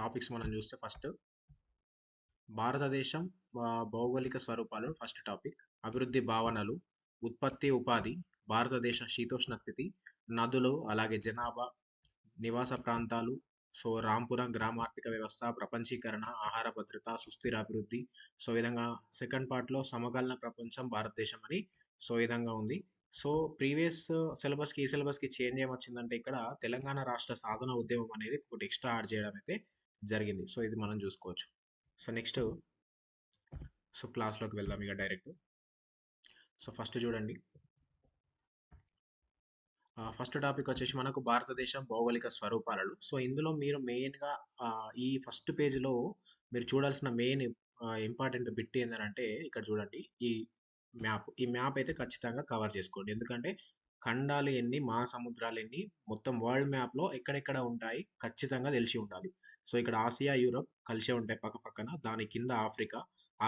Topics మనం చూస్తే first భారతదేశం భౌగోళిక స్వరూపాలు ఫస్ట్ టాపిక్. అభివృద్ధి భావనలు, ఉత్పత్తి ఉపాధి, భారతదేశ శీతోష్ణ స్థితి, నదులు, అలాగే జనాభా, నివాస ప్రాంతాలు, సో రాంపురం గ్రామ ఆర్థిక వ్యవస్థ, ప్రపంచీకరణ, ఆహార భద్రత, సుస్థిర అభివృద్ధి. సో ఈ విధంగా సెకండ్ పార్ట్లో సమకాలీన ప్రపంచం భారతదేశం అని సో ఈ విధంగా ఉంది. సో ప్రీవియస్ సిలబస్కి ఈ సిలబస్కి చేంజ్ ఏమొచ్చిందంటే ఇక్కడ తెలంగాణ రాష్ట్ర సాధన ఉద్యమం అనేది ఒకటి ఎక్స్ట్రా యాడ్ చేయడం అయితే జరిగింది. సో ఇది మనం చూసుకోవచ్చు. సో నెక్స్ట్ క్లాస్లోకి వెళ్దాం ఇక డైరెక్ట్. సో ఫస్ట్ చూడండి, ఫస్ట్ టాపిక్ వచ్చేసి మనకు భారతదేశం భౌగోళిక స్వరూపాలు. సో ఇందులో మీరు మెయిన్గా ఈ ఫస్ట్ పేజ్లో మీరు చూడాల్సిన మెయిన్ ఇంపార్టెంట్ బిట్ ఏంటంటే ఇక్కడ చూడండి, ఈ మ్యాప్ అయితే ఖచ్చితంగా కవర్ చేసుకోండి. ఎందుకంటే ఖండాలు ఎన్ని, మహాసముద్రాలు ఎన్ని, మొత్తం వరల్డ్ మ్యాప్లో ఎక్కడెక్కడ ఉంటాయి ఖచ్చితంగా తెలిసి ఉండాలి. సో ఇక్కడ ఆసియా, యూరప్ కలిసే ఉంటాయి పక్క పక్కన. దాని కింద ఆఫ్రికా,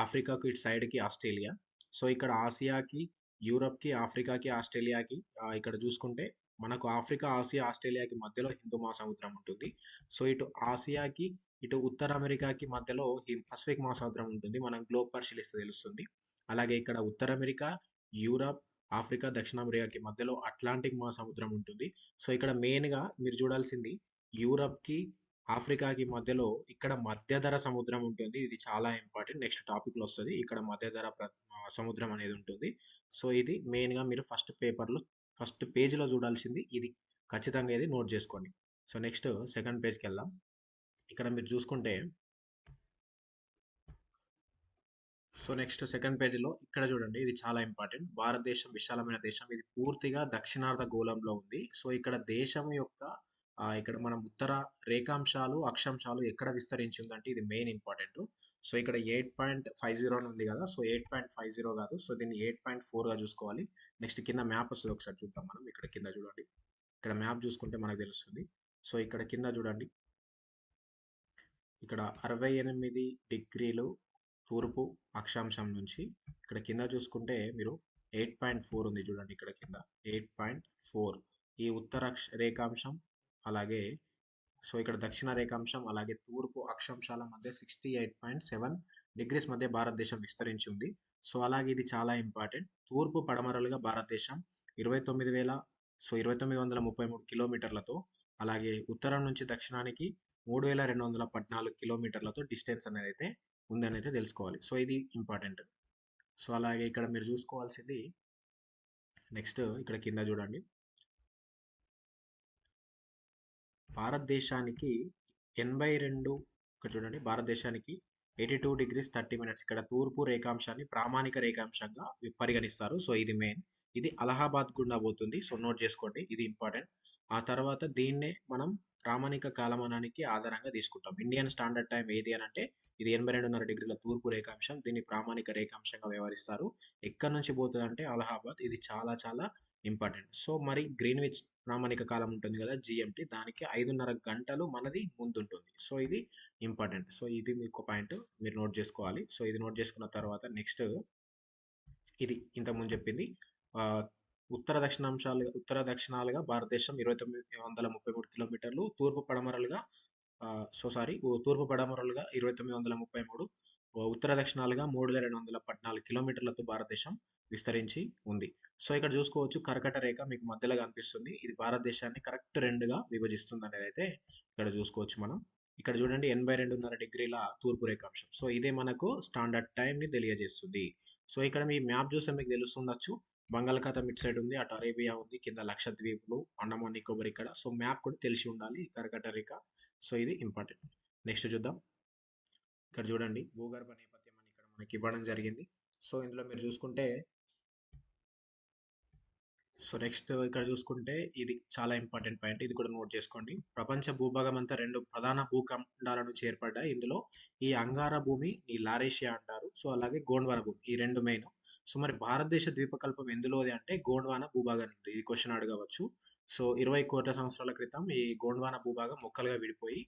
ఆఫ్రికాకు ఇటు సైడ్కి ఆస్ట్రేలియా. సో ఇక్కడ ఆసియాకి, యూరప్కి, ఆఫ్రికాకి, ఆస్ట్రేలియాకి ఇక్కడ చూసుకుంటే మనకు ఆఫ్రికా, ఆసియా, ఆస్ట్రేలియాకి మధ్యలో హిందూ మహాసముద్రం ఉంటుంది. సో ఇటు ఆసియాకి, ఇటు ఉత్తర అమెరికాకి మధ్యలో పసిఫిక్ మహాసముద్రం ఉంటుంది. మనం గ్లోబ్ పరిశీలిస్తే తెలుస్తుంది. అలాగే ఇక్కడ ఉత్తర అమెరికా, యూరప్, ఆఫ్రికా, దక్షిణ అమెరికాకి మధ్యలో అట్లాంటిక్ మహాసముద్రం ఉంటుంది. సో ఇక్కడ మెయిన్గా మీరు చూడాల్సింది యూరప్కి, ఆఫ్రికాకి మధ్యలో ఇక్కడ మధ్యధర సముద్రం ఉంటుంది. ఇది చాలా ఇంపార్టెంట్, నెక్స్ట్ టాపిక్లో వస్తుంది. ఇక్కడ మధ్యధర సముద్రం అనేది ఉంటుంది. సో ఇది మెయిన్గా మీరు ఫస్ట్ పేపర్లో ఫస్ట్ పేజీలో చూడాల్సింది ఇది. ఖచ్చితంగా ఇది నోట్ చేసుకోండి. సో నెక్స్ట్ సెకండ్ పేజ్కి వెళ్దాం. ఇక్కడ మీరు చూసుకుంటే సో నెక్స్ట్ సెకండ్ పేజీలో ఇక్కడ చూడండి, ఇది చాలా ఇంపార్టెంట్. భారతదేశం విశాలమైన దేశం, ఇది పూర్తిగా దక్షిణార్ధ గోళంలో ఉంది. సో ఇక్కడ దేశం యొక్క ఇక్కడ మనం ఉత్తర రేఖాంశాలు, అక్షాంశాలు ఎక్కడ విస్తరించి ఉందంటే ఇది మెయిన్ ఇంపార్టెంట్. సో ఇక్కడ 8.50 అని ఉంది కదా, సో 8.50 కాదు, సో దీన్ని 8.4గా చూసుకోవాలి. నెక్స్ట్ కింద మ్యాప్ వస్తుంది, ఒకసారి చూద్దాం మనం. ఇక్కడ కింద చూడండి, ఇక్కడ మ్యాప్ చూసుకుంటే మనకు తెలుస్తుంది. సో ఇక్కడ కింద చూడండి, ఇక్కడ 68 డిగ్రీలు తూర్పు అక్షాంశం నుంచి ఇక్కడ కింద చూసుకుంటే మీరు 8.4 ఉంది చూడండి. ఇక్కడ కింద 8.4 ఈ ఉత్తర రేఖాంశం, అలాగే సో ఇక్కడ దక్షిణ రేఖాంశం, అలాగే తూర్పు అక్షాంశాల మధ్య 68.7 డిగ్రీస్ మధ్య భారతదేశం విస్తరించి ఉంది. సో అలాగే ఇది చాలా ఇంపార్టెంట్. తూర్పు పడమరలుగా భారతదేశం 29,233 కిలోమీటర్లతో, అలాగే ఉత్తరం నుంచి దక్షిణానికి 3,214 కిలోమీటర్లతో డిస్టెన్స్ అనేది అయితే ఉందని అయితే తెలుసుకోవాలి. సో ఇది ఇంపార్టెంట్. సో అలాగే ఇక్కడ మీరు చూసుకోవాల్సింది నెక్స్ట్ ఇక్కడ కింద చూడండి, భారతదేశానికి 82 ఇక్కడ చూడండి, భారతదేశానికి 82 డిగ్రీస్ 30 మినిట్స్ ఇక్కడ తూర్పు రేఖాంశాన్ని ప్రామాణిక రేఖాంశంగా పరిగణిస్తారు. సో ఇది మెయిన్, ఇది అలహాబాద్ గుండా పోతుంది. సో నోట్ చేసుకోండి, ఇది ఇంపార్టెంట్. ఆ తర్వాత దీన్నే మనం ప్రామాణిక కాలమానానికి ఆధారంగా తీసుకుంటాం. ఇండియన్ స్టాండర్డ్ టైం ఏది అని అంటే ఇది 82.5 డిగ్రీల తూర్పు రేఖాంశం. దీన్ని ప్రామాణిక రేఖాంశంగా వ్యవహరిస్తారు. ఎక్కడి నుంచి పోతుంది అంటే అలహాబాద్. ఇది చాలా చాలా ఇంపార్టెంట్. సో మరి గ్రీన్విచ్ ప్రామాణిక కాలం ఉంటుంది కదా, జిఎంటి, దానికి 5:30 గంటలు మనది ముందుంటుంది. సో ఇది ఇంపార్టెంట్. సో ఇది మీకు పాయింట్ మీరు నోట్ చేసుకోవాలి. సో ఇది నోట్ చేసుకున్న తర్వాత నెక్స్ట్ ఇది ఇంతకుముందు చెప్పింది ఉత్తర దక్షిణాలుగా భారతదేశం 2,933 కిలోమీటర్లు, తూర్పు పడమరలుగా తూర్పు పడమరలుగా 2,933, ఉత్తర దక్షిణాలుగా 3,214 కిలోమీటర్లతో భారతదేశం విస్తరించి ఉంది. సో ఇక్కడ చూసుకోవచ్చు, కర్కట రేఖ మీకు మధ్యలో కనిపిస్తుంది. ఇది భారతదేశాన్ని కరెక్ట్ రెండుగా విభజిస్తుంది అనేది అయితే ఇక్కడ చూసుకోవచ్చు మనం. ఇక్కడ చూడండి 82.5 డిగ్రీల తూర్పు రేఖాంశం. సో ఇదే మనకు స్టాండర్డ్ టైంని తెలియజేస్తుంది. సో ఇక్కడ మీ మ్యాప్ చూస్తే మీకు తెలుస్తుండొచ్చు, బంగాళాఖాతం ఇటు సైడ్ ఉంది, అటు అరేబియా ఉంది, కింద లక్షద్వీపులు, అండమాన్ నికోబార్ ఇక్కడ. సో మ్యాప్ కూడా తెలిసి ఉండాలి, కర్కట రేఖ. సో ఇది ఇంపార్టెంట్. నెక్స్ట్ చూద్దాం. ఇక్కడ చూడండి, భూగర్భ నేపథ్యం అని ఇక్కడ మనకి ఇవ్వడం జరిగింది. సో ఇందులో మీరు చూసుకుంటే సో నెక్స్ట్ ఇక్కడ చూసుకుంటే ఇది చాలా ఇంపార్టెంట్ పాయింట్, ఇది కూడా నోట్ చేసుకోండి. ప్రపంచ భూభాగం అంతా 2 ప్రధాన భూఖండాల నుంచి ఏర్పడ్డాయి. ఇందులో ఈ అంగార భూమి, ఈ లారేషియా అంటారు. సో అలాగే గోండ్వానా భూమి, ఈ రెండు మెయిన్. సో మరి భారతదేశ ద్వీపకల్పం ఎందులోది అంటే గోండ్వానా భూభాగం నుండి. ఈ క్వశ్చన్ అడగవచ్చు. సో 20 కోట్ల సంవత్సరాల క్రితం ఈ గోండ్వానా భూభాగం మొక్కలుగా విడిపోయి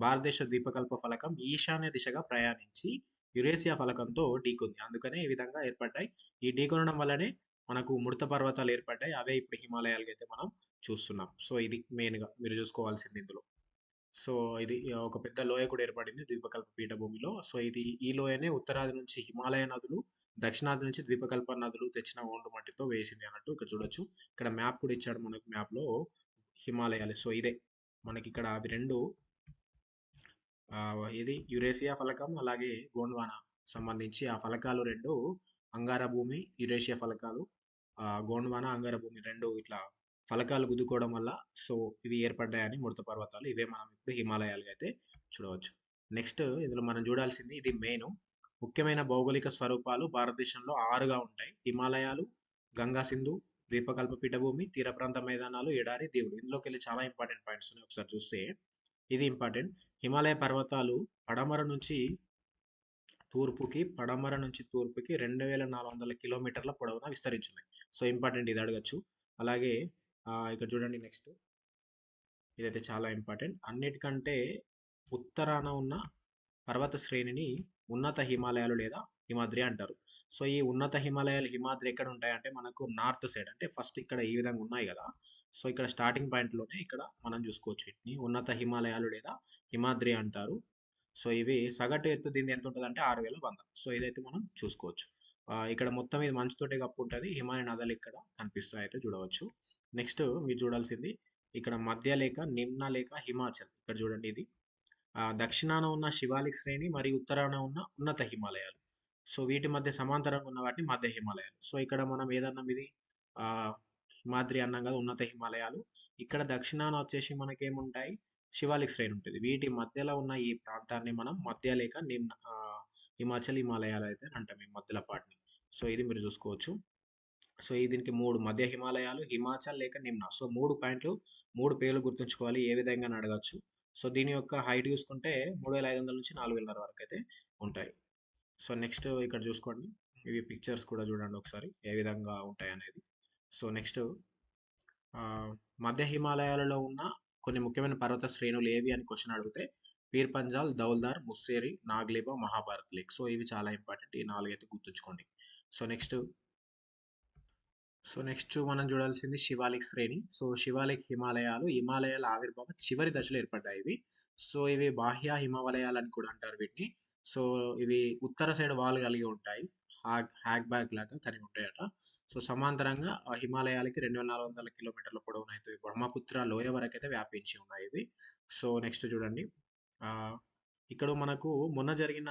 భారతదేశ ద్వీపకల్ప ఫలకం ఈశాన్య దిశగా ప్రయాణించి యురేసియా ఫలకంతో ఢీకొంది. అందుకనే ఈ విధంగా ఏర్పడ్డాయి. ఈ ఢీకొనడం వల్లనే మనకు ముడత పర్వతాలు ఏర్పడ్డాయి. అవే ఇప్పుడు హిమాలయాలుగా అయితే మనం చూస్తున్నాం. సో ఇది మెయిన్గా మీరు చూసుకోవాల్సింది ఇందులో. సో, ఇది ఒక పెద్ద లోయ కూడా ఏర్పడింది ద్వీపకల్ప పీఠభూమిలో. సో, ఈ లోయనే ఉత్తరాది నుంచి హిమాలయ నదులు, దక్షిణాది నుంచి ద్వీపకల్ప నదులు తెచ్చిన ఒండ్రు మట్టితో వేసింది అన్నట్టు ఇక్కడ చూడొచ్చు. ఇక్కడ మ్యాప్ కూడా ఇచ్చాడు మనకు మ్యాప్‌లో హిమాలయాలు. సో, ఇదే మనకిక్కడ అవి 2 ఏది యురేషియా ఫలకం అలాగే గోండ్వానా సంబంధించి ఆ ఫలకాలు 2 అంగార భూమి, యురేషియా ఫలకాలు, గోండ్వానా, అంగార భూమి 2 ఇట్లా ఫలకాలు గుద్దుకోవడం వల్ల సో ఇవి ఏర్పడ్డాయని ముడత పర్వతాలు. ఇవే మనం ఇప్పుడు హిమాలయాలుగా అయితే చూడవచ్చు. నెక్స్ట్ ఇందులో మనం చూడాల్సింది ఇది మెయిన్ ముఖ్యమైన భౌగోళిక స్వరూపాలు భారతదేశంలో 6గా ఉంటాయి. హిమాలయాలు, గంగా సింధు, ద్వీపకల్ప పీఠభూమి, తీర ప్రాంత మైదానాలు, ఎడారి, దీవులు. ఇందులోకెళ్ళి చాలా ఇంపార్టెంట్ పాయింట్స్ ఉన్నాయి. ఒకసారి చూస్తే ఇది ఇంపార్టెంట్. హిమాలయ పర్వతాలు పడమర నుంచి తూర్పుకి 2400 కిలోమీటర్ల పొడవున విస్తరించున్నాయి. సో ఇంపార్టెంట్ ఇది అడగచ్చు. అలాగే ఇక్కడ చూడండి నెక్స్ట్ ఇదైతే చాలా ఇంపార్టెంట్. అన్నిటికంటే ఉత్తరాన ఉన్న పర్వత శ్రేణిని ఉన్నత హిమాలయాలు లేదా హిమాద్రి అంటారు. సో ఈ ఉన్నత హిమాలయాలు, హిమాద్రి ఎక్కడ ఉంటాయంటే మనకు నార్త్ సైడ్. అంటే ఫస్ట్ ఇక్కడ ఈ విధంగా ఉన్నాయి కదా. సో ఇక్కడ స్టార్టింగ్ పాయింట్‌లోనే ఇక్కడ మనం చూసుకోవచ్చు వీటిని. ఉన్నత హిమాలయాలు లేదా హిమాద్రి అంటారు. సో ఇవి సగటు ఎత్తు దీనిది ఎంత ఉంటదంటే 6100. సో ఇదైతే మనం చూసుకోవచ్చు. ఇక్కడ మొత్తం ఇది మంచుతోటే కప్పుంటది. హిమాలయ నదాలు ఇక్కడ కనిపిస్తాయి అయితే చూడవచ్చు. నెక్స్ట్ మీరు చూడాల్సింది ఇక్కడ మధ్య లేక, నిమ్న లేక హిమాచల్. ఇక్కడ చూడండి ఇది. దక్షిణాన ఉన్న శివాలిక్ శ్రేణి మరియు ఉత్తరాన ఉన్న ఉన్నత హిమాలయాలు. సో వీటి మధ్య సమాంతరంగా ఉన్న వాటిని మధ్య హిమాలయాలు. సో ఇక్కడ మనం ఏదన్నాం ఇది హిమాద్రి అన్నాం కదా, ఉన్నత హిమాలయాలు. ఇక్కడ దక్షిణాన వచ్చేసి మనకేముంటాయి శివాలిక్ శ్రేణి ఉంటుంది. వీటి మధ్యలో ఉన్న ఈ ప్రాంతాన్ని మనం మధ్య లేక నిమ్న హిమాచల్ హిమాలయాలు అయితే అంటాం ఈ మధ్యలో పాటిని. సో ఇది మీరు చూసుకోవచ్చు. సో దీనికి 3 మధ్య హిమాలయాలు, హిమాచల్ లేక నిమ్న. సో 3 పాయింట్లు, 3 పేర్లు గుర్తుంచుకోవాలి. ఏ విధంగా అని అడగచ్చు. సో దీని యొక్క హైట్ చూసుకుంటే 3500 నుంచి 4000 వరకు అయితే ఉంటాయి. సో నెక్స్ట్ ఇక్కడ చూసుకోండి. ఇవి పిక్చర్స్ కూడా చూడండి ఒకసారి ఏ విధంగా ఉంటాయి అనేది. సో నెక్స్ట్ మధ్య హిమాలయాలలో ఉన్న కొన్ని ముఖ్యమైన పర్వత శ్రేణులు ఏవి అని క్వశ్చన్ అడిగితే పీర్ పంజాల్, దౌల్దార్, ముస్సేరి, నాగ్లిబా, మహాభారత్ లేక్. సో ఇవి చాలా ఇంపార్టెంట్. ఈ 4 అయితే గుర్తుంచుకోండి. సో నెక్స్ట్ మనం చూడాల్సింది శివాలిక్ శ్రేణి. సో శివాలిక్ హిమాలయాల ఆవిర్భావం చివరి దశలో ఏర్పడ్డాయి ఇవి. సో ఇవి బాహ్య హిమాలయాలు అని కూడా అంటారు వీటిని. సో ఇవి ఉత్తర సైడ్ వాల్ కలిగి ఉంటాయి. హ్యాగ్ బ్యాగ్ లాగా కలిగి ఉంటాయట. సో సమాంతరంగా హిమాలయాలకి 2400 కిలోమీటర్ల పొడవున అయితే బ్రహ్మపుత్ర లోయ వరకు అయితే వ్యాపించి ఉన్నాయి ఇవి. సో నెక్స్ట్ చూడండి. ఆ, ఇక్కడ మనకు మొన్న జరిగిన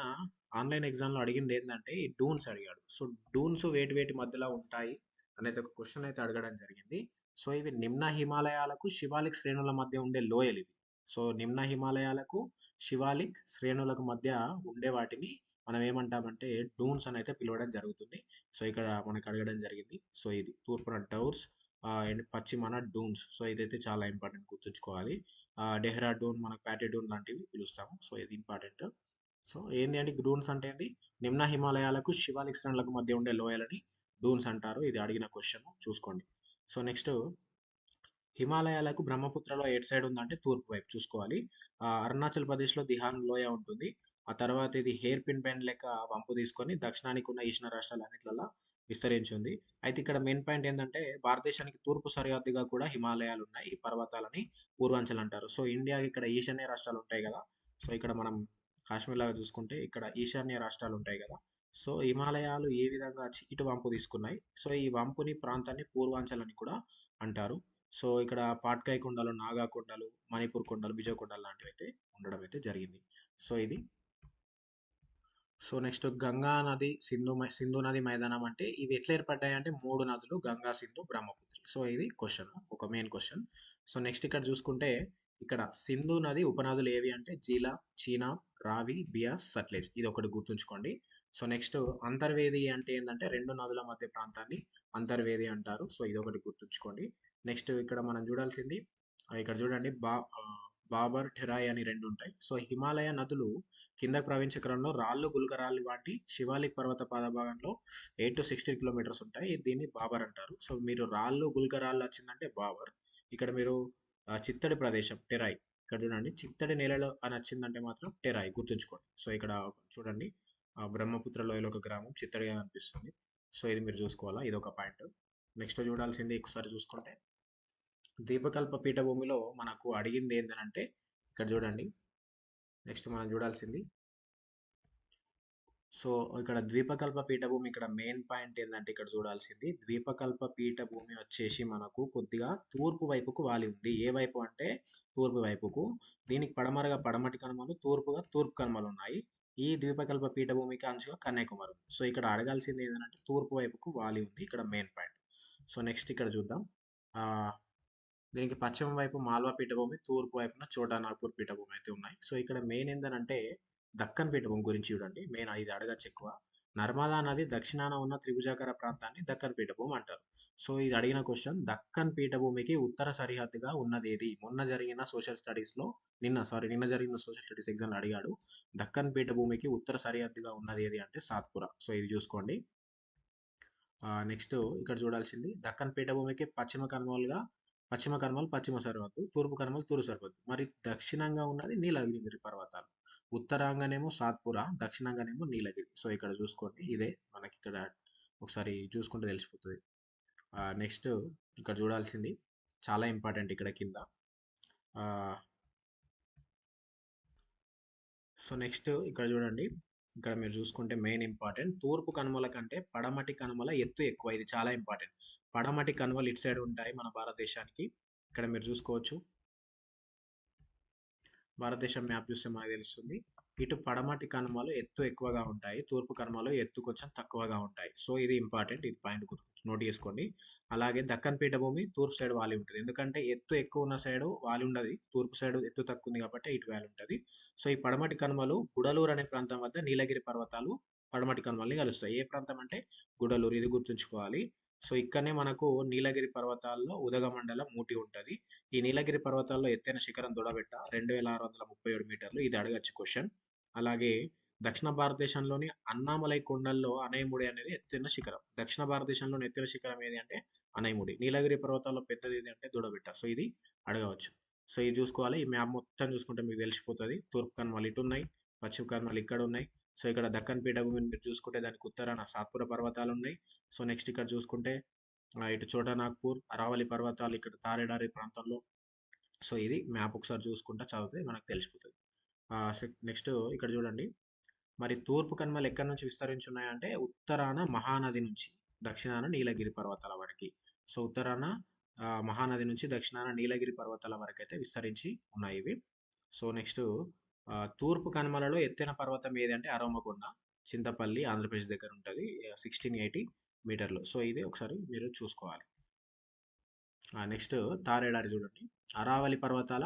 ఆన్లైన్ ఎగ్జామ్లో అడిగింది ఏంటంటే ఈ డూన్స్ అడిగాడు. సో డూన్స్ వేటి వేటి మధ్యలో ఉంటాయి అనేది ఒక క్వశ్చన్ అయితే అడగడం జరిగింది. సో ఇవి నిమ్న హిమాలయాలకు శివాలిక్ శ్రేణుల మధ్య ఉండే లోయలు ఇవి. సో నిమ్న హిమాలయాలకు శివాలిక్ శ్రేణులకు మధ్య ఉండే వాటిని మనం ఏమంటామంటే డూన్స్ అని అయితే పిలవడం జరుగుతుంది. సో ఇక్కడ మనకు అడగడం జరిగింది. సో ఇది తూర్పున డౌర్స్ అండ్ పశ్చిమాన డూన్స్. సో ఇదైతే చాలా ఇంపార్టెంట్ గుర్తుంచుకోవాలి. డెహ్రాడూన్, మనకు ప్యాటెడూన్ లాంటివి పిలుస్తాము. సో ఇది ఇంపార్టెంట్. సో ఏంది అంటే డూన్స్ అంటే ఏంటి? నిమ్న హిమాలయాలకు శివాలిక్ శ్రేణులకు మధ్య ఉండే లోయలని డూన్స్ అంటారు. ఇది అడిగిన క్వశ్చన్ చూసుకోండి. సో నెక్స్ట్ హిమాలయాలకు బ్రహ్మపుత్రలో ఎటు సైడ్ ఉందంటే తూర్పు వైపు చూసుకోవాలి. అరుణాచల్ ప్రదేశ్లో దిహాంగ్ లోయ ఉంటుంది. ఆ తర్వాత ఇది హెయిర్ పిన్ బెండ్ లెక్క వంపు తీసుకొని దక్షిణానికి ఉన్న ఈశాన్య రాష్ట్రాలు అన్నిట్లలో విస్తరించి ఉంది. అయితే ఇక్కడ మెయిన్ పాయింట్ ఏంటంటే భారతదేశానికి తూర్పు సరిహద్దుగా కూడా హిమాలయాలు ఉన్నాయి. ఈ పర్వతాలని పూర్వాంచల్ అంటారు. సో ఇండియా ఇక్కడ ఈశాన్య రాష్ట్రాలు ఉంటాయి కదా. సో ఇక్కడ మనం కాశ్మీర్ లాగా చూసుకుంటే ఇక్కడ ఈశాన్య రాష్ట్రాలు ఉంటాయి కదా. సో హిమాలయాలు ఏ విధంగా ఇటు వంపు తీసుకున్నాయి. సో ఈ వంపుని ప్రాంతాన్ని పూర్వాంచల్ అని కూడా అంటారు. సో ఇక్కడ పాట్కాయ్ కొండలు, నాగా కొండలు, మణిపూర్ కొండలు, బిజో కొండలు లాంటివి అయితే ఉండడం అయితే జరిగింది. సో ఇది. సో నెక్స్ట్ గంగా నది, సింధు నది మైదానం అంటే ఇవి ఎట్లా ఏర్పడ్డాయి అంటే 3 నదులు గంగా, సింధు, బ్రహ్మపుత్ర. సో ఇది క్వశ్చన్, ఒక మెయిన్ క్వశ్చన్. సో నెక్స్ట్ ఇక్కడ చూసుకుంటే ఇక్కడ సింధు నది ఉపనదులు ఏవి అంటే జీలా, చీనాబ్, రావి, బియాస్, సట్లెజ్. ఇది ఒకటి గుర్తుంచుకోండి. సో నెక్స్ట్ అంతర్వేది అంటే ఏంటంటే 2 నదుల మధ్య ప్రాంతాన్ని అంతర్వేది అంటారు. సో ఇది ఒకటి గుర్తుంచుకోండి. నెక్స్ట్ ఇక్కడ మనం చూడాల్సింది ఇక్కడ చూడండి బాబర్, టెరాయ్ అని 2 ఉంటాయి. సో హిమాలయ నదులు కిందకు ప్రవహించే క్రమంలో రాళ్ళు, గులకరాళ్ళు వంటి శివాలిక్ పర్వత పాదభాగంలో 8-16 కిలోమీటర్స్ ఉంటాయి. దీన్ని బాబర్ అంటారు. సో మీరు రాళ్ళు, గులకరాళ్ళు వచ్చిందంటే బాబర్. ఇక్కడ మీరు చిత్తడి ప్రదేశం టెరాయ్. ఇక్కడ చూడండి చిత్తడి నేలలో అని వచ్చిందంటే మాత్రం టెరాయ్ గుర్తుంచుకోండి. సో ఇక్కడ చూడండి బ్రహ్మపుత్ర లోయలో ఒక గ్రామం చిత్తడిగా కనిపిస్తుంది. సో ఇది మీరు చూసుకోవాలా, ఇది ఒక పాయింట్. నెక్స్ట్ చూడాల్సింది ఒకసారి చూసుకుంటే ద్వీపకల్ప పీఠభూమిలో మనకు అడిగింది ఏంటంటే ఇక్కడ చూడండి. నెక్స్ట్ మనం చూడాల్సింది. సో ఇక్కడ ద్వీపకల్ప పీఠభూమి ఇక్కడ మెయిన్ పాయింట్ ఏంటంటే ఇక్కడ చూడాల్సింది ద్వీపకల్ప పీఠభూమి వచ్చేసి మనకు కొద్దిగా తూర్పు వైపుకు వాలి ఉంది. ఏ వైపు అంటే తూర్పు వైపుకు. దీనికి పడమరగా పడమటి కనుమలు, తూర్పుగా తూర్పు కనుమలు ఉన్నాయి. ఈ ద్వీపకల్ప పీఠభూమికి అంచుగా కన్యాకుమారి ఉంది. సో ఇక్కడ అడగాల్సింది ఏంటంటే తూర్పు వైపుకు వాలి ఉంది ఇక్కడ మెయిన్ పాయింట్. సో నెక్స్ట్ ఇక్కడ చూద్దాం. ఆ దీనికి పశ్చిమ వైపు మాల్వా పీఠభూమి, తూర్పు వైపున చోటా నాగ్పూర్ పీఠభూమి అయితే ఉన్నాయి. సో ఇక్కడ మెయిన్ ఏంటంటే దక్కన్ పీఠభూమి గురించి చూడండి. మెయిన్ ఇది అడగచ్చు ఎక్కువ. నర్మదా నది దక్షిణాన ఉన్న త్రిభుజాకార ప్రాంతాన్ని దక్కన్ పీఠభూమి అంటారు. సో ఇది అడిగిన క్వశ్చన్. దక్కన్ పీఠభూమికి ఉత్తర సరిహద్దుగా ఉన్నది ఏది? నిన్న జరిగిన సోషల్ స్టడీస్ ఎగ్జామ్ అడిగాడు. దక్కన్ పీఠభూమికి ఉత్తర సరిహద్దుగా ఉన్నది ఏది అంటే సాత్పురా. సో ఇది చూసుకోండి. నెక్స్ట్ ఇక్కడ చూడాల్సింది దక్కన్ పీఠభూమికి పశ్చిమ కనుమలు పశ్చిమ సరిహద్దు, తూర్పు కనుమలు తూర్పు సరిహద్దు. మరి దక్షిణంగా ఉన్నది నీలగిరి పర్వతాలు. ఉత్తరాంగనేమో సాత్పురా, దక్షిణాంగనేమో నీలగిరి. సో ఇక్కడ చూసుకోండి. ఇదే మనకి ఇక్కడ ఒకసారి చూసుకుంటే తెలిసిపోతుంది. నెక్స్ట్ ఇక్కడ చూడాల్సింది చాలా ఇంపార్టెంట్ ఇక్కడ కింద. సో నెక్స్ట్ ఇక్కడ చూడండి. ఇక్కడ మీరు చూసుకుంటే మెయిన్ ఇంపార్టెంట్ తూర్పు కనుమల కంటే పడమటి కనుమల ఎత్తు ఎక్కువ. ఇది చాలా ఇంపార్టెంట్. పడమటి కనుమలు ఇటు సైడ్ ఉంటాయి మన భారతదేశానికి. ఇక్కడ మీరు చూసుకోవచ్చు. భారతదేశం మ్యాప్ చూస్తే మనకు తెలుస్తుంది. ఇటు పడమటి కనుమలు ఎత్తు ఎక్కువగా ఉంటాయి, తూర్పు కనుమలు ఎత్తు కొంచెం తక్కువగా ఉంటాయి. సో ఇది ఇంపార్టెంట్. ఇది పాయింట్ నోట్ చేసుకోండి. అలాగే దక్కన్ పీఠభూమి తూర్పు సైడ్ వాలి ఉంటుంది. ఎందుకంటే ఎత్తు ఎక్కువ ఉన్న సైడ్ వాలి ఉండదు, తూర్పు సైడ్ ఎత్తు తక్కువ ఉంది కాబట్టి ఇటు వాలి ఉంటుంది. సో ఈ పడమటి కనుమలు గుడలూరు అనే ప్రాంతం వద్ద నీలగిరి పర్వతాలు పడమటి కనుమల్ని కలుస్తాయి. ఏ ప్రాంతం అంటే గుడలూరు. ఇది గుర్తుంచుకోవాలి. సో ఇక్కడనే మనకు నీలగిరి పర్వతాల్లో ఉదగమండలం మూటి ఉంటుంది. ఈ నీలగిరి పర్వతాల్లో ఎత్తైన శిఖరం దొడబెట్ట 2637 మీటర్లు. ఇది అడగచ్చు క్వశ్చన్. అలాగే దక్షిణ భారతదేశంలోని అన్నామలై కొండల్లో అనైముడి అనేది ఎత్తైన శిఖరం. దక్షిణ భారతదేశంలోని ఎత్తైన శిఖరం ఏది అంటే అనైముడి. నీలగిరి పర్వతాల్లో పెద్దది ఏది అంటే దొడబెట్ట. సో ఇది అడగవచ్చు. సో ఇది చూసుకోవాలి. ఈ మ్యాప్ మొత్తం చూసుకుంటే మీకు తెలిసిపోతుంది. తూర్పు కనుమలు ఇటు ఉన్నాయి, పశ్చిమ కనుమలు ఇక్కడ ఉన్నాయి. సో ఇక్కడ దక్కన్ పీఠభూమిని మీరు చూసుకుంటే దానికి ఉత్తరాన సాత్పుర పర్వతాలు ఉన్నాయి. సో నెక్స్ట్ ఇక్కడ చూసుకుంటే ఇటు చోటా నాగ్పూర్, అరావళి పర్వతాలు ఇక్కడ తారేడారి ప్రాంతంలో. సో ఇది మ్యాప్ ఒకసారి చూసుకుంటా చదివితే మనకు తెలిసిపోతుంది. నెక్స్ట్ ఇక్కడ చూడండి. మరి తూర్పు కనుమలు ఎక్కడి నుంచి విస్తరించి ఉన్నాయంటే ఉత్తరాన మహానది నుంచి దక్షిణాన నీలగిరి పర్వతాల వరకు. సో ఉత్తరాన మహానది నుంచి దక్షిణాన నీలగిరి పర్వతాల వరకు అయితే విస్తరించి ఉన్నాయి ఇవి. సో నెక్స్ట్ తూర్పు కనుమలలో ఎత్తైన పర్వతం ఏది అంటే అరవమకొండ, చింతపల్లి, ఆంధ్రప్రదేశ్ దగ్గర ఉంటుంది. 1680 మీటర్లు. సో ఇది ఒకసారి మీరు చూసుకోవాలి. నెక్స్ట్ తారేడారి చూడండి. అరావళి పర్వతాల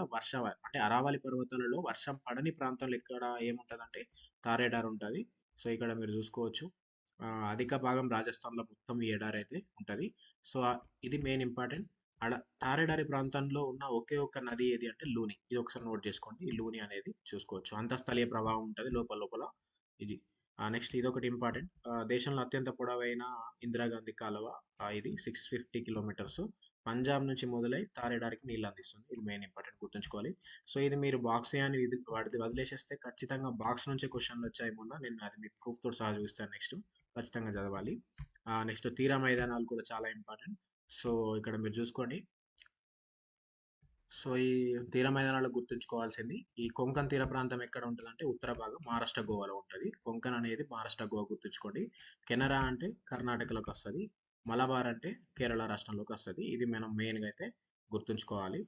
అంటే అరావళి పర్వతాలలో వర్షం పడని ప్రాంతంలో ఎక్కడ ఏముంటుందంటే తారేడారి ఉంటుంది. సో ఇక్కడ మీరు చూసుకోవచ్చు. అధిక భాగం రాజస్థాన్లో మొత్తం ఈ ఎడారి అయితే ఉంటుంది. సో ఇది మెయిన్ ఇంపార్టెంట్. తారేడారి ప్రాంతంలో ఉన్న ఒకే ఒక్క నది ఏది అంటే లూని. ఇది ఒకసారి నోట్ చేసుకోండి. ఈ లూని అనేది చూసుకోవచ్చు. అంతఃస్థలీయ ప్రభావం ఉంటుంది లోపల ఇది. నెక్స్ట్ ఇది ఒకటి ఇంపార్టెంట్. దేశంలో అత్యంత పొడవైన ఇందిరాగాంధీ కాలువ ఇది 650 కిలోమీటర్స్. పంజాబ్ నుంచి మొదలై తారేడారికి నీళ్ళు అందిస్తుంది. ఇది మెయిన్ ఇంపార్టెంట్ గుర్తుంచుకోవాలి. సో ఇది మీరు బాక్స్ అని వదిలేసేస్తే ఖచ్చితంగా బాక్స్ నుంచే క్వశ్చన్లు వచ్చాయి మొన్న. నేను అది మీకు ప్రూఫ్ తోటి సహా చూస్తాను. నెక్స్ట్ ఖచ్చితంగా చదవాలి. నెక్స్ట్ తీర మైదానాలు కూడా చాలా ఇంపార్టెంట్. సో ఇక్కడ మీరు చూసుకోండి. సో ఈ తీర మైదానాలు గుర్తుంచుకోవాల్సింది. ఈ కొంకన్ తీర ప్రాంతం ఎక్కడ ఉంటుందంటే ఉత్తర భాగం మహారాష్ట్ర గోవాలో ఉంటుంది. కొంకన్ అనేది మహారాష్ట్ర గోవా గుర్తుంచుకోండి. కెనరా అంటే కర్ణాటకలోకి వస్తుంది. మలబార్ అంటే కేరళ రాష్ట్రంలోకి వస్తుంది. ఇది మనం మెయిన్గా అయితే గుర్తుంచుకోవాలి.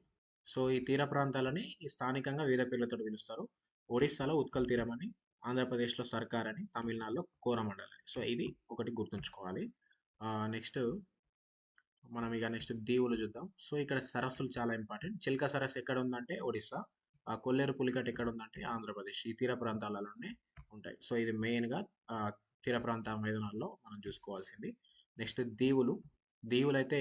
సో ఈ తీర ప్రాంతాలని స్థానికంగా వివిధ పేర్లతో పిలుస్తారు. ఒడిస్సాలో ఉత్కల్ తీరం అని, ఆంధ్రప్రదేశ్లో సర్కార్ అని, తమిళనాడులో కోరమండల్ అని. సో ఇది ఒకటి గుర్తుంచుకోవాలి. నెక్స్ట్ మనం ఇక నెక్స్ట్ దీవులు చూద్దాం. సో ఇక్కడ సరస్సులు చాలా ఇంపార్టెంట్. చిల్కా సరస్సు ఎక్కడ ఉందంటే ఒడిస్సా. కొల్లేరు పులికట్ ఎక్కడ ఉందంటే ఆంధ్రప్రదేశ్. ఈ తీర ప్రాంతాలలోనే ఉంటాయి. సో ఇది మెయిన్గా తీర ప్రాంత మైదానాల్లో మనం చూసుకోవాల్సింది. నెక్స్ట్ దీవులు అయితే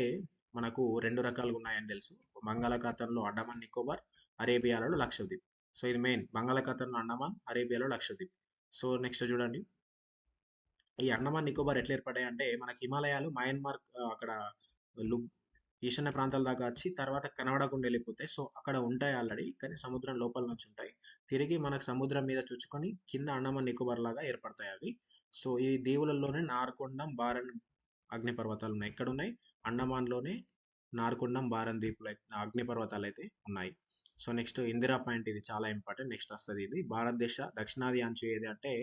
మనకు 2 రకాలుగా ఉన్నాయని తెలుసు. బంగాళాఖాతంలో అండమాన్ నికోబార్, అరేబియాలో లక్షద్వీప్. సో ఇది మెయిన్. బంగాళాఖాతంలో అండమాన్, అరేబియాలో లక్షద్వీప్. సో నెక్స్ట్ చూడండి. ఈ అండమాన్ నికోబార్ ఎట్లా ఏర్పడ్డాయి అంటే మనకి హిమాలయాలు మయన్మార్ అక్కడ ఈశాన్య ప్రాంతాల దాకా వచ్చి తర్వాత కనబడకుండా వెళ్ళిపోతాయి. సో అక్కడ ఉంటాయి ఆల్రెడీ, కానీ సముద్రం లోపల నుంచి ఉంటాయి. తిరిగి మనకు సముద్రం మీద చుచ్చుకొని కింద అండమాన్ నికోబార్ లాగా ఏర్పడతాయి అవి. సో ఈ దీవులలోనే నార్కొండం, బారన్ అగ్నిపర్వతాలు ఉన్నాయి. ఇక్కడ ఉన్నాయి అండమాన్లోనే నార్కొండం, బారన్ ద్వీపులు అగ్నిపర్వతాలు అయితే ఉన్నాయి. సో నెక్స్ట్ ఇందిరా పాయింట్, ఇది చాలా ఇంపార్టెంట్. నెక్స్ట్ వస్తది ఇది. భారతదేశ దక్షిణాది అంచు ఏది అంటే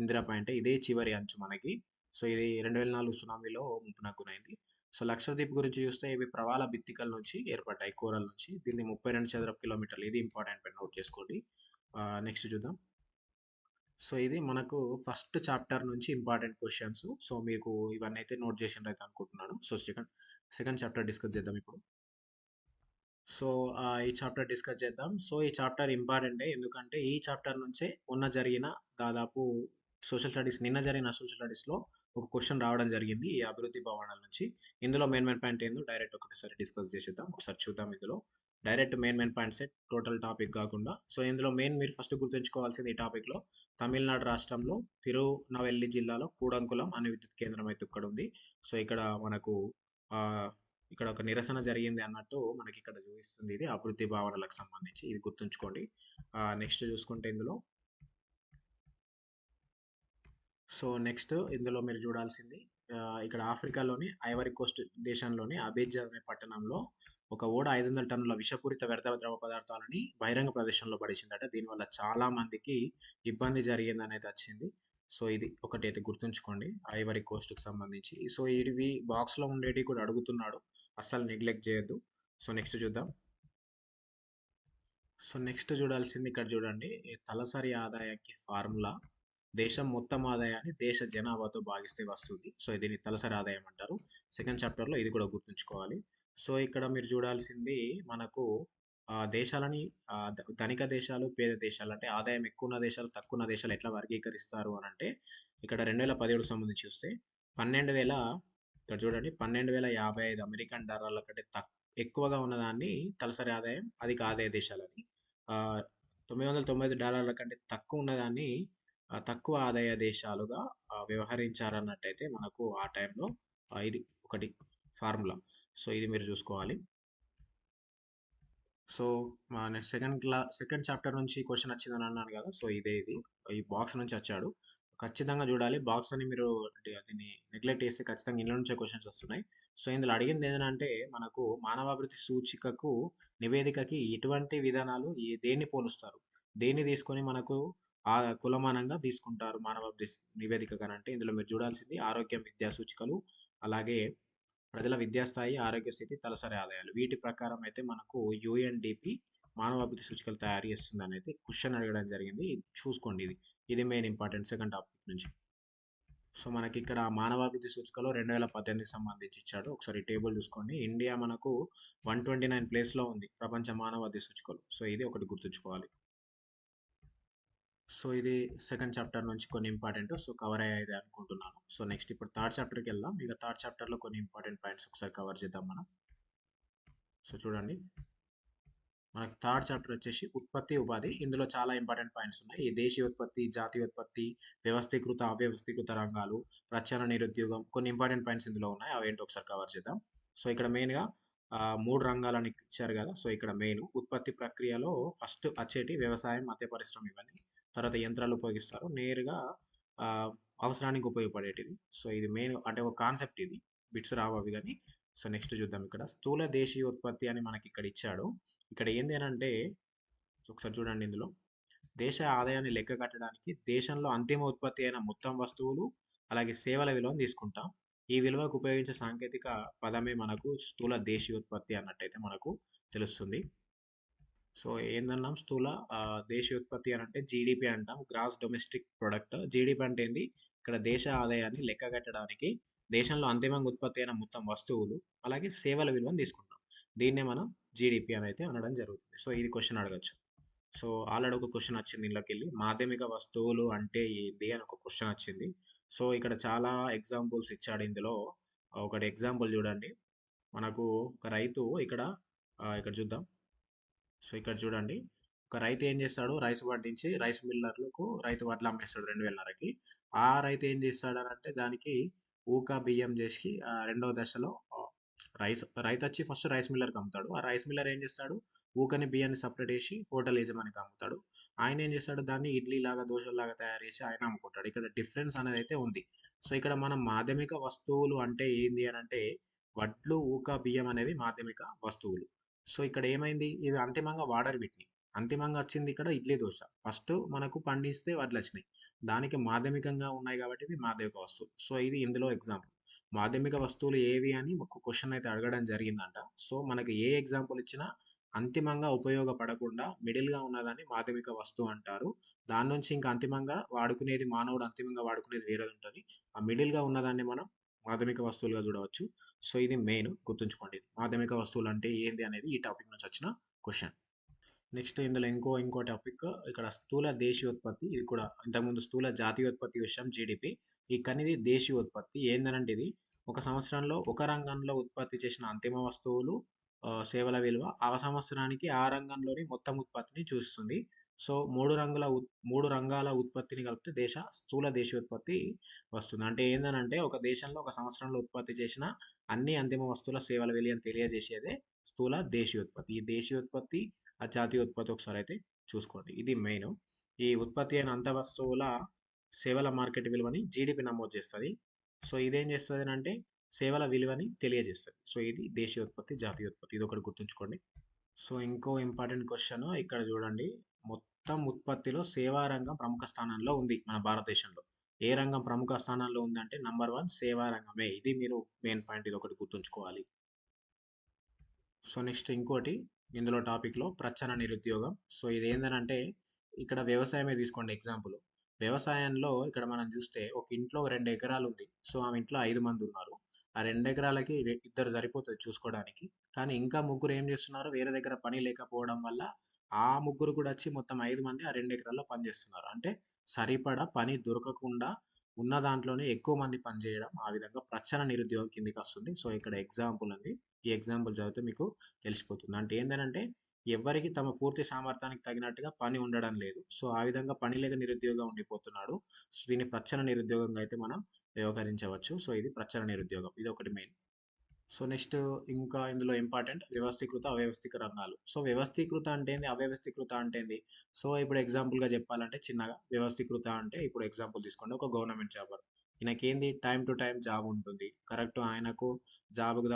ఇందిరా పాయింట్. ఇదే చివరి అంచు మనకి. సో ఇది 2004 సునామీలో ముప్పునకు గురైంది. సో లక్షద్వీప్ గురించి చూస్తే ఇవి ప్రవాల భిత్తికల నుంచి ఏర్పడ్డాయి, కోరల నుంచి. దీన్ని 32 చదరపు కిలోమీటర్లు. ఇది ఇంపార్టెంట్ పాయింట్, నోట్ చేసుకోండి. నెక్స్ట్ చూద్దాం. సో ఇది మనకు ఫస్ట్ చాప్టర్ నుంచి ఇంపార్టెంట్ క్వశ్చన్స్. సో మీకు ఇవన్నీ అయితే నోట్ చేసిండ్రైతే అనుకుంటున్నాను. సో సెకండ్ చాప్టర్ డిస్కస్ చేద్దాం ఇప్పుడు. సో ఈ చాప్టర్ డిస్కస్ చేద్దాం. సో ఈ చాప్టర్ ఇంపార్టెంటే, ఎందుకంటే ఈ చాప్టర్ నుంచే జరిగిన దాదాపు నిన్న జరిగిన సోషల్ స్టడీస్లో ఒక క్వశ్చన్ రావడం జరిగింది ఈ అభివృద్ధి భవనాల నుంచి. ఇందులో మెయిన్ పాయింట్ ఏందో డైరెక్ట్ ఒకటిసారి డిస్కస్ చేసేద్దాం. ఒకసారి చూద్దాం. ఇందులో డైరెక్ట్ మెయిన్ పాయింట్సే, టోటల్ టాపిక్ కాకుండా. సో ఇందులో మీరు ఫస్ట్ గుర్తుంచుకోవాల్సింది ఈ టాపిక్లో, తమిళనాడు రాష్ట్రంలో తిరునవెల్లి జిల్లాలో కూడంకులం అనే విద్యుత్ కేంద్రం అయితే ఇక్కడ ఉంది. సో ఇక్కడ మనకు ఆ, ఇక్కడ ఒక నిరసన జరిగింది అన్నట్టు మనకి ఇక్కడ చూపిస్తుంది. ఇది అభివృద్ధి భావనలకు సంబంధించి, ఇది గుర్తుంచుకోండి. నెక్స్ట్ చూసుకుంటే ఇందులో మీరు చూడాల్సింది ఇక్కడ ఆఫ్రికాలోని ఐవరీ కోస్ట్ దేశంలోని అబేజా అనే పట్టణంలో ఒక ఓడ 500 టన్నుల విషపూరిత వ్యర్థ ద్రవ పదార్థాలని బహిరంగ ప్రదేశంలో పడేసిందట. దీనివల్ల చాలా మందికి ఇబ్బంది జరిగింది అనేది వచ్చింది. సో ఇది ఒకటి అయితే గుర్తుంచుకోండి ఐవరీ కోస్ట్కి సంబంధించి. సో ఇవి బాక్స్లో ఉండేవి కూడా అడుగుతున్నాడు, అస్సలు నెగ్లెక్ట్ చేయొద్దు. సో నెక్స్ట్ చూద్దాం. సో నెక్స్ట్ చూడాల్సింది ఇక్కడ చూడండి, ఈ తలసరి ఆదాయానికి ఫార్ములా దేశం మొత్తం ఆదాయాన్ని దేశ జనాభాతో భాగిస్తే వస్తుంది. సో దీన్ని తలసరి ఆదాయం అంటారు. సెకండ్ చాప్టర్లో ఇది కూడా గుర్తుంచుకోవాలి. సో ఇక్కడ మీరు చూడాల్సింది మనకు దేశాలని ధనిక దేశాలు, పేద దేశాలు, అంటే ఆదాయం ఎక్కువ ఉన్న దేశాలు, తక్కువ ఉన్న దేశాలు ఎట్లా వర్గీకరిస్తారు అని అంటే, ఇక్కడ 2017 సంబంధించి చూస్తే 12,000, ఇక్కడ చూడండి 12,055 అమెరికన్ డాలర్ల కంటే ఎక్కువగా ఉన్నదాన్ని తలసరి ఆదాయం, అధిక ఆదాయ దేశాలని. $995 కంటే తక్కువ ఉన్నదాన్ని తక్కువ ఆదాయ దేశాలుగా వ్యవహరించారన్నట్టయితే మనకు ఆ టైంలో ఇది ఒకటి ఫార్ములా. సో ఇది మీరు చూసుకోవాలి. సో సెకండ్ చాప్టర్ నుంచి క్వశ్చన్ వచ్చిందని అన్నాను కదా. సో ఇది ఈ బాక్స్ నుంచి వచ్చాడు, ఖచ్చితంగా చూడాలి. బాక్స్ అని మీరు దీన్ని నెగ్లెక్ట్ చేస్తే ఖచ్చితంగా ఇంట్లో నుంచే క్వశ్చన్స్ వస్తున్నాయి. సో ఇందులో అడిగింది ఏంటంటే, మనకు మానవాభివృద్ధి సూచికకు నివేదికకి ఎటువంటి విధానాలు దేన్ని పోలుస్తారు, దేన్ని తీసుకొని మనకు ఆ కులమానంగా తీసుకుంటారు మానవాభివృద్ధి నివేదిక అంటే. ఇందులో మీరు చూడాల్సింది ఆరోగ్యం, విద్యా సూచికలు, అలాగే ప్రజల విద్యాస్థాయి, ఆరోగ్య స్థితి, తలసరి ఆదాయాలు. వీటి ప్రకారం అయితే మనకు యుఎన్డిపి మానవాభివృద్ధి సూచికలు తయారు చేస్తుంది అనేది క్వశ్చన్ అడగడం జరిగింది. చూసుకోండి, ఇది మెయిన్ ఇంపార్టెంట్ సెకండ్ టాపిక్ నుంచి. సో మనకి ఇక్కడ మానవాభివృద్ధి సూచికలో 2018కి సంబంధించి ఇచ్చాడు. ఒకసారి టేబుల్ చూసుకోండి. ఇండియా మనకు 129 ప్లేస్లో ఉంది ప్రపంచ మానవాభివృద్ధి సూచికలు. సో ఇది ఒకటి గుర్తుంచుకోవాలి. సో ఇది సెకండ్ చాప్టర్ నుంచి కొన్ని ఇంపార్టెంట్ సో కవర్ అయ్యేది అనుకుంటున్నాను. సో నెక్స్ట్ ఇప్పుడు థర్డ్ చాప్టర్కి వెళ్దాం. ఇక థర్డ్ చాప్టర్లో కొన్ని ఇంపార్టెంట్ పాయింట్స్ ఒకసారి కవర్ చేద్దాం మనం. సో చూడండి, మనకి థర్డ్ చాప్టర్ వచ్చేసి ఉత్పత్తి, ఉపాధి. ఇందులో చాలా ఇంపార్టెంట్ పాయింట్స్ ఉన్నాయి. ఈ దేశీయ ఉత్పత్తి, జాతీయ ఉత్పత్తి, వ్యవస్థీకృత, అవ్యవస్థీకృత రంగాలు, ప్రచార నిరుద్యోగం, కొన్ని ఇంపార్టెంట్ పాయింట్స్ ఇందులో ఉన్నాయి. అవి ఏంటో ఒకసారి కవర్ చేద్దాం. సో ఇక్కడ మెయిన్గా 3 రంగాలని ఇచ్చారు కదా. సో ఇక్కడ మెయిన్ ఉత్పత్తి ప్రక్రియలో ఫస్ట్ వచ్చేటి వ్యవసాయం, మత్స్య పరిశ్రమ, ఇవన్నీ. తర్వాత యంత్రాలు ఉపయోగిస్తారు, నేరుగా అవసరానికి ఉపయోగపడేటివి. సో ఇది మెయిన్, అంటే ఒక కాన్సెప్ట్, ఇది బిట్స్ రావు అవి కానీ. సో నెక్స్ట్ చూద్దాం. ఇక్కడ స్థూల దేశీయ ఉత్పత్తి అని మనకి ఇక్కడ ఇచ్చాడు. ఇక్కడ ఏంది అని అంటే, ఒకసారి చూడండి, ఇందులో దేశ ఆదాయాన్ని లెక్క కట్టడానికి దేశంలో అంతిమ ఉత్పత్తి అయిన మొత్తం వస్తువులు అలాగే సేవల విలువను తీసుకుంటాం. ఈ విలువకు ఉపయోగించే సాంకేతిక పదమే మనకు స్థూల దేశీయోత్పత్తి అన్నట్టయితే మనకు తెలుస్తుంది. సో ఏందన్నాం, స్థూల దేశీయోత్పత్తి అని అంటే జీడిపి అంటాం, గ్రాస్ డొమెస్టిక్ ప్రొడక్ట్. జీడిపి అంటే ఏంది, ఇక్కడ దేశ ఆదాయాన్ని లెక్క కట్టడానికి దేశంలో అంతిమంగా ఉత్పత్తి అయిన మొత్తం వస్తువులు అలాగే సేవల విలువను తీసుకుంటాం. దీన్నే మనం జీడిపి అని అయితే అనడం జరుగుతుంది. సో ఇది క్వశ్చన్ అడగచ్చు. సో ఆల్రెడీ ఒక క్వశ్చన్ వచ్చింది ఇందులోకి వెళ్ళి, మాధ్యమిక వస్తువులు అంటే ఏంటి అని ఒక క్వశ్చన్ వచ్చింది. సో ఇక్కడ చాలా ఎగ్జాంపుల్స్ ఇచ్చాడు. ఇందులో ఒకటి ఎగ్జాంపుల్ చూడండి. మనకు ఒక రైతు ఇక్కడ చూద్దాం. సో ఇక్కడ చూడండి, ఒక రైతు ఏం చేస్తాడు, రైస్ పండించి రైస్ మిల్లర్లకు రైతు వడ్లు అమ్మేస్తాడు 2,500కి. ఆ రైతు ఏం చేస్తాడు అని అంటే, దానికి ఊక బియ్యం చేసి రెండవ దశలో రైతు వచ్చి ఫస్ట్ రైస్ మిల్లర్కి అమ్ముతాడు. ఆ రైస్ మిల్లర్ ఏం చేస్తాడు, ఊకని బియ్యాన్ని సపరేట్ చేసి హోటల్ యజమానికి అమ్ముతాడు. ఆయన ఏం చేస్తాడు, దాన్ని ఇడ్లీ లాగా, దోశలాగా తయారు చేసి ఆయన అమ్ముకుంటాడు. ఇక్కడ డిఫరెన్స్ అనేది అయితే ఉంది. సో ఇక్కడ మనం మాధ్యమిక వస్తువులు అంటే ఏంది అని అంటే, వడ్లు, ఊక, బియ్యం అనేవి మాధ్యమిక వస్తువులు. సో ఇక్కడ ఏమైంది? ఇవి అంతిమంగా వాడరు వీటిని. అంతిమంగా వచ్చింది ఇక్కడ ఇడ్లీ, దోస. ఫస్ట్ మనకు పండిస్తే వడ్లొచ్చినాయి. దానికి మాధ్యమికంగా ఉన్నాయి కాబట్టి ఇవి మాధ్యమిక వస్తువులు. సో ఇది ఇందులో ఎగ్జాంపుల్. మాధ్యమిక వస్తువులు ఏవి అని ఒక క్వెషన్ అయితే అడగడం జరిగిందంట. సో మనకి ఏ ఎగ్జాంపుల్ ఇచ్చినా అంతిమంగా ఉపయోగపడకుండా మిడిల్‌గా ఉన్నదాన్ని మాధ్యమిక వస్తువు అంటారు. దాని నుంచి ఇంకా అంతిమంగా వాడుకునేది మానవుడు అంతిమంగా వాడుకునేది వేరేదుంటది. ఆ మిడిల్‌గా ఉన్నదాన్ని మనం మాధ్యమిక వస్తువులుగా చూడవచ్చు. సో ఇది మెయిన్ గుర్తుంచుకోండి. మాధ్యమిక వస్తువులు అంటే ఏంది అనేది ఈ టాపిక్ నుంచి వచ్చిన క్వశ్చన్. నెక్స్ట్ ఇందులో ఇంకో టాపిక్ ఇక్కడ స్థూల దేశీయోత్పత్తి. ఇది కూడా ఇంతకుముందు స్థూల జాతీయోత్పత్తి విషయం జీడిపి. కానీ ఇది దేశీయోత్పత్తి. ఏందనంటే ఇది ఒక సంవత్సరంలో ఒక రంగంలో ఉత్పత్తి చేసిన అంతిమ వస్తువులు, సేవల విలువ ఆ సంవత్సరానికి ఆ రంగంలోని మొత్తం ఉత్పత్తిని చూస్తుంది. సో 3 రంగాల ఉత్పత్తిని కలిపితే స్థూల దేశీయోత్పత్తి వస్తుంది. అంటే ఏందనంటే ఒక దేశంలో ఒక సంవత్సరంలో ఉత్పత్తి చేసిన అన్ని అంతిమ వస్తువుల సేవల విలువను తెలియజేసేదే స్థూల దేశీయోత్పత్తి. ఈ దేశీయోత్పత్తి, ఆ జాతీయ ఉత్పత్తి ఒకసారి అయితే చూసుకోండి. ఇది మెయిన్. ఈ ఉత్పత్తి అయిన అంత వస్తువుల సేవల మార్కెట్ విలువని జీడిపి నమోదు చేస్తుంది. సో ఇదేం చేస్తుంది అంటే సేవల విలువని తెలియజేస్తుంది. సో ఇది దేశీయోత్పత్తి, జాతీయోత్పత్తి. ఇది ఒకటి గుర్తుంచుకోండి. సో ఇంకో ఇంపార్టెంట్ క్వశ్చన్ ఇక్కడ చూడండి. మొత్తం ఉత్పత్తిలో సేవా రంగం ప్రముఖ స్థానంలో ఉంది మన భారతదేశంలో. ఏ రంగం ప్రముఖ స్థానంలో ఉందంటే నంబర్ 1 సేవా రంగమే. ఇది మీరు మెయిన్ పాయింట్, ఇది ఒకటి గుర్తుంచుకోవాలి. సో నెక్స్ట్ ఇంకోటి ఇందులో టాపిక్‌లో ప్రచ్ఛన్న నిరుద్యోగం. సో ఇదేందనంటే ఇక్కడ వ్యవసాయమే తీసుకోండి ఎగ్జాంపుల్. వ్యవసాయంలో ఇక్కడ మనం చూస్తే ఒక ఇంట్లో 2 ఎకరాలు ఉంది. సో ఆ ఇంట్లో 5 మంది ఉన్నారు. ఆ 2 ఎకరాలకి ఇద్దరు సరిపోతది చూసుకోవడానికి. కానీ ఇంకా ముగ్గురు ఏం చేస్తున్నారు? వేరే దగ్గర పని లేకపోవడం వల్ల ఆ ముగ్గురు కూడా వచ్చి మొత్తం 5 మంది ఆ 2 ఎకరాల్లో పని చేస్తున్నారు. అంటే సరిపడా పని దొరకకుండా ఉన్న దాంట్లోనే ఎక్కువ మంది పనిచేయడం. ఆ విధంగా ప్రచ్ఛన్న నిరుద్యోగం కిందకొస్తుంది. సో ఇక్కడ ఎగ్జాంపుల్ ఉంది. ఈ ఎగ్జాంపుల్ చదివితే మీకు తెలిసిపోతుంది. అంటే ఏందనంటే ఎవ్వరికి తమ పూర్తి సామర్థ్యానికి తగినట్టుగా పని ఉండడం లేదు. సో ఆ విధంగా పని లేక నిరుద్యోగిగా ఉండిపోతున్నాడు. సో దీన్ని ప్రచ్ఛన్న నిరుద్యోగంగా అయితే మనం వ్యవహరించవచ్చు. సో ఇది ప్రచ్ఛన్న నిరుద్యోగం. ఇదొకటి మెయిన్. సో నెక్స్ట్ ఇంకా ఇందులో ఇంపార్టెంట్ వ్యవస్థీకృత, అవ్యవస్థీకృత రంగాలు. సో వ్యవస్థీకృత అంటే ఏంది? అవ్యవస్థీకృత అంటే ఏంది? సో ఇప్పుడు ఎగ్జాంపుల్‌గా చెప్పాలంటే చిన్నగా వ్యవస్థీకృత అంటే ఇప్పుడు ఎగ్జాంపుల్ తీసుకోండి. ఒక గవర్నమెంట్ జాబర్. ఈయనకేంది టైమ్ టు టైమ్ జాబ్ ఉంటుంది. కరెక్ట్ ఆయనకు జాబ్‌కు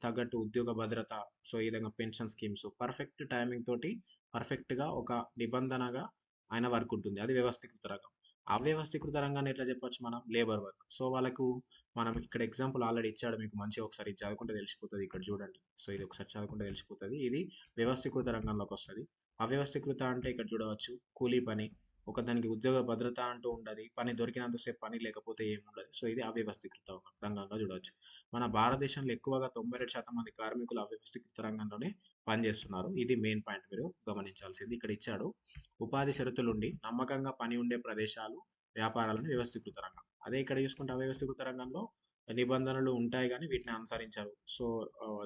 తగ్గట్టు ఉద్యోగ భద్రత, సో ఈ విధంగా పెన్షన్ స్కీమ్స్ పర్ఫెక్ట్ టైమింగ్ తోటి పర్ఫెక్ట్‌గా ఒక నిబంధనగా ఆయన వర్క్ ఉంటుంది. అది వ్యవస్థీకృత రంగం. అవ్యవస్థీకృత రంగాన్ని ఎట్లా చెప్పొచ్చు మనం? Labour work. సో వాళ్ళకు మనం ఇక్కడ ఎగ్జాంపుల్ ఆల్రెడీ ఇచ్చాడు మీకు మంచిగా, ఒకసారి ఇది చదువుకుంటే తెలిసిపోతుంది. ఇక్కడ చూడండి. సో ఇది ఒకసారి చదువుకుంటే తెలిసిపోతుంది. ఇది వ్యవస్థీకృత రంగంలోకి వస్తుంది. అవ్యవస్థీకృత అంటే ఇక్కడ చూడవచ్చు కూలీ పని. ఒక దానికి ఉద్యోగ భద్రత అంటూ ఉండదు. పని దొరికినంత సేపు పని లేకపోతే ఏముండదు. సో ఇది అవ్యవస్థీకృత రంగంగా చూడవచ్చు. మన భారతదేశంలో ఎక్కువగా 92% మంది కార్మికులు అవ్యవస్థీకృత రంగంలోనే పనిచేస్తున్నారు. ఇది మెయిన్ పాయింట్ మీరు గమనించాల్సింది. ఇక్కడ ఇచ్చాడు ఉపాధి షరతులుండి నమ్మకంగా పని ఉండే ప్రదేశాలు, వ్యాపారాలను వ్యవస్థీకృత రంగం. అదే ఇక్కడ చూసుకుంటే అవ్యవస్థీకృత రంగంలో నిబంధనలు ఉంటాయి గానీ వీటిని అనుసరించరు. సో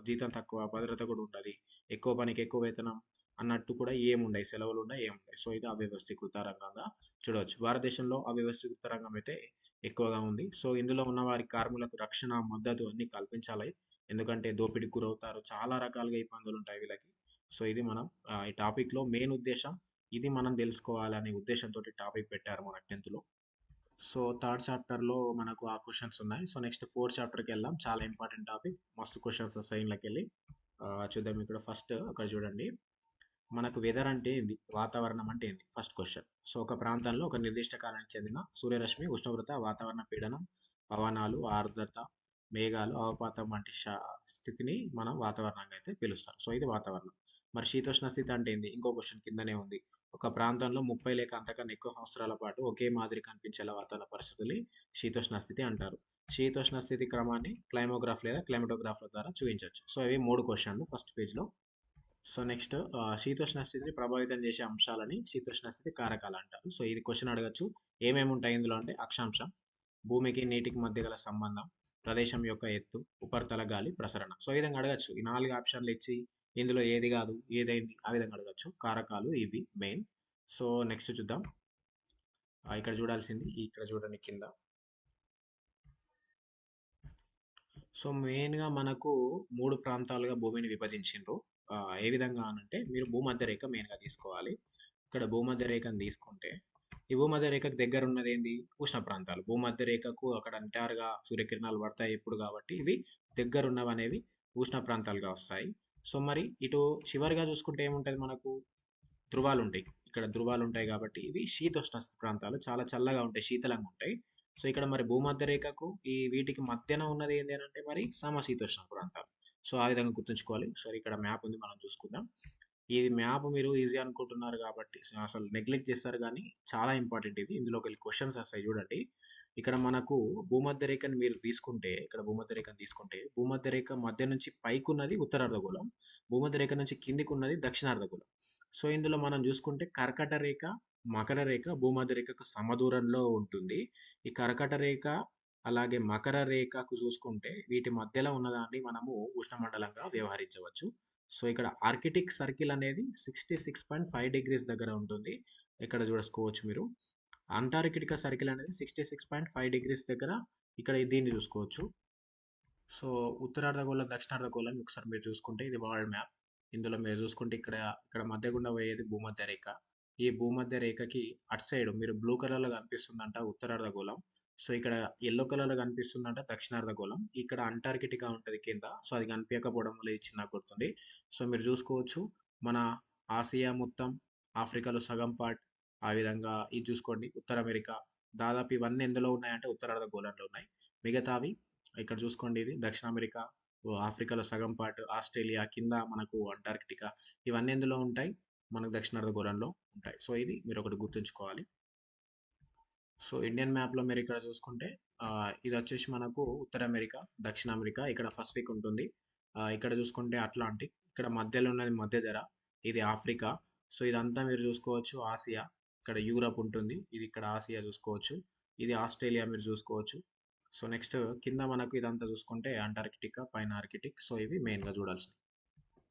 జీతం తక్కువ, భద్రత కూడా ఉండది. ఎక్కువ పనికి ఎక్కువ వేతనం అన్నట్టు కూడా ఏముండయి. సెలవులుండయి, ఏముండయి. సో ఇది అవ్యవస్థీకృత రంగంగా చూడవచ్చు. భారతదేశంలో అవ్యవస్థీకృత రంగం అయితే ఎక్కువగా ఉంది. సో ఇందులో ఉన్న వారి కార్మికులకు రక్షణ, మద్దతు అన్నీ కల్పించాలి. ఎందుకంటే దోపిడీకి గురవుతారు. చాలా రకాలుగా ఇబ్బందులుంటాయి వీళ్ళకి. సో ఇది మనం ఈ టాపిక్‌లో మెయిన్ ఉద్దేశ్యం. ఇది మనం తెలుసుకోవాలనే ఉద్దేశంతోటి టాపిక్ పెట్టారు మన 10థ్‌లో. సో థర్డ్ చాప్టర్‌లో మనకు ఆ క్వెషన్స్ ఉన్నాయి. సో నెక్స్ట్ ఫోర్త్ చాప్టర్‌కెళ్దాం. చాలా ఇంపార్టెంట్ టాపిక్. మస్తు క్వెషన్స్ వస్తాయి ఇందులోకెళ్ళి. చూద్దాం ఇక్కడ ఫస్ట్ అక్కడ చూడండి. మనకు వెదర్ అంటే ఏంది? వాతావరణం అంటే ఏంది? First question. సో ఒక ప్రాంతంలో ఒక నిర్దిష్ట కాలానికి చెందిన సూర్యరశ్మి, ఉష్ణోగ్రత, వాతావరణ పీడనం, పవనాలు, ఆర్ద్రత, మేఘాలు, అవపాతం వంటి స్థితిని మనం వాతావరణంగా అయితే పిలుస్తారు. సో ఇది వాతావరణం. మరి శీతోష్ణ స్థితి అంటే ఏంది? ఇంకో క్వెషన్ కిందనే ఉంది. ఒక ప్రాంతంలో 30 లేక అంతకన్నా ఎక్కువ సంవత్సరాల పాటు ఒకే మాదిరి కనిపించేలా వాతావరణ పరిస్థితుల్ని శీతోష్ణ స్థితి అంటారు. శీతోష్ణ స్థితి క్రమాన్ని క్లైమోగ్రాఫ్ లేదా క్లైమటోగ్రాఫ్‌ల ద్వారా చూపించొచ్చు. సో ఇవి 3 క్వెషన్‌లు ఫస్ట్ పేజ్‌లో. సో నెక్స్ట్ శీతోష్ణ స్థితిని ప్రభావితం చేసే అంశాలని శీతోష్ణ స్థితి కారకాలు అంటారు. సో ఇది క్వెషన్ అడగచ్చు. ఏమేమి ఉంటాయి ఇందులో అంటే అక్షాంశం, భూమికి నీటికి మధ్య గల సంబంధం, ప్రదేశం యొక్క ఎత్తు, ఉపరితల గాలి ప్రసరణ. సో ఈ విధంగా అడగచ్చు. ఈ 4 ఆప్షన్లు ఇచ్చి ఇందులో ఏది కాదు, ఏదైంది ఆ విధంగా అడగచ్చు. కారకాలు ఇవి మెయిన్. సో నెక్స్ట్ చూద్దాం. ఇక్కడ చూడాల్సింది ఇక్కడ చూడండి కింద. సో మెయిన్‌గా మనకు 3 ప్రాంతాలుగా భూమిని విభజించిండ్రు. ఏ విధంగా అనంటే మీరు భూమధ్య రేఖ మెయిన్‌గా తీసుకోవాలి. ఇక్కడ భూమధ్య రేఖను తీసుకుంటే, ఈ భూమధ్య రేఖకు దగ్గర ఉన్నదేంది? ఉష్ణ ప్రాంతాలు. భూమధ్య రేఖకు అక్కడ నిటారుగా సూర్యకిరణాలు పడతాయి ఎప్పుడు కాబట్టి ఇవి దగ్గరున్నవనేవి ఉష్ణ ప్రాంతాలుగా వస్తాయి. సో మరి ఇటు చివరిగా చూసుకుంటే ఏముంటది మనకు ధృవాలు ఉంటాయి. ఇక్కడ ధృవాలు ఉంటాయి కాబట్టి ఇవి శీతోష్ణ ప్రాంతాలు చాలా చల్లగా ఉంటాయి, శీతలంగా ఉంటాయి. సో ఇక్కడ మరి భూమధ్య రేఖకు ఈ వీటికి మధ్యన ఉన్నది ఏంటి అని అంటే మరి సమశీతోష్ణ ప్రాంతాలు. సో ఆ విధంగా గుర్తుంచుకోవాలి. సో ఇక్కడ మ్యాప్ ఉంది, మనం చూసుకుందాం. ఇది మ్యాప్ మీరు ఈజీ అనుకుంటున్నారు కాబట్టి అసలు నెగ్లెక్ట్ చేస్తారు కానీ చాలా ఇంపార్టెంట్ ఇది. ఇందులోకి వెళ్ళి క్వశ్చన్స్ వస్తాయి చూడండి. ఇక్కడ మనకు భూమధ్య రేఖని మీరు తీసుకుంటే, ఇక్కడ భూమధ్య రేఖను తీసుకుంటే భూమధ్య రేఖ మధ్య నుంచి పైకి ఉన్నది ఉత్తరార్ధగోళం, భూమధ్య రేఖ నుంచి కిందికి ఉన్నది దక్షిణార్ధగోళం. సో ఇందులో మనం చూసుకుంటే కర్కట రేఖ, మకర రేఖ భూమధ్య రేఖకు సమదూరంలో ఉంటుంది. ఈ కర్కట రేఖ అలాగే మకర రేఖకు చూసుకుంటే వీటి మధ్యలో ఉన్నదాన్ని మనము ఉష్ణమండలంగా వ్యవహరించవచ్చు. సో ఇక్కడ ఆర్కిటిక్ సర్కిల్ అనేది 66.5 డిగ్రీస్ దగ్గర ఉంటుంది. ఇక్కడ చూసుకోవచ్చు మీరు. అంటార్కిటికా సర్కిల్ అనేది 66.5 డిగ్రీస్ దగ్గర ఇక్కడ దీన్ని చూసుకోవచ్చు. సో ఉత్తరార్ధగోళం, దక్షిణార్ధగోళం ఒకసారి మీరు చూసుకుంటే ఇది వరల్డ్ మ్యాప్. ఇందులో మీరు చూసుకుంటే ఇక్కడ ఇక్కడ మధ్య గుండా పోయేది భూమధ్య రేఖ. ఈ భూమధ్య రేఖకి అటు సైడ్ మీరు బ్లూ కలర్లో కనిపిస్తుందంట ఉత్తరార్ధగోళం. సో ఇక్కడ ఎల్లో కలర్లో కనిపిస్తుందంట దక్షిణార్ధగోళం. ఇక్కడ అంటార్కిటికా ఉంటుంది కింద. సో అది కనిపించకపోవడం వల్ల ఇది చిన్న గుర్తుంది. సో మీరు చూసుకోవచ్చు మన ఆసియా మొత్తం, ఆఫ్రికాలో సగం పార్ట్, ఆ విధంగా ఇది చూసుకోండి ఉత్తర అమెరికా. దాదాపు ఇవన్నీ ఎందులో ఉన్నాయంటే ఉత్తరార్ధగోళంలో ఉన్నాయి. మిగతావి ఇక్కడ చూసుకోండి ఇది దక్షిణ అమెరికా, ఆఫ్రికాలో సగం పార్ట్, ఆస్ట్రేలియా కింద మనకు అంటార్కిటికా. ఇవన్నీ ఎందులో ఉంటాయి మనకు దక్షిణార్ధగోళంలో ఉంటాయి. సో ఇది మీరు ఒకటి గుర్తుంచుకోవాలి. సో ఇండియన్ మ్యాప్లో మీరు ఇక్కడ చూసుకుంటే ఇది వచ్చేసి మనకు ఉత్తర అమెరికా, దక్షిణ అమెరికా ఇక్కడ పసిఫిక్ ఉంటుంది. ఇక్కడ చూసుకుంటే అట్లాంటిక్, ఇక్కడ మధ్యలో ఉన్నది మధ్య ధర, ఇది ఆఫ్రికా. సో ఇదంతా మీరు చూసుకోవచ్చు ఆసియా. ఇక్కడ యూరప్ ఉంటుంది, ఇది ఇక్కడ ఆసియా చూసుకోవచ్చు. ఇది ఆస్ట్రేలియా మీరు చూసుకోవచ్చు. సో నెక్స్ట్ కింద మనకు ఇదంతా చూసుకుంటే అంటార్కిటికా, పైన ఆర్కిటిక్. సో ఇవి మెయిన్గా చూడాల్సింది.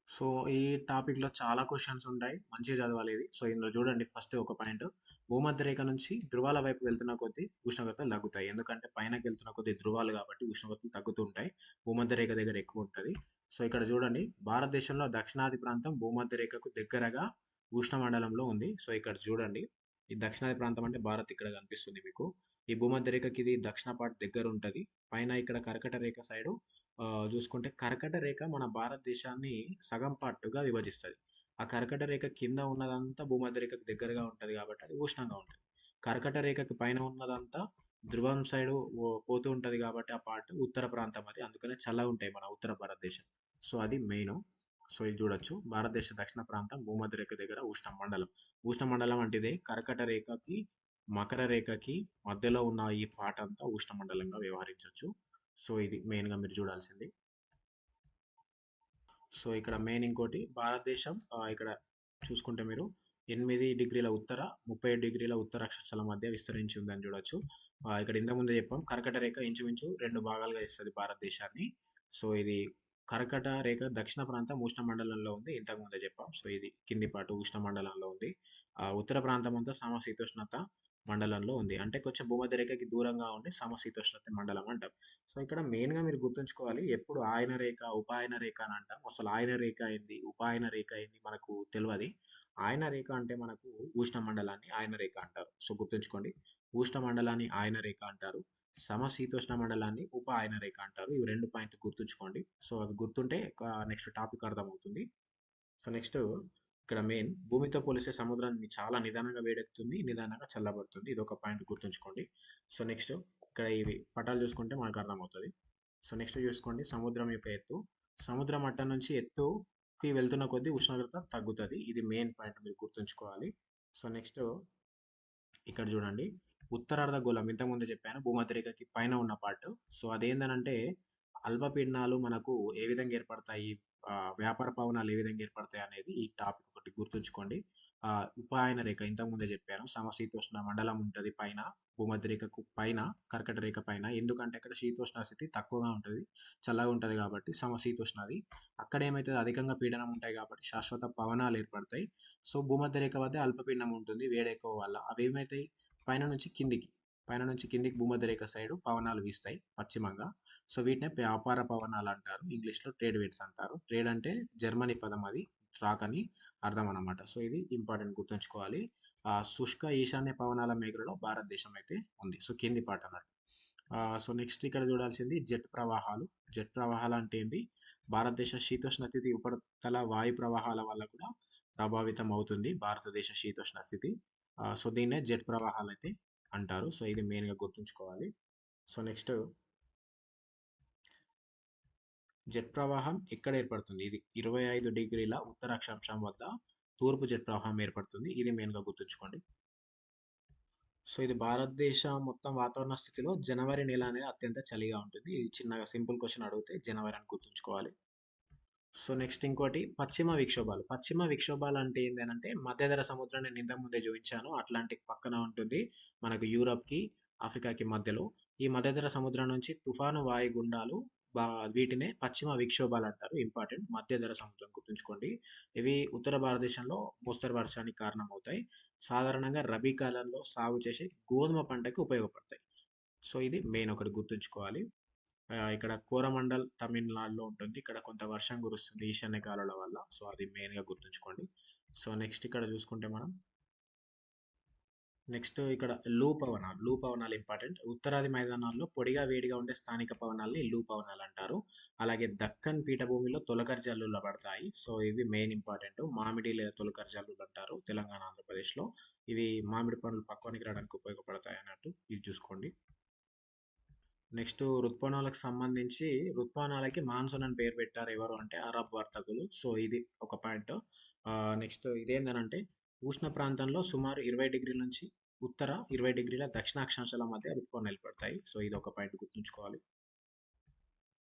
సో ఈ టాపిక్లో చాలా క్వశ్చన్స్ ఉంటాయి, మంచిగా చదవాలి ఇది. సో ఇందులో చూడండి ఫస్ట్ ఒక పాయింట్, భూమధ్య రేఖ నుంచి ధృవాల వైపు వెళ్తున్న కొద్దీ ఉష్ణోగ్రతలు తగ్గుతాయి. ఎందుకంటే పైనకి వెళ్తున్న కొద్దీ ధృవాలు కాబట్టి ఉష్ణోగ్రతలు తగ్గుతూ ఉంటాయి. భూమధ్య రేఖ దగ్గర ఎక్కువ ఉంటుంది. సో ఇక్కడ చూడండి భారతదేశంలో దక్షిణాది ప్రాంతం భూమధ్య రేఖకు దగ్గరగా ఉష్ణమండలంలో ఉంది. సో ఇక్కడ చూడండి ఈ దక్షిణాది ప్రాంతం అంటే భారత్ ఇక్కడ కనిపిస్తుంది మీకు. ఈ భూమధ్య రేఖకి ఇది దక్షిణ పార్ట్ దగ్గర ఉంటుంది. పైన ఇక్కడ కర్కట రేఖ సైడు చూసుకుంటే కర్కట రేఖ మన భారతదేశాన్ని సగం పార్ట్‌గా విభజిస్తది. ఆ కర్కట రేఖ కింద ఉన్నదంతా భూమధ్య రేఖకు దగ్గరగా ఉంటది కాబట్టి అది ఉష్ణంగా ఉంటది. కర్కట రేఖకి పైన ఉన్నదంతా ధ్రువం సైడు పోతూ ఉంటది కాబట్టి ఆ పార్ట్ ఉత్తర ప్రాంతం అది. అందుకనే చల్లగా ఉంటాయి మన ఉత్తర భారతదేశం. సో అది మెయిను. సో ఇది చూడొచ్చు. భారతదేశ దక్షిణ ప్రాంతం భూమధ్య రేఖ దగ్గర ఉష్ణ మండలం. ఉష్ణ మండలం అంటే ఇదే కర్కట రేఖకి, మకర రేఖకి మధ్యలో ఉన్న ఈ పార్ట్ అంతా ఉష్ణ మండలంగా వ్యవహరించొచ్చు. సో ఇది మెయిన్‌గా మీరు చూడాల్సింది. సో ఇక్కడ మెయిన్ ఇంకోటి భారతదేశం ఇక్కడ చూసుకుంటే మీరు 8 డిగ్రీల ఉత్తర, 37 డిగ్రీల ఉత్తర అక్షాంశాల మధ్య విస్తరించి ఉందని చూడొచ్చు. ఇక్కడ ఇంతకు ముందే చెప్పాం కర్కట రేఖ ఇంచుమించు 2 భాగాలుగా ఇస్తది భారతదేశాన్ని. సో ఇది కర్కట రేఖ దక్షిణ ప్రాంతం ఉష్ణమండలంలో ఉంది. ఇంతకు ముందే చెప్పాం. సో ఇది కింది పాటు ఉష్ణమండలంలో ఉంది. ఉత్తర ప్రాంతం అంతా సమశీతోష్ణత మండలంలో ఉంది. అంటే కొంచెం భూమధ్య రేఖకి దూరంగా ఉండి సమశీతోష్ణత మండలం అంటాం. సో ఇక్కడ మెయిన్‌గా మీరు గుర్తుంచుకోవాలి ఎప్పుడు ఆయన రేఖ, ఉపాయన రేఖ అని అంటాం. అసలు ఆయన రేఖ ఏంది? ఉపాయన రేఖ ఏంది? మనకు తెలవది. ఆయన రేఖ అంటే మనకు ఉష్ణ మండలాన్ని ఆయన రేఖ అంటారు. సో గుర్తుంచుకోండి. ఉష్ణ మండలాన్ని ఆయన రేఖ అంటారు. సమశీతోష్ణ మండలాన్ని ఉప ఆయన రేఖ అంటారు. ఇవి 2 పాయింట్లు గుర్తుంచుకోండి. సో అవి గుర్తుంటే నెక్స్ట్ టాపిక్ అర్థమవుతుంది. సో నెక్స్ట్ ఇక్కడ మెయిన్ భూమితో పోలిస్తే సముద్రాన్ని చాలా నిదానంగా వేడెక్కుతుంది, నిదానంగా చల్లబడుతుంది. ఇది ఒక పాయింట్ గుర్తుంచుకోండి. సో నెక్స్ట్ ఇక్కడ ఇవి పటాలు చూసుకుంటే మనకు అర్థమవుతుంది. సో నెక్స్ట్ చూసుకోండి సముద్రం యొక్క ఎత్తు. సముద్ర మట్టం నుంచి ఎత్తుకి వెళ్తున్న కొద్దీ ఉష్ణోగ్రత తగ్గుతుంది. ఇది మెయిన్ పాయింట్ మీరు గుర్తుంచుకోవాలి. సో నెక్స్ట్ ఇక్కడ చూడండి ఉత్తరార్ధగోళం ఇంతకుముందు చెప్పాను భూమధ్య రేఖకి పైన ఉన్న పార్ట్. సో అదేందనంటే అల్పపీడనాలు మనకు ఏ విధంగా ఏర్పడతాయి, వ్యాపార పవనాలు ఏ విధంగా ఏర్పడతాయి అనేది ఈ టాపిక్ ఒకటి గుర్తుంచుకోండి. ఉపాయన రేఖ ఇంతకుముందే చెప్పాను సమశీతోష్ణ మండలం ఉంటుంది పైన, భూమధ్య రేఖకు పైన, కర్కట రేఖ పైన. ఎందుకంటే అక్కడ శీతోష్ణ స్థితి తక్కువగా ఉంటుంది, చల్లగా ఉంటుంది కాబట్టి సమశీతోష్ణది. అక్కడ ఏమైతుంది అధికంగా పీడనం ఉంటాయి కాబట్టి శాశ్వత పవనాలు ఏర్పడతాయి. సో భూమధ్య రేఖ వద్ద అల్పపీడనం ఉంటుంది వేడి ఎక్కువ వల్ల. అవి ఏమవుతాయి పైన నుంచి కిందికి, పైన నుంచి కిందికి భూమధ్య రేఖ సైడ్ పవనాలు వీస్తాయి పశ్చిమంగా. సో వీటినే వ్యాపార పవనాలు అంటారు. ఇంగ్లీష్లో ట్రేడ్ విండ్స్ అంటారు. ట్రేడ్ అంటే జర్మనీ పదం, అది ట్రాక్ అని అర్థం అన్నమాట. సో ఇది ఇంపార్టెంట్ గుర్తుంచుకోవాలి. శుష్క ఈశాన్య పవనాల మేఘలలో భారతదేశం అయితే ఉంది. సో కింది పాట అన్నట్టు. సో నెక్స్ట్ ఇక్కడ చూడాల్సింది జెట్ ప్రవాహాలు. జెట్ ప్రవాహాలు అంటే ఏంది? భారతదేశ శీతోష్ణ స్థితి ఉపరితల వాయు ప్రవాహాల వల్ల కూడా ప్రభావితం అవుతుంది భారతదేశ శీతోష్ణ స్థితి. సో దీన్నే జెట్ ప్రవాహాలు అయితే అంటారు. సో ఇది మెయిన్గా గుర్తుంచుకోవాలి. సో నెక్స్ట్ జెట్ ప్రవాహం ఎక్కడ ఏర్పడుతుంది? ఇది 25 డిగ్రీల ఉత్తర అక్షాంశం వద్ద తూర్పు జెట్ ప్రవాహం ఏర్పడుతుంది. ఇది మెయిన్గా గుర్తుంచుకోండి. సో ఇది భారతదేశ మొత్తం వాతావరణ స్థితిలో జనవరి నెల అనేది అత్యంత చలిగా ఉంటుంది. ఇది చిన్నగా సింపుల్ క్వశ్చన్ అడిగితే జనవరి అని గుర్తుంచుకోవాలి. సో నెక్స్ట్ ఇంకోటి పశ్చిమ విక్షోభాలు. పశ్చిమ విక్షోభాలు అంటే ఏంటంటే మధ్యధరా సముద్రం నేను ఇంతకు ముందే చూపించాను. అట్లాంటిక్ పక్కన ఉంటుంది. మనకు యూరప్‌కి, ఆఫ్రికాకి మధ్యలో. ఈ మధ్యధరా సముద్రం నుంచి తుఫాను వాయుగుండాలు బా వీటినే పశ్చిమ విక్షోభాలు అంటారు. ఇంపార్టెంట్ మధ్యధరా సముద్రం గుర్తుంచుకోండి. ఇవి ఉత్తర భారతదేశంలో మోస్తరు వర్షానికి కారణమవుతాయి. సాధారణంగా రబీ కాలంలో సాగు చేసే గోధుమ పంటకి ఉపయోగపడతాయి. సో ఇది మెయిన్ ఒకటి గుర్తుంచుకోవాలి. ఇక్కడ కోరమండల్ తమిళనాడులో ఉంటుంది. ఇక్కడ కొంత వర్షం కురుస్తుంది ఈశాన్య గాలుల వల్ల. సో అది మెయిన్‌గా గుర్తుంచుకోండి. సో నెక్స్ట్ ఇక్కడ చూసుకుంటే మనం నెక్స్ట్ ఇక్కడ లూ పవనాలు. లూ పవనాలు ఇంపార్టెంట్. ఉత్తరాది మైదానాల్లో పొడిగా వేడిగా ఉండే స్థానిక పవనాల్ని లూ పవనాలు అంటారు. అలాగే దక్కన్ పీఠభూమిలో తొలకరి జల్లులు పడతాయి. సో ఇవి మెయిన్ ఇంపార్టెంట్. మామిడి లేదా తొలకరి జల్లులు అంటారు తెలంగాణ, ఆంధ్రప్రదేశ్‌లో. ఇవి మామిడి పండ్లు పక్వానికి రావడానికి ఉపయోగపడతాయి అన్నట్టు ఇది చూసుకోండి. నెక్స్ట్ ఋతుపవనాలకు సంబంధించి ఋతుపవనాలకి మాన్సూన్ అని పేరు పెట్టారు ఎవరు అంటే అరబ్ వర్తకులు. సో ఇది ఒక పాయింట్. నెక్స్ట్ ఇదేందనంటే ఉష్ణ ప్రాంతంలో సుమారు 20 డిగ్రీల నుంచి ఉత్తర 20 డిగ్రీల దక్షిణ అక్షాంశాల మధ్య ఋతుపవనాలు ఏర్పడతాయి. సో ఇది ఒక పాయింట్ గుర్తుంచుకోవాలి.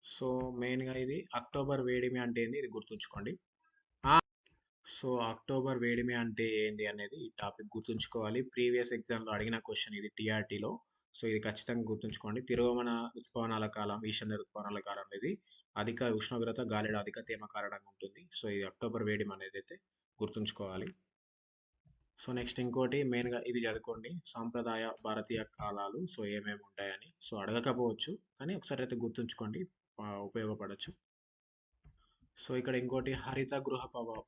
సో మెయిన్గా ఇది అక్టోబర్ వేడిమి అంటే ఏంది ఇది గుర్తుంచుకోండి. సో అక్టోబర్ వేడిమి అంటే ఏంది అనేది ఈ టాపిక్ గుర్తుంచుకోవాలి. ప్రీవియస్ ఎగ్జామ్లో అడిగిన క్వశ్చన్ ఇది టీఆర్టీలో. సో ఇది ఖచ్చితంగా గుర్తుంచుకోండి. తిరోగమన ఋతుపవనాల కాలం, ఈశాన్య ఋతుపవనాల కాలం ఇది అధిక ఉష్ణోగ్రత, గాలిలో అధిక తేమ కారణంగా ఉంటుంది. సో ఇది అక్టోబర్ వేడిమి అనేది అయితే గుర్తుంచుకోవాలి. సో నెక్స్ట్ ఇంకోటి మెయిన్గా ఇది చదువుకోండి. సాంప్రదాయ భారతీయ కాలాలు సో ఏమేమి ఉంటాయని. సో అడగకపోవచ్చు కానీ ఒకసారి అయితే గుర్తుంచుకోండి, ఉపయోగపడవచ్చు. సో ఇక్కడ ఇంకోటి హరిత గృహ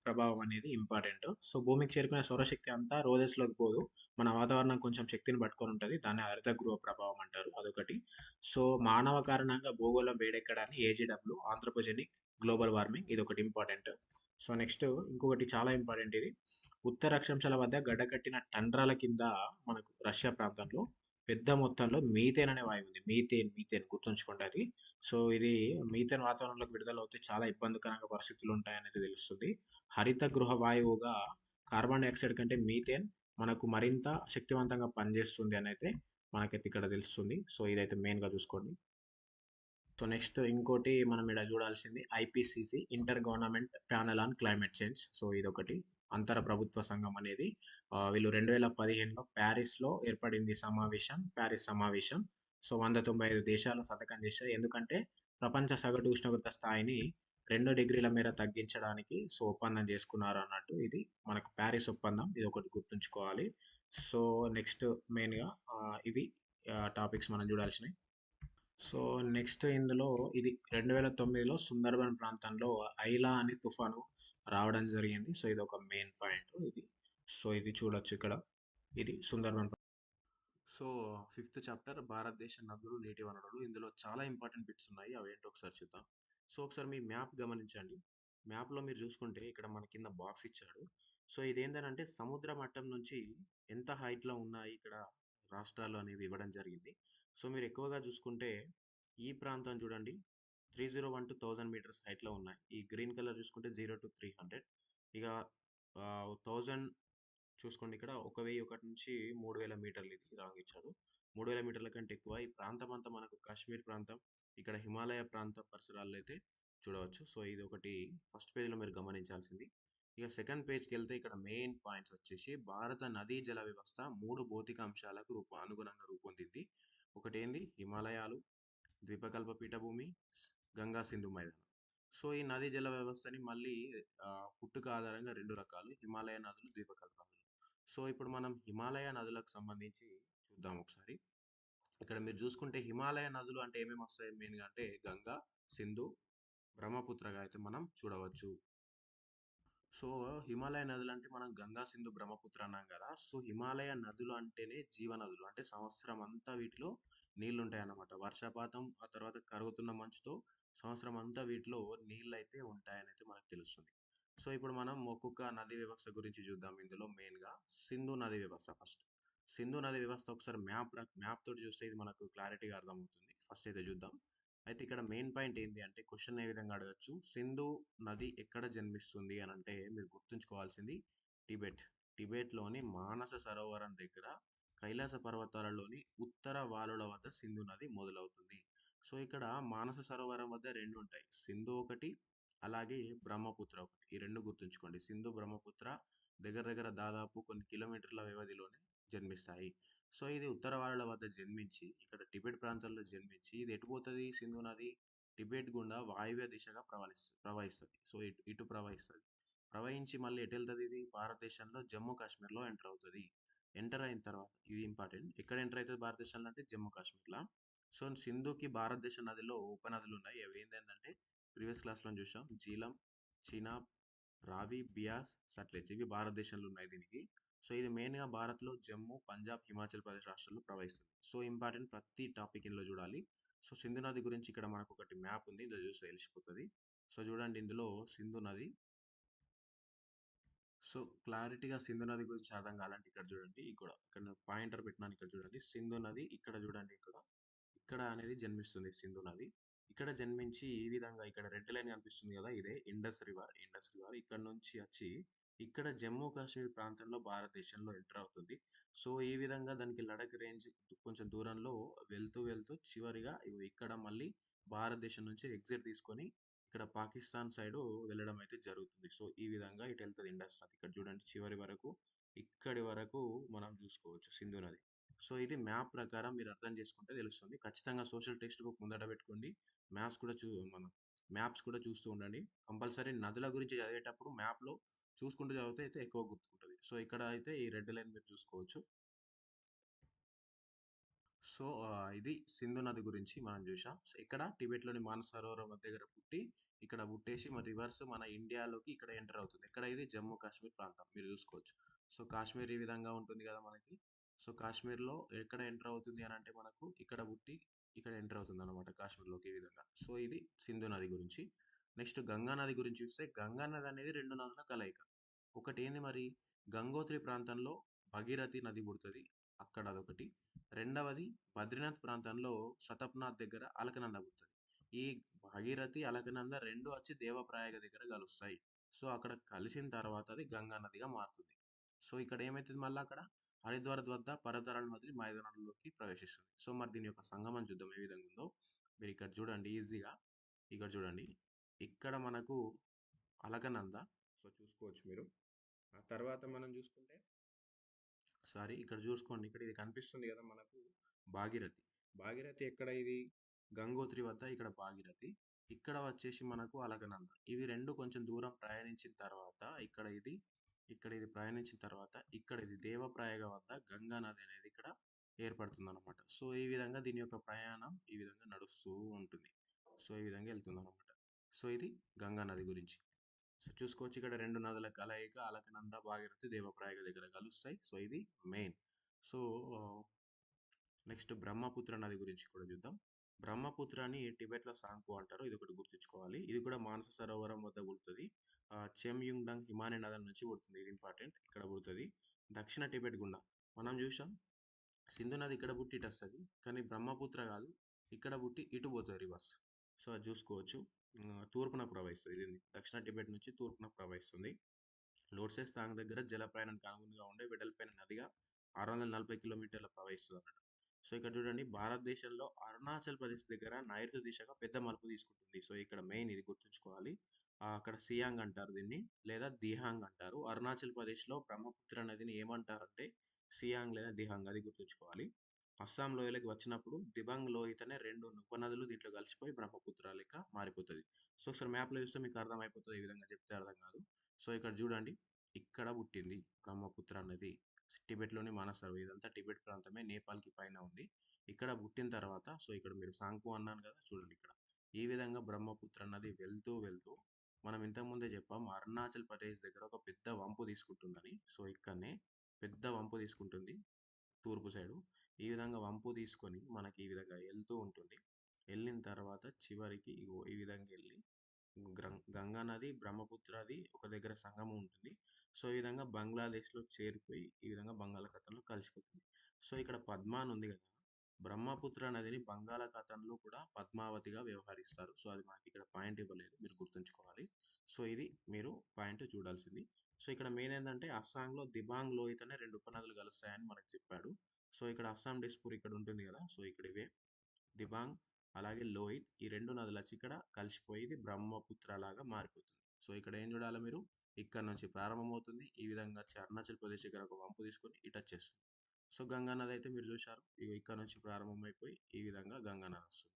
ప్రభావం అనేది ఇంపార్టెంట్. సో భూమికి చేరుకునే సౌరశక్తి అంతా రోజెస్లోకి పోదు. మన వాతావరణం కొంచెం శక్తిని పట్టుకొని ఉంటుంది. దాన్ని హరిత గృహ ప్రభావం అంటారు. అదొకటి. సో మానవ కారణంగా భూగోళం వేడెక్కడాన్ని ఏజీడబ్ల్యూ ఆంథ్రోపోజెనిక్ గ్లోబల్ వార్మింగ్ ఇది ఒకటి ఇంపార్టెంట్. సో నెక్స్ట్ ఇంకొకటి చాలా ఇంపార్టెంట్ ఇది. ఉత్తర అక్షాంశాల వద్ద గడ్డకట్టిన టండ్రాల కింద మనకు రష్యా ప్రాంతంలో పెద్ద మొత్తంలో మీథేన్ అనే వాయువు ఉంది. మీథేన్ గుర్తుంచుకోండి అది. సో ఇది మీథేన్ వాతావరణంలోకి విడుదలవుతే చాలా ఇబ్బందికరంగా పరిస్థితులు ఉంటాయనేది తెలుస్తుంది. హరిత గృహ వాయువుగా కార్బన్ డైఆక్సైడ్ కంటే మీథేన్ మనకు మరింత శక్తివంతంగా పనిచేస్తుంది అని అయితే మనకైతే ఇక్కడ తెలుస్తుంది. సో ఇదైతే మెయిన్గా చూసుకోండి. సో నెక్స్ట్ ఇంకోటి మనం ఇక్కడ చూడాల్సింది IPCC inter government panel on climate change. So ఇదొకటి అంతర ప్రభుత్వ సంఘం అనేది వీళ్ళు 2015లో ప్యారిస్లో ఏర్పడింది సమావేశం, ప్యారిస్ సమావేశం. సో 195 దేశాలు సంతకం చేశాయి. ఎందుకంటే ప్రపంచ సగటు ఉష్ణోగ్రత స్థాయిని 2 డిగ్రీల మేర తగ్గించడానికి సో ఒప్పందం చేసుకున్నారు అన్నట్టు. ఇది మనకు ప్యారిస్ ఒప్పందం. ఇది ఒకటి గుర్తుంచుకోవాలి. సో నెక్స్ట్ మెయిన్గా ఇవి టాపిక్స్ మనం చూడాల్సినవి. సో నెక్స్ట్ ఇందులో ఇది 2009లో సుందర్బన్ ప్రాంతంలో ఐలా అనే తుఫాను రావడం జరిగింది. సో ఇది ఒక మెయిన్ పాయింట్ ఇది. సో ఇది చూడొచ్చు ఇక్కడ. ఇది సుందర్బన్. సో ఫిఫ్త్ చాప్టర్ భారతదేశ నదులు, నీటి వనరులు. ఇందులో చాలా ఇంపార్టెంట్ బిట్స్ ఉన్నాయి. అవి ఏంటో ఒకసారి చూద్దాం. సో ఒకసారి మీ మ్యాప్ గమనించండి. మ్యాప్లో మీరు చూసుకుంటే ఇక్కడ మన కింద బాక్స్ ఇచ్చాడు. సో ఇదేంటంటే సముద్ర మట్టం నుంచి ఎంత హైట్లో ఉన్నాయి ఇక్కడ రాష్ట్రాలు అనేవి ఇవ్వడం జరిగింది. సో మీరు ఎక్కువగా చూసుకుంటే ఈ ప్రాంతం చూడండి 3012 1000 మీటర్స్ హైట్లో ఉన్నాయి. ఈ గ్రీన్ కలర్ చూసుకుంటే 0 to 300. ఇక 1000 చూసుకోండి ఇక్కడ 1001 నుంచి 3000 మీటర్లు ఇది రాంగ్ ఇచ్చాడు. 3000 మీటర్ల కంటే ఎక్కువ. ఈ ప్రాంతం అంతా మనకు కాశ్మీర్ ప్రాంతం, ఇక్కడ హిమాలయ ప్రాంత పరిసరాల్లో అయితే చూడవచ్చు. సో ఇది ఒకటి ఫస్ట్ పేజ్లో మీరు గమనించాల్సింది. ఇక సెకండ్ పేజ్కి వెళ్తే ఇక్కడ మెయిన్ పాయింట్స్ వచ్చేసి భారత నదీ జల వ్యవస్థ 3 భౌతిక అంశాలకు అనుగుణంగా రూపొందింది. ఒకటి ఏంది హిమాలయాలు, ద్వీపకల్ప పీఠభూమి, గంగా సింధు మైదానం. సో ఈ నదీ జల వ్యవస్థని మళ్ళీ పుట్టుక ఆధారంగా 2 రకాలు, హిమాలయ నదులు, ద్వీపకల్ప నదులు. సో ఇప్పుడు మనం హిమాలయ నదులకు సంబంధించి చూద్దాం ఒకసారి. ఇక్కడ మీరు చూసుకుంటే హిమాలయ నదులు అంటే ఏమేమి వస్తాయి మెయిన్గా అంటే గంగా, సింధు, బ్రహ్మపుత్రగా అయితే మనం చూడవచ్చు. సో, హిమాలయ నదులంటే మనం గంగా, సింధు, బ్రహ్మపుత్ర అన్నాం గదా! సో, హిమాలయ నదులు అంటేనే జీవనదులు. అంటే సంవత్సరం అంతా వీటిలో నీళ్లుంటాయన్నమాట. వర్షపాతం, ఆ తర్వాత కరుగుతున్న మంచుతో సంవత్సరం అంతా వీటిలో నీళ్ళైతే ఉంటాయనైతే మనకు తెలుస్తుంది. సో, ఇప్పుడు మనం ఒక్కొక్క నది వ్యవస్థ గురించి చూద్దాం. ఇందులో మెయిన్‌గా సింధు నది వ్యవస్థ ఫస్ట్. సింధు నది వ్యవస్థ ఒకసారి మ్యాప్ తోటి చూస్తే ఇది మనకు క్లారిటీగా అర్థమవుతుంది. ఫస్ట్ అయితే చూద్దాం. అయితే ఇక్కడ మెయిన్ పాయింట్ ఏంటి అంటే క్వెషన్ ఏ విధంగా అడగొచ్చు. సింధు నది ఎక్కడ జన్మిస్తుంది అని అంటే మీరు గుర్తుంచుకోవాల్సింది టిబెట్. టిబెట్‌లోని మానస సరోవరం దగ్గర కైలాస పర్వతాలలోని ఉత్తర వాలుల వద్ద సింధు నది మొదలవుతుంది. సో, ఇక్కడ మానస సరోవరం వద్ద 2 ఉంటాయి. సింధు ఒకటి, అలాగే బ్రహ్మపుత్ర ఒకటి. ఈ 2 గుర్తుంచుకోండి. సింధు, బ్రహ్మపుత్ర దగ్గర దగ్గర దాదాపు కొన్ని కిలోమీటర్ల వ్యవధిలోనే జన్మిస్తాయి. సో, ఇది ఉత్తర వారుల వద్ద జన్మించి, ఇక్కడ టిబెట్ ప్రాంతంలో జన్మించి, ఇది ఎటు పోతది సింధు నది? టిబెట్ గుండా వాయువ్య దిశగా ప్రవహిస్తది. సో, ఇటు ప్రవహిస్తది. ప్రవహించి మళ్ళీ ఎటెళ్తది ఇది? భారతదేశంలో జమ్మూ కాశ్మీర్‌లో ఎంటర్ అవుతది. ఎంటర్ అయిన తర్వాత ఇది ఇంపార్టెంట్. ఎక్కడ ఎంటర్ అయితది భారతదేశంలో అంటే జమ్మూ కాశ్మీర్‌ల. సో, సింధుకి భారతదేశ నదిలో ఉపనదులున్నాయి. అవి ఏందేందంటే ప్రీవియస్ క్లాస్‌లో చూసాం. జీలం, చినాబ్, రావి, బియాస్, సట్లెజ్ ఇవి భారతదేశంలో ఉన్నాయి దీనికి. సో, ఇది మెయిన్‌గా భారత్‌లో జమ్మూ, పంజాబ్, హిమాచల్ ప్రదేశ్ రాష్ట్రాల్లో ప్రవహిస్తుంది. సో, ఇంపార్టెంట్ ప్రతి టాపిక్ ఇందులో చూడాలి. సో, సింధు నది గురించి ఇక్కడ మనకు ఒకటి మ్యాప్ ఉంది. ఇందులో చూస్తే తెలిసిపోతది. సో, చూడండి ఇందులో సింధు నది. సో, క్లారిటీగా సింధు నది గురించి అర్థం కావాలంటే ఇక్కడ చూడండి. ఇక్కడ పాయింటర్ పెట్టినాను ఇక్కడ చూడండి. సింధు నది ఇక్కడ చూడండి ఇక్కడ. ఇక్కడ అనేది జన్మిస్తుంది సింధు నది. ఇక్కడ జన్మించి ఈ విధంగా ఇక్కడ రెడ్ లైన్ కనిపిస్తుంది కదా! ఇదే ఇండస్ రివర్. ఇండస్ రివర్ ఇక్కడ నుంచి వచ్చి ఇక్కడ జమ్మూ కాశ్మీర్ ప్రాంతంలో భారతదేశంలో ఎంటర్ అవుతుంది. సో, ఈ విధంగా దానికి లడఖ్ రేంజ్ కొంచెం దూరంలో వెళ్తూ వెళ్తూ చివరిగా ఇగో ఇక్కడ మళ్ళీ భారతదేశం నుంచి ఎగ్జిట్ తీసుకొని ఇక్కడ పాకిస్తాన్ సైడు వెళ్ళడం అయితే జరుగుతుంది. సో, ఈ విధంగా ఇటు వెళ్తది ఇండస్ నది. ఇక్కడ చూడండి చివరి వరకు ఇక్కడి వరకు మనం చూసుకోవచ్చు సింధు నది. సో, ఇది మ్యాప్ ప్రకారం మీరు అర్థం చేసుకుంటే తెలుస్తుంది. ఖచ్చితంగా సోషల్ టెక్స్ట్ బుక్ ముందట పెట్టుకోండి. మ్యాప్స్ కూడా మనం మ్యాప్స్ కూడా చూస్తూ ఉండండి. కంపల్సరీ నదుల గురించి చదివేటప్పుడు మ్యాప్‌లో చూసుకుంటూ చదివితే అయితే ఎక్కువ గుర్తుకుంటది. సో, ఇక్కడ అయితే ఈ రెడ్ లైన్ మీరు చూసుకోవచ్చు. సో, ఇది సింధు నది గురించి మనం చూశాం. సో, ఇక్కడ టిబెట్‌లోని మానస సరోవరం దగ్గర పుట్టి, ఇక్కడ పుట్టేసి మరి రివర్స్ మన ఇండియాలోకి ఇక్కడ ఎంటర్ అవుతుంది. ఎక్కడ ఇది జమ్మూ కాశ్మీర్ ప్రాంతం మీరు చూసుకోవచ్చు. సో, కాశ్మీర్ ఈ విధంగా ఉంటుంది కదా మనకి. సో, కాశ్మీర్‌లో ఎక్కడ ఎంటర్ అవుతుంది అని అంటే మనకు ఇక్కడ పుట్టి, ఇక్కడ ఎంటర్ అవుతుందన్నమాట కాశ్మీర్‌లోకి ఈ విధంగా. సో, ఇది సింధు నది గురించి. నెక్స్ట్ గంగా నది గురించి చూస్తే గంగా నది అనేది 2 నదుల కలయిక. ఒకటేంది మరి గంగోత్రి ప్రాంతంలో భగీరథి నది పుడతది. అక్కడ అదొకటి. రెండవది బద్రీనాథ్ ప్రాంతంలో శతప్నాథ్ దగ్గర అలకనంద పుడతది. ఈ భాగీరథి, అలకనంద 2 వచ్చి దేవప్రయాగ దగ్గర కలుస్తాయి. సో, అక్కడ కలిసిన తర్వాత అది గంగా నదిగా మారుతుంది. సో, ఇక్కడ ఏమైతది మళ్ళా అక్కడ హరిద్వార్ వద్ద పర్వతాలను వదిలి మైదానంలోకి ప్రవేశిస్తుంది. సో, మరి దీని యొక్క సంగమం చూద్దాం ఏ విధంగా ఉందో. మీరు ఇక్కడ చూడండి ఈజీగా. ఇక్కడ చూడండి. ఇక్కడ మనకు అలకనంద. సో, చూసుకోవచ్చు మీరు. ఆ తర్వాత మనం చూసుకుంటే సారీ ఇక్కడ చూసుకోండి. ఇక్కడ ఇది కనిపిస్తుంది కదా మనకు భాగీరథి. భాగీరథి ఎక్కడ ఇది? గంగోత్రి వద్ద ఇక్కడ భాగీరథి. ఇక్కడ వచ్చేసి మనకు అలకనంద. ఇవి 2 కొంచెం దూరం ప్రయాణించిన తర్వాత ఇక్కడ ఇది ప్రయాణించిన తర్వాత ఇక్కడ ఇది దేవప్రయాగ వద్ద గంగా నది అనేది ఇక్కడ ఏర్పడుతుందన్నమాట. సో, ఈ విధంగా దీని యొక్క ప్రయాణం ఈ విధంగా నడుస్తూ ఉంటుంది. సో, ఈ విధంగా వెళ్తుందన్నమాట. సో, ఇది గంగా నది గురించి. సో, చూసుకోవచ్చు ఇక్కడ 2 నదుల కలయిక అలకనంద, భాగీరథి, దేవప్రయాగ దగ్గర కలుస్తాయి. సో, ఇది మెయిన్. సో, నెక్స్ట్ బ్రహ్మపుత్ర నది గురించి కూడా చూద్దాం. బ్రహ్మపుత్రని టిబెట్‌లో సాంగ్పో అంటారు. ఇదొకటి గుర్తుంచుకోవాలి. ఇది కూడా మానస సరోవరం వద్ద పుడతది. చెమ్యుంగ్‌డంగ్ హిమానీ నది నుంచి పుడుతుంది. ఇది ఇంపార్టెంట్. ఇక్కడ పుడతది. దక్షిణ టిబెట్ గుండా మనం చూసాం సింధు నది ఇక్కడ పుట్టి ఇటొస్తది. కానీ బ్రహ్మపుత్ర కాదు. ఇక్కడ పుట్టి ఇటు పోతది రివర్స్. సో, అది చూసుకోవచ్చు. తూర్పున ప్రవహిస్తది. ఇది దక్షిణ టిబెట్ నుంచి తూర్పున ప్రవహిస్తుంది. లోట్సెస్ తాంగ్ దగ్గర జల ప్రయాణానికి అనుగుణంగా ఉండే వెడల్పైన నదిగా 640 కిలోమీటర్ల ప్రవహిస్తుందన్నమాట. సో, ఇక్కడ చూడండి భారతదేశంలో అరుణాచల్ ప్రదేశ్ దగ్గర నైరుతి దిశగా పెద్ద మలుపు తీసుకుంటుంది. సో, ఇక్కడ మెయిన్ ఇది గుర్తుంచుకోవాలి. అక్కడ సియాంగ్ అంటారు దీన్ని లేదా దిహాంగ్ అంటారు. అరుణాచల్ ప్రదేశ్‌లో బ్రహ్మపుత్ర నదిని ఏమంటారంటే సియాంగ్ లేదా దిహాంగ్ అది గుర్తుంచుకోవాలి. అస్సాం లోయలోకి వచ్చినప్పుడు దిబాంగ్ లోహిత్ అనే 2 ఉపనదులు దీంట్లో కలిసిపోయి బ్రహ్మపుత్ర లెక్క మారిపోతది. సో, ఒకసారి మ్యాప్‌లో చూస్తే మీకు అర్థమైపోతది. ఈ విధంగా చెప్తే అర్థం కాదు. సో, ఇక్కడ చూడండి. ఇక్కడ పుట్టింది బ్రహ్మపుత్ర నది. టిబెట్‌లోని మానస్ సరోవర్. ఇదంతా టిబెట్ ప్రాంతమే. నేపాల్‌కి పైన ఉంది. ఇక్కడ పుట్టిన తర్వాత సో, ఇక్కడ మీరు సాంగ్పో అన్నాను కదా! చూడండి ఇక్కడ. ఈ విధంగా బ్రహ్మపుత్ర నది వెళ్తూ వెళ్తూ మనం ఇంతకుముందే చెప్పాం అరుణాచల్ ప్రదేశ్ దగ్గర ఒక పెద్ద వంపు తీసుకుంటుందని. సో, ఇక్కడనే పెద్ద వంపు తీసుకుంటుంది తూర్పు సైడు. ఈ విధంగా వంపు తీసుకొని మనకి ఈ విధంగా ఎళ్తూ ఉంటుంది. ఎళ్ళిన తర్వాత చివరికి ఇగో ఈ విధంగా ఎళ్ళి గంగా నది, బ్రహ్మపుత్రది ఒక దగ్గర సంగమం ఉంటుంది. సో, ఈ విధంగా బంగ్లాదేశ్‌లో చేరిపోయి ఈ విధంగా బంగాళాఖాతంలో కలిసిపోతుంది. సో, ఇక్కడ పద్మా అని ఉంది గదా! బ్రహ్మపుత్ర నదిని బంగాళాఖాతంలో కూడా పద్మావతిగా వ్యవహరిస్తారు. సో, అది మనకిక్కడ పాయింట్ ఇవ్వలేదు. మీరు గుర్తుంచుకోవాలి. సో, ఇది మీరు పాయింట్ చూడాల్సింది. సో, ఇక్కడ మెయిన్ ఏందంటే అస్సాంలో దిబాంగ్ లోయత్ అనే 2 ఉపనదులు కలుస్తాయని మనకు చెప్పాడు. సో, ఇక్కడ అస్సాం డిస్పూర్ ఇక్కడ ఉంటుంది గదా! సో, ఇక్కడ ఇవే దిబాంగ్ అలాగే లోహిత్ ఈ 2 నదులొచ్చి ఇక్కడ కలిసిపోయి ఇది బ్రహ్మపుత్ర లాగా మారిపోతుంది. సో, ఇక్కడ ఏం చూడాలి మీరు? ఇక్కడ నుంచి ప్రారంభమవుతుంది. ఈ విధంగా వచ్చి అరుణాచల్ ప్రదేశ్ దగ్గర ఒక వంపు తీసుకొని ఇటొచ్చేస్తుంది. సో, గంగా నది అయితే మీరు చూశారు. ఇగో ఇక్కడ నుంచి ప్రారంభమైపోయి ఈ విధంగా గంగా నది వస్తుంది.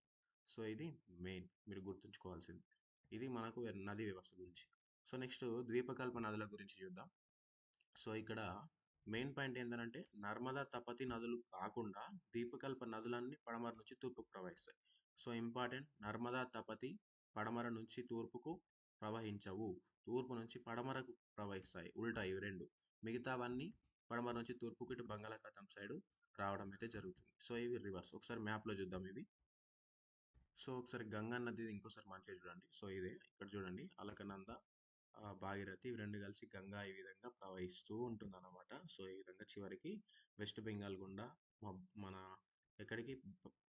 సో, ఇది మెయిన్ మీరు గుర్తుంచుకోవాల్సింది. ఇది మనకు నదీ వ్యవస్థ గురించి. సో, నెక్స్ట్ ద్వీపకల్ప నదుల గురించి చూద్దాం. సో, ఇక్కడ మెయిన్ పాయింట్ ఏందనంటే నర్మదా, తపతి నదులు కాకుండా ద్వీపకల్ప నదులన్నీ పడమర నుంచి తూర్పుకు ప్రవహిస్తాయి. సో, ఇంపార్టెంట్ నర్మదా, తపతి పడమర నుంచి తూర్పుకు ప్రవహించవు. తూర్పు నుంచి పడమరకు ప్రవహిస్తాయి. ఉల్టా ఇవి 2. మిగతావన్నీ పడమర నుంచి తూర్పుకు ఇటు బంగాళాఖాతం సైడు రావడం అయితే జరుగుతుంది. సో, ఇవి రివర్స్. ఒకసారి మ్యాప్‌లో చూద్దాం ఇవి. సో, ఒకసారి గంగా నదిది ఇంకోసారి మంచిగా చూడండి. సో, ఇదే ఇక్కడ చూడండి అలకనంద, భాగీరథి ఇవి 2 కలిసి గంగా ఈ విధంగా ప్రవహిస్తూ ఉంటుందన్నమాట. సో, ఈ విధంగా చివరికి వెస్ట్ బెంగాల్ గుండా మన ఎక్కడికి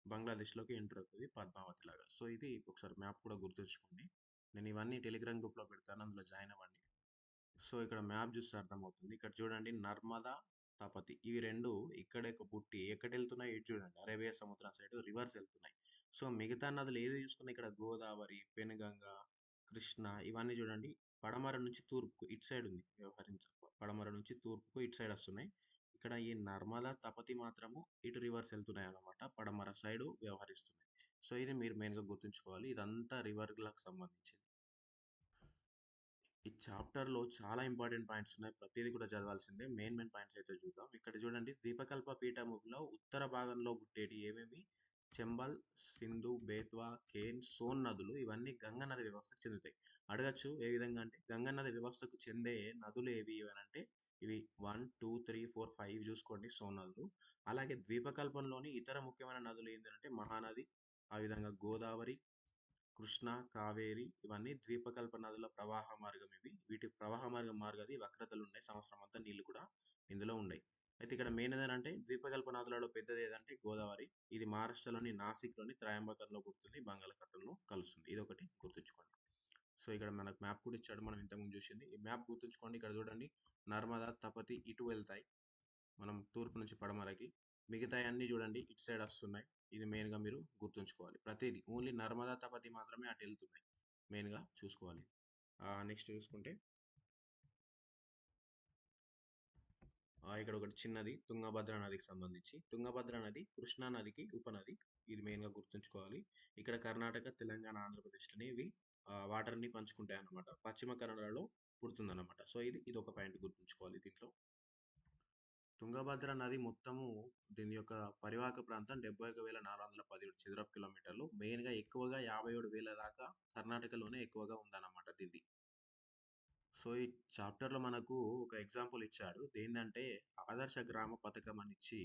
బంగ్లాదేశ్‌లోకి ఎంటర్ అవుతది పద్మావతి లాగా. సో, ఇది ఒకసారి మ్యాప్ కూడా గుర్తుంచుకోండి. నేను ఇవన్నీ టెలిగ్రామ్ గ్రూప్‌లో పెడతాను. అందులో జాయిన్ అవ్వండి. సో, ఇక్కడ మ్యాప్ చూస్తే అర్థమవుతుంది. ఇక్కడ చూడండి నర్మదా, తపతి ఇవి 2 ఇక్కడే పుట్టి ఎక్కడెళ్తున్నాయి ఇటు చూడండి. అరేబియా సముద్రం సైడ్ రివర్స్ ఎళ్తున్నాయి. సో, మిగతా నదులు ఏవి చూసుకున్నా ఇక్కడ గోదావరి, పెనుగంగ, కృష్ణ ఇవన్నీ చూడండి పడమర నుంచి తూర్పుకు ఇటు సైడ్ ఉంది పడమర నుంచి తూర్పుకు ఇటు సైడ్ వస్తున్నాయి. ఇక్కడ ఈ నర్మదా, తపతి మాత్రము ఇటు రివర్స్ ఎళ్తున్నాయన్నమాట. పడమర సైడు వ్యవహరిస్తున్నాయి. సో, ఇది మీరు మెయిన్‌గా గుర్తుంచుకోవాలి. ఇదంతా రివర్‌లకు సంబంధించింది. ఈ చాప్టర్‌లో చాలా ఇంపార్టెంట్ పాయింట్స్ ఉన్నాయి. ప్రతీది కూడా చదవాల్సిందే. మెయిన్ పాయింట్స్ అయితే చూద్దాం. ఇక్కడ చూడండి ద్వీపకల్ప పీఠభూమిలో ఉత్తర భాగంలో పుట్టేటి ఏమేమి చంబల్, సింధు, బేత్వా, కేన్, సోన్ నదులు ఇవన్నీ గంగా నది వ్యవస్థకు చెందుతాయి. అడగచ్చు ఏ విధంగా అంటే గంగా నది వ్యవస్థకు చెందే నదులు ఏవి అని అంటే ఇవి 1, 2, 3, 4, 5 చూసుకోండి సోన్ నదులు. అలాగే ద్వీపకల్పంలోని ఇతర ముఖ్యమైన నదులు ఏంటంటే మహానది, ఆ విధంగా గోదావరి, కృష్ణ, కావేరి ఇవన్నీ ద్వీపకల్ప నదుల ప్రవాహ మార్గం ఇవి. వీటి ప్రవాహ మార్గం మార్గది వక్రతలున్నాయి. సంవత్సరం అంతా నీళ్లు కూడా ఇందులో ఉండయి. అయితే ఇక్కడ మెయిన్ ఏదంటే ద్వీపకల్ప నదులలో పెద్దది ఏదంటే గోదావరి. ఇది మహారాష్ట్రలోని నాసిక్‌లోని త్రయంబకంలో పుడుతుంది. బంగాళాఖాతంలో కలుస్తుంది. ఇదొకటి గుర్తుంచుకోండి. సో, ఇక్కడ మనకు మ్యాప్ కూడా ఇచ్చాడు. మనం ఇంతకుముందు చూసింది. ఈ మ్యాప్ గుర్తుంచుకోండి. ఇక్కడ చూడండి నర్మదా, తపతి ఇటు వెళ్తాయి. మనం తూర్పు నుంచి పడమరకి. మిగతాయన్నీ చూడండి ఇటు సైడ్ వస్తున్నాయి. ఇది మెయిన్‌గా మీరు గుర్తుంచుకోవాలి. ప్రతీది ఓన్లీ నర్మదా, తపతి మాత్రమే అటెళ్తున్నాయి. మెయిన్‌గా చూసుకోవాలి. నెక్స్ట్ చూసుకుంటే ఇక్కడ ఒకటి చిన్నది తుంగభద్ర నదికి సంబంధించి. తుంగభద్ర నది కృష్ణా నదికి ఉపనది. ఇది మెయిన్‌గా గుర్తుంచుకోవాలి. ఇక్కడ కర్ణాటక, తెలంగాణ, ఆంధ్రప్రదేశ్‌లోని ఇవి వాటర్‌ని పంచుకుంటాయన్నమాట. పశ్చిమ కన్నడలో పుడుతుందన్నమాట. సో, ఇదొక పాయింట్ గుర్తుంచుకోవాలి దీంట్లో. తుంగభద్ర నది మొత్తము దీని యొక్క పరివాహక ప్రాంతం 71,417 చదరపు కిలోమీటర్లు. మెయిన్‌గా ఎక్కువగా 57,000 దాకా కర్ణాటకలోనే ఎక్కువగా ఉందన్నమాట దీనిది. సో, ఈ చాప్టర్‌లో మనకు ఒక ఎగ్జాంపుల్ ఇచ్చాడు. దేనిదంటే ఆదర్శ గ్రామ పథకం అని ఇచ్చి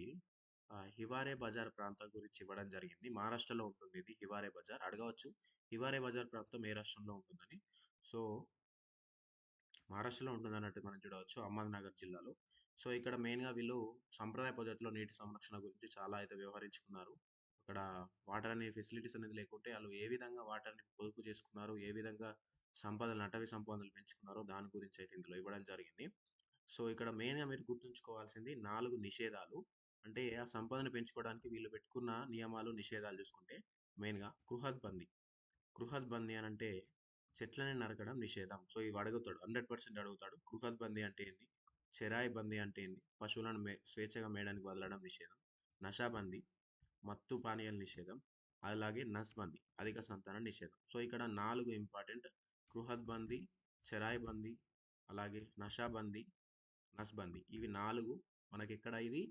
హివారే బజార్ ప్రాంతం గురించి ఇవ్వడం జరిగింది. మహారాష్ట్రలో ఉంటుంది ఇది హివారే బజార్. అడగవచ్చు హివారే బజార్ ప్రాంతం ఏ రాష్ట్రంలో ఉంటుందని. సో, మహారాష్ట్రలో ఉంటుందన్నట్టు మనం చూడవచ్చు అహ్మద్‌నగర్ జిల్లాలో. సో, ఇక్కడ మెయిన్‌గా వీళ్ళు సంప్రదాయ పద్ధతిలో నీటి సంరక్షణ గురించి చాలా అయితే వ్యవహరించుకున్నారు. అక్కడ వాటర్ అనే ఫెసిలిటీస్ అనేది లేకుంటే ఆళ్ళు ఏ విధంగా వాటర్‌ని పొదుపు చేసుకున్నారు, ఏ విధంగా సంపదలు అటవీ సంపదలు పెంచుకున్నారో దాని గురించి అయితే ఇందులో ఇవ్వడం జరిగింది. సో, ఇక్కడ మెయిన్‌గా మీరు గుర్తుంచుకోవాల్సింది 4 నిషేధాలు. అంటే ఆ సంపదను పెంచుకోవడానికి వీళ్ళు పెట్టుకున్న నియమాలు, నిషేధాలు చూసుకుంటే మెయిన్‌గా కృహద్ బందీ అనంటే చెట్లని నరకడం నిషేధం. సో, ఇవి అడుగుతాడు. 100% అడుగుతాడు. కృహద్ బందీ అంటే ఏంది? చెరాయి బందీ అంటే ఏంది? పశువులను స్వేచ్ఛగా మేయడానికి వదలడం నిషేధం. నషాబందీ, మత్తు పానీయాల నిషేధం. అలాగే నస్బందీ, అధిక సంతాన నిషేధం. సో, ఇక్కడ 4 ఇంపార్టెంట్ కృహద్ బందీ, చెరాయి బందీ, అలాగే నషాబందీ, నస్బందీ. ఇవి 4 మనకెక్కడ ఇది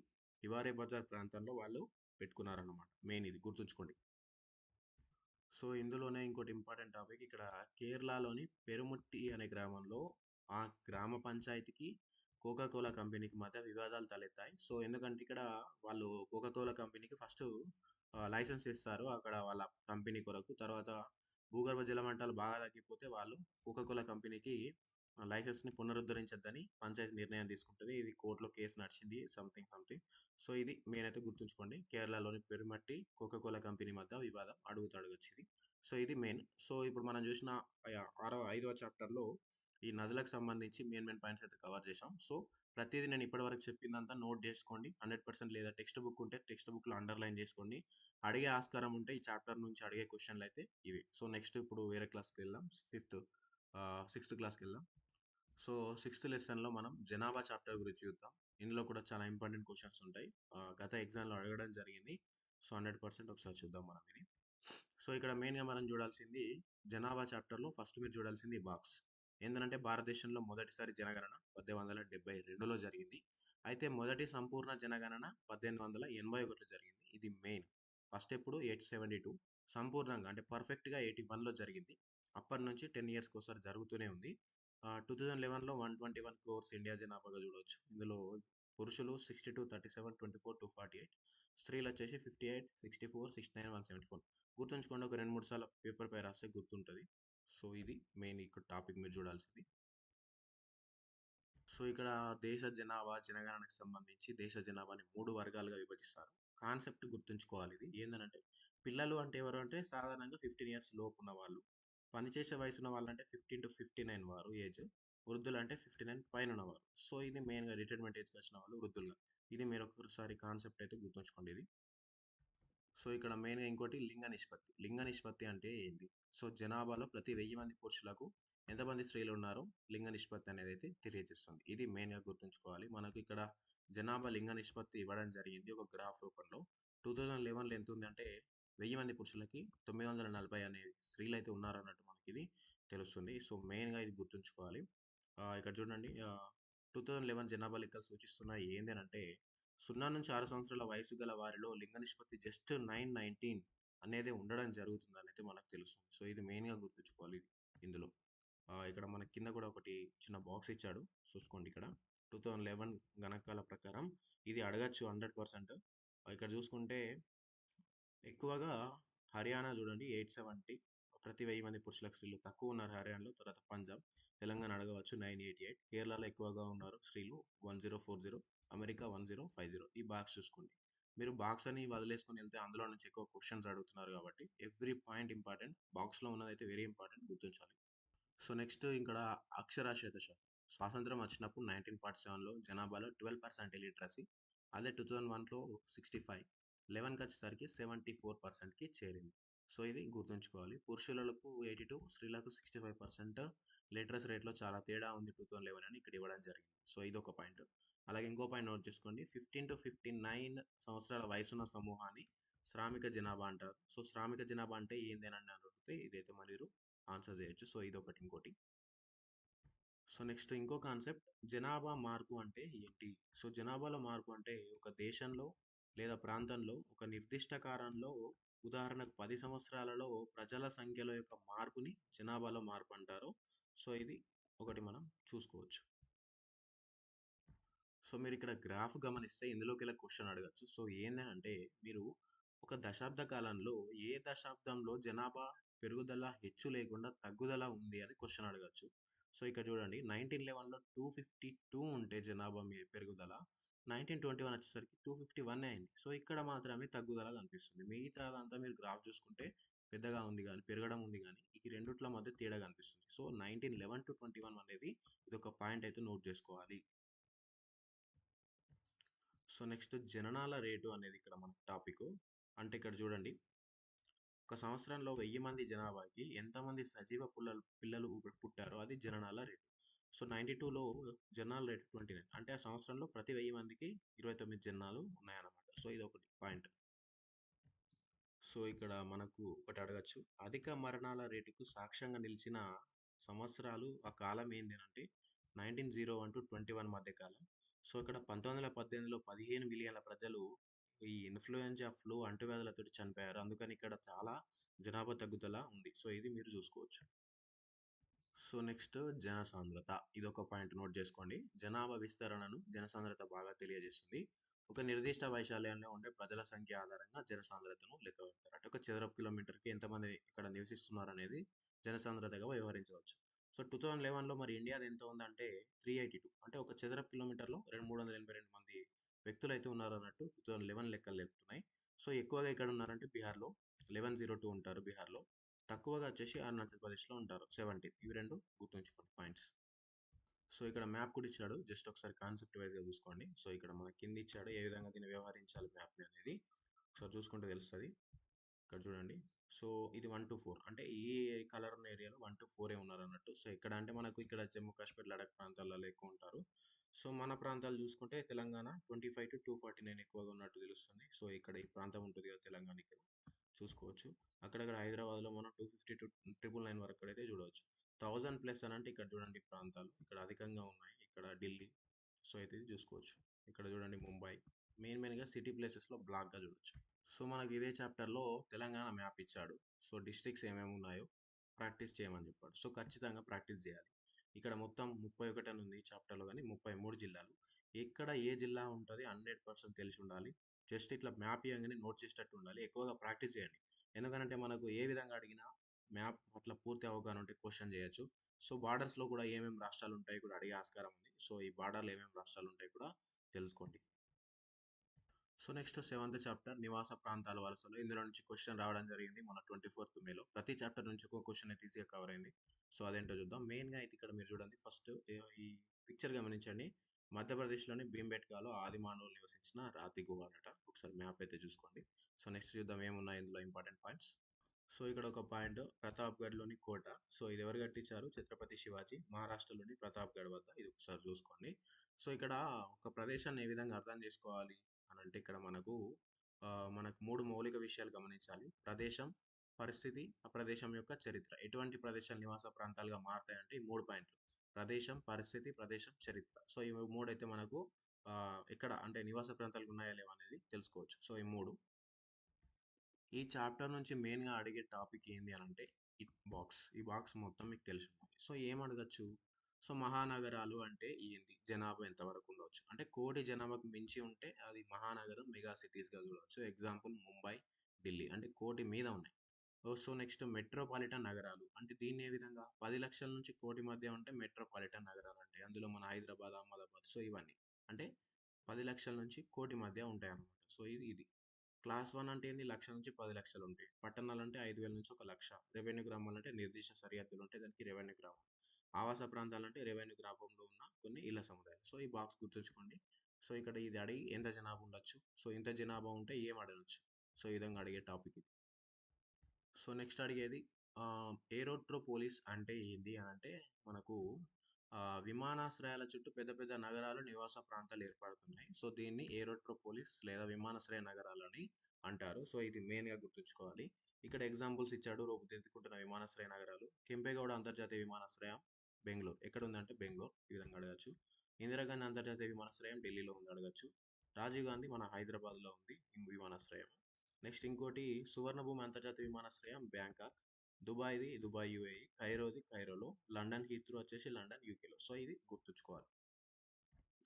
హివారే బజార్ ప్రాంతంలో వాళ్ళు పెట్టుకున్నారన్నమాట. మెయిన్ ఇది గుర్తుంచుకోండి. సో, ఇందులోనే ఇంకోటి ఇంపార్టెంట్ టాపిక్ ఇక్కడ కేరళలోని పెరుముట్టి అనే గ్రామంలో ఆ గ్రామ పంచాయతీకి కోకా కోలా కంపెనీకి మధ్య వివాదాలు తలెత్తాయి. సో, ఎందుకంటే ఇక్కడ వాళ్ళు కోకా కోలా కంపెనీకి ఫస్టు లైసెన్స్ ఇస్తారు. అక్కడ వాళ్ళ కంపెనీ కొరకు. తర్వాత భూగర్భ జల మట్టాలు బాగా తగ్గిపోతే వాళ్ళు కోకా కోలా కంపెనీకి లైసెన్స్‌ని పునరుద్ధరించొద్దని పంచాయతీ నిర్ణయం తీసుకుంటది. ఇది కోర్ట్‌లో కేస్ నడిచింది. సంథింగ్. సో, ఇది మెయిన్ అయితే గుర్తుంచుకోండి. కేరళలోని పెరుమట్టి కోకా కోలా కంపెనీ మధ్య వివాదం అడుగుతడగొచ్చింది. సో, ఇది మెయిన్. సో, ఇప్పుడు మనం చూసిన ఐదవ చాప్టర్‌లో ఈ నదులకు సంబంధించి మెయిన్ పాయింట్స్ అయితే కవర్ చేశాం. సో, ప్రతీదీ నేను ఇప్పటివరకు చెప్పిందంతా నోట్ చేసుకోండి. 100% లేదా టెక్స్ట్ బుక్ ఉంటే టెక్స్ట్ బుక్‌లో అండర్‌లైన్ చేసుకోండి. అడిగే ఆస్కారం ఉంటే ఈ చాప్టర్ నుంచి అడిగే క్వెషన్‌లయితే ఇవి. సో, నెక్స్ట్ ఇప్పుడు వేరే క్లాస్‌కెళ్దాం. సిక్స్త్ క్లాస్‌కెళ్దాం. సో, సిక్స్త్ లెసన్‌లో మనం జనాభా చాప్టర్ గురించి చూద్దాం. ఇందులో కూడా చాలా ఇంపార్టెంట్ క్వెషన్స్ ఉంటాయి. గత ఎగ్జామ్‌లో అడగడం జరిగింది. సో, 100% ఒకసారి చూద్దాం మనం ఇది. సో, ఇక్కడ మెయిన్‌గా మనం చూడాల్సింది జనాభా చాప్టర్‌లో ఫస్ట్ మీరు చూడాల్సింది ఈ బాక్స్. ఏందనంటే భారతదేశంలో మొదటిసారి జనగణన 1872లో జరిగింది. అయితే మొదటి సంపూర్ణ జనగణన 1881లో జరిగింది. ఇది మెయిన్. ఫస్ట్ ఎప్పుడు 872 సంపూర్ణంగా అంటే పర్ఫెక్ట్‌గా 81లో జరిగింది. అప్పటినుంచి 10 ఇయర్స్‌కోసారి జరుగుతూనే ఉంది. 2011లో 121 క్రోర్స్ ఇండియా జనాభాగా చూడొచ్చు. ఇందులో పురుషులు 62, 37, 24, 248, స్త్రీలొచ్చేసి 58, 64, 69, 174. గుర్తుంచుకోండి. ఒక 2, 3 సార్లు పేపర్ పై రాస్తే గుర్తుంటది. సో, ఇది మెయిన్ ఇక్కడ టాపిక్ మీరు చూడాల్సింది. సో, ఇక్కడ దేశ జనాభా, జనగణనకు సంబంధించి దేశ జనాభాని 3 వర్గాలుగా విభజిస్తారు. కాన్సెప్ట్ గుర్తుంచుకోవాలి ఇది. ఏందనంటే పిల్లలు అంటే ఎవరు అంటే సాధారణంగా 15 ఇయర్స్ లోపున్న వాళ్ళు. పనిచేసే వయసున్న వాళ్ళంటే 15-59 వారు ఏజ్. వృద్ధులంటే 59 పైనున్నవారు. సో, ఇది మెయిన్‌గా రిటైర్మెంట్ ఏజ్‌కి వచ్చిన వాళ్ళు వృద్ధులుగా. ఇది మీరు ఒక్కసారి కాన్సెప్ట్ అయితే గుర్తుంచుకోండి ఇది. సో, ఇక్కడ మెయిన్‌గా ఇంకోటి లింగ నిష్పత్తి. లింగ నిష్పత్తి అంటే ఏంది? సో, జనాభాలో ప్రతి 1000 మంది పురుషులకు ఎంతమంది స్త్రీలున్నారో లింగ నిష్పత్తి అనేదైతే తెలియజేస్తుంది. ఇది మెయిన్‌గా గుర్తుంచుకోవాలి. మనకు ఇక్కడ జనాభా లింగ నిష్పత్తి ఇవ్వడం జరిగింది ఒక గ్రాఫ్ రూపంలో. 2011లో ఎంతుందంటే 1000 మంది పురుషులకి 940 అనే స్త్రీలైతే ఉన్నారన్నట్టు మనకిది తెలుస్తుంది. సో, మెయిన్‌గా ఇది గుర్తుంచుకోవాలి. ఇక్కడ చూడండి 2011 జనాభా లెక్కలు సూచిస్తున్నాయి ఏందనంటే 0-6 సంవత్సరాల వయసు గల వారిలో లింగ నిష్పత్తి జస్ట్ 9:19 అనేది ఉండడం జరుగుతుందనైతే మనకు తెలుస్తుంది. సో, ఇది మెయిన్‌గా గుర్తుంచుకోవాలి ఇందులో. ఇక్కడ మనకి కింద కూడా ఒకటి చిన్న బాక్స్ ఇచ్చాడు. చూసుకోండి ఇక్కడ. 2011 గణాంకాల ప్రకారం ఇది అడగచ్చు 100%. ఇక్కడ చూసుకుంటే ఎక్కువగా హర్యానా చూడండి 870 ప్రతి 1000 మంది పురుషులకు స్త్రీలు తక్కువ ఉన్నారు హర్యానాలో. తర్వాత పంజాబ్, తెలంగాణ అడగవచ్చు 988, కేరళలో ఎక్కువగా ఉన్నారు స్త్రీలు 1040, అమెరికా 1050. ఈ బాక్స్ చూసుకోండి. మీరు బాక్స్ అని వదిలేసుకొని వెళ్తే అందులో నుంచి ఎక్కువ క్వెషన్స్ అడుగుతున్నారు కాబట్టి ఎవ్రీ పాయింట్ ఇంపార్టెంట్. బాక్స్‌లో ఉన్నదైతే వెరీ ఇంపార్టెంట్ గుర్తుంచాలి. సో, నెక్స్ట్ ఇక్కడ అక్షరాస్యత శాతం. స్వాతంత్రం వచ్చినప్పుడు 1947లో జనాభాలో 12% లిటరసీ. అదే 2001లో 65, 11కి వచ్చేసరికి 74%కి చేరింది. సో, ఇది గుర్తుంచుకోవాలి. పురుషులకు 82, స్త్రీలకు 65% లిటరసీ రేట్‌లో చాలా తేడా ఉంది 2011 అని ఇక్కడ ఇవ్వడం జరిగింది. సో, ఇదొక పాయింట్. అలాగే ఇంకో పాయింట్ నోట్ చేసుకోండి. 15-59 సంవత్సరాల వయసున్న సమూహాన్ని శ్రామిక జనాభా అంటారు. సో, శ్రామిక జనాభా అంటే ఏంది అని అడిగితే ఇదైతే మీరు ఆన్సర్ చేయొచ్చు. సో, ఇదొకటి ఇంకోటి. సో, నెక్స్ట్ ఇంకో కాన్సెప్ట్ జనాభా మార్పు అంటే ఏంటి? సో, జనాభాలో మార్పు అంటే ఒక దేశంలో లేదా ప్రాంతంలో ఒక నిర్దిష్ట కాలంలో ఉదాహరణకు 10 సంవత్సరాలలో ప్రజల సంఖ్యలో యొక్క మార్పుని జనాభాలో మార్పు అంటారు. సో, ఇది ఒకటి మనం చూసుకోవచ్చు. సో, మీరిక్కడ గ్రాఫ్ గమనిస్తే ఇందులోకెళ్ళి క్వెషన్ అడగొచ్చు. సో, ఏందనంటే మీరు ఒక దశాబ్ద కాలంలో ఏ దశాబ్దంలో జనాభా పెరుగుదల హెచ్చు లేకుండా తగ్గుదల ఉంది అని క్వెషన్ అడగొచ్చు. సో, ఇక్కడ చూడండి 1911లో 252 ఉంటే జనాభా పెరుగుదల 1921 వచ్చేసరికి 251 అయింది. సో, ఇక్కడ మాత్రమే తగ్గుదల కనిపిస్తుంది. మిగతాదంతా మీరు గ్రాఫ్ చూసుకుంటే పెద్దగా ఉంది గానీ, పెరగడం ఉంది గానీ, ఈ రెండిట్ల మధ్య తేడా కనిపిస్తుంది. సో, 1911-21 అనేది ఇదొక పాయింట్ అయితే నోట్ చేసుకోవాలి. సో, నెక్స్ట్ జననాల రేటు అనేది ఇక్కడ మన టాపికు. అంటే ఇక్కడ చూడండి. ఒక సంవత్సరంలో 1000 మంది జనాభాకి ఎంతమంది సజీవ పిల్లలు పుట్టారో అది జననాల రేటు. సో, 92లో జననాల రేటు 29. అంటే ఆ సంవత్సరంలో ప్రతి 1000 మందికి 29 జననాలు ఉన్నాయన్నమాట. సో, ఇదొకటి పాయింట్. సో, ఇక్కడ మనకు ఒకటి అడగచ్చు. అధిక మరణాల రేటుకు సాక్ష్యంగా నిలిచిన సంవత్సరాలు ఆ కాలం ఏంది అనంటే 1901-21 మధ్య కాలం. సో, ఇక్కడ 1918లో 15 మిలియన్ల ప్రజలు ఈ ఇన్‌ఫ్లుయెంజా, ఫ్లూ అంటువ్యాధులతోటి చనిపోయారు. అందుకని ఇక్కడ చాలా జనాభా తగ్గుదల ఉంది. సో, ఇది మీరు చూసుకోవచ్చు. సో, నెక్స్ట్ జనసాంద్రత. ఇదొక పాయింట్ నోట్ చేసుకోండి. జనాభా విస్తరణను జనసాంద్రత బాగా తెలియజేస్తుంది. ఒక నిర్దిష్ట వైశాల్యంలో ఉండే ప్రజల సంఖ్య ఆధారంగా జనసాంద్రతను లెక్క కడతారు. అంటే ఒక చదరపు కిలోమీటర్‌కి ఎంతమంది ఇక్కడ నివసిస్తున్నారనేది జనసాంద్రతగా వ్యవహరించవచ్చు. సో, 2011లో మరి ఇండియాది ఎంత ఉందంటే 382. అంటే ఒక చదరపు కిలోమీటర్‌లో 382 మంది వ్యక్తులైతే ఉన్నారన్నట్టు 2011 లెక్కలు చెప్తున్నాయి. సో, ఎక్కువగా ఎక్కడ ఉన్నారంటే బీహార్‌లో 1102 ఉంటారు బీహార్‌లో. తక్కువగా వచ్చేసి అరుణాచల్ ప్రదేశ్‌లో ఉంటారు 17. ఇవి 2 గుర్తుంచుకోండి పాయింట్స్. సో, ఇక్కడ మ్యాప్ కూడా ఇచ్చాడు. జస్ట్ ఒకసారి కాన్సెప్ట్ వైస్‌గా చూసుకోండి. సో, ఇక్కడ మనకి కింద ఇచ్చాడు. ఏ విధంగా దీన్ని వ్యవహరించాలి మ్యాప్‌ని అనేది. ఒకసారి చూసుకుంటే తెలుస్తది. ఇక్కడ చూడండి. సో, ఇది 1-4 అంటే ఈ కలర్ ఉన్న ఏరియాలో 1-4 ఉన్నారన్నట్టు. సో, ఎక్కడ అంటే మనకు ఇక్కడ జమ్మూ కాశ్మీర్, లడఖ్ ప్రాంతాలలో ఎక్కువ ఉంటారు. సో, మన ప్రాంతాలు చూసుకుంటే తెలంగాణ 25-249 ఎక్కువగా ఉన్నట్టు తెలుస్తుంది. సో, ఇక్కడ ఈ ప్రాంతం ఉంటుంది కదా తెలంగాణకి చూసుకోవచ్చు. అక్కడక్కడ హైదరాబాద్‌లో మనం 250-999 వరకు అయితే చూడవచ్చు. 1000 ప్లస్ అని అంటే ఇక్కడ చూడండి ప్రాంతాలు. ఇక్కడ అధికంగా ఉన్నాయి. ఇక్కడ ఢిల్లీ. సో, అయితే ఇది చూసుకోవచ్చు. ఇక్కడ చూడండి ముంబై. మెయిన్‌గా సిటీ ప్లేసెస్‌లో బ్లాక్‌గా చూడొచ్చు. సో, మనకి ఇదే చాప్టర్‌లో తెలంగాణ మ్యాప్ ఇచ్చాడు. సో, డిస్ట్రిక్ట్స్ ఏమేమి ఉన్నాయో ప్రాక్టీస్ చేయమని చెప్పాడు. సో, ఖచ్చితంగా ప్రాక్టీస్ చేయాలి. ఇక్కడ మొత్తం 31 అని ఉంది చాప్టర్‌లో గాని 33 జిల్లాలు. ఎక్కడ ఏ జిల్లా ఉంటది 100% తెలిసి ఉండాలి. జస్ట్ ఇట్లా మ్యాప్ ఇయ్యంగానే నోట్ చేసేటట్టు ఉండాలి. ఎక్కువగా ప్రాక్టీస్ చేయండి. ఎందుకనంటే మనకు ఏ విధంగా అడిగినా మ్యాప్ పట్ల పూర్తి అవగాహన ఉంటే క్వెషన్ చేయొచ్చు. సో, బార్డర్స్‌లో కూడా ఏమేమి రాష్ట్రాలు ఉంటాయి కూడా అడిగే ఆస్కారం ఉంది. సో, ఈ బార్డర్‌లో ఏమేమి రాష్ట్రాలు ఉంటాయి కూడా తెలుసుకోండి. సో, నెక్స్ట్ సెవెంత్ చాప్టర్ నివాస ప్రాంతాల వలసలు. ఇందులో నుంచి క్వెషన్ రావడం జరిగింది మన 24థ్ మేలో. ప్రతి చాప్టర్ నుంచి ఒక క్వెషన్ అయితే ఈజీగా కవర్ అయింది. సో, అదేంటో చూద్దాం. మెయిన్‌గా అయితే ఇక్కడ మీరు చూడండి ఫస్ట్ ఈ పిక్చర్ గమనించండి. మధ్యప్రదేశ్‌లోని భీంబెట్కాలో ఆది మానవులు నివసించిన రాతి గుహలట. ఒకసారి మ్యాప్ అయితే చూసుకోండి. సో, నెక్స్ట్ చూద్దాం ఏమున్నాయి ఇందులో ఇంపార్టెంట్ పాయింట్స్. సో, ఇక్కడ ఒక పాయింట్ ప్రతాప్‌గఢ్‌లోని కోట. సో, ఇది ఎవరు కట్టించారు? ఛత్రపతి శివాజీ. మహారాష్ట్రలోని ప్రతాప్‌గఢ్ వద్ద. ఇది ఒకసారి చూసుకోండి. సో, ఇక్కడ ఒక ప్రదేశాన్ని ఏ విధంగా అర్థం చేసుకోవాలి అనంటే ఇక్కడ మనకు 3 మౌలిక విషయాలు గమనించాలి. ప్రదేశం, పరిస్థితి, ఆ ప్రదేశం యొక్క చరిత్ర. ఎటువంటి ప్రదేశాలు నివాస ప్రాంతాలుగా మారతాయంటే ఈ 3 పాయింట్లు. ప్రదేశం, పరిస్థితి, ప్రదేశం, చరిత్ర. సో, ఈ 3 అయితే మనకు ఎక్కడ అంటే నివాస ప్రాంతాలు ఉన్నాయా లేవా అనేది తెలుసుకోవచ్చు. సో, ఈ 3 ఈ చాప్టర్ నుంచి మెయిన్‌గా అడిగే టాపిక్ ఏంది అనంటే ఈ బాక్స్. ఈ బాక్స్ మొత్తం మీకు తెలిసుండాలి. సో, ఏమడగచ్చు? సో, మహానగరాలు అంటే ఏంది? జనాభా ఎంతవరకు ఉండవచ్చు? అంటే కోటి జనాభాకు మించి ఉంటే అది మహానగరం, మెగా సిటీస్‌గా చూడవచ్చు. ఎగ్జాంపుల్ ముంబై, ఢిల్లీ అంటే కోటి మీద ఉన్నాయి. సో, నెక్స్ట్ మెట్రోపాలిటన్ నగరాలు. అంటే దీన్ని ఏ విధంగా 10,00,000 నుంచి కోటి మధ్య ఉంటే మెట్రోపాలిటన్ నగరాలు అంటాయి. అందులో మన హైదరాబాద్, అహ్మదాబాద్ సో, ఇవన్నీ. అంటే 10,00,000 నుంచి కోటి మధ్య ఉంటాయన్నమాట. సో, ఇది. క్లాస్ 1 అంటే ఏంది? 1,00,000 నుంచి 10,00,000 ఉంటాయి. పట్టణాలంటే 5,000 నుంచి 1,00,000. రెవెన్యూ గ్రామాలంటే నిర్దిష్ట సరిహద్దులు ఉంటాయి. దానికి రెవెన్యూ గ్రామం. ఆవాస ప్రాంతాలంటే రెవెన్యూ గ్రామంలో ఉన్న కొన్ని ఇళ్ల సముదాయాలు. సో, ఈ బాక్స్ గుర్తుంచుకోండి. సో, ఇక్కడ ఇది అడిగి ఎంత జనాభా ఉండొచ్చు? సో, ఇంత జనాభా ఉంటే ఏం అడగొచ్చు? సో, ఈ విధంగా అడిగే టాపిక్ ఇది. సో, నెక్స్ట్ అడిగేది ఏరోట్రోపోలిస్ అంటే ఏంది అనంటే మనకు విమానాశ్రయాల చుట్టూ పెద్ద పెద్ద నగరాలు, నివాస ప్రాంతాలు ఏర్పడుతున్నాయి. సో, దీన్ని ఏరోట్రోపోలిస్ లేదా విమానాశ్రయ నగరాలని అంటారు. సో, ఇది మెయిన్‌గా గుర్తుంచుకోవాలి. ఇక్కడ ఎగ్జాంపుల్స్ ఇచ్చాడు రూపుదిద్దుకుంటున్న విమానాశ్రయ నగరాలు. కెంపేగౌడ అంతర్జాతీయ విమానాశ్రయం బెంగుళూరు. ఎక్కడుందంటే బెంగుళూరు. ఈ విధంగా అడగొచ్చు. ఇందిరాగాంధీ అంతర్జాతీయ విమానాశ్రయం ఢిల్లీలో ఉంది అడగొచ్చు. రాజీవ్ గాంధీ మన హైదరాబాద్‌లో ఉంది ఈ విమానాశ్రయం. నెక్స్ట్ ఇంకోటి సువర్ణభూమి అంతర్జాతీయ విమానాశ్రయం బ్యాంకాక్. దుబాయ్‌ది దుబాయ్ యూఏఈ. కైరోది కైరోలో. లండన్ హీత్రూ వచ్చేసి లండన్ యూకేలో. సో, ఇది గుర్తుంచుకోవాలి.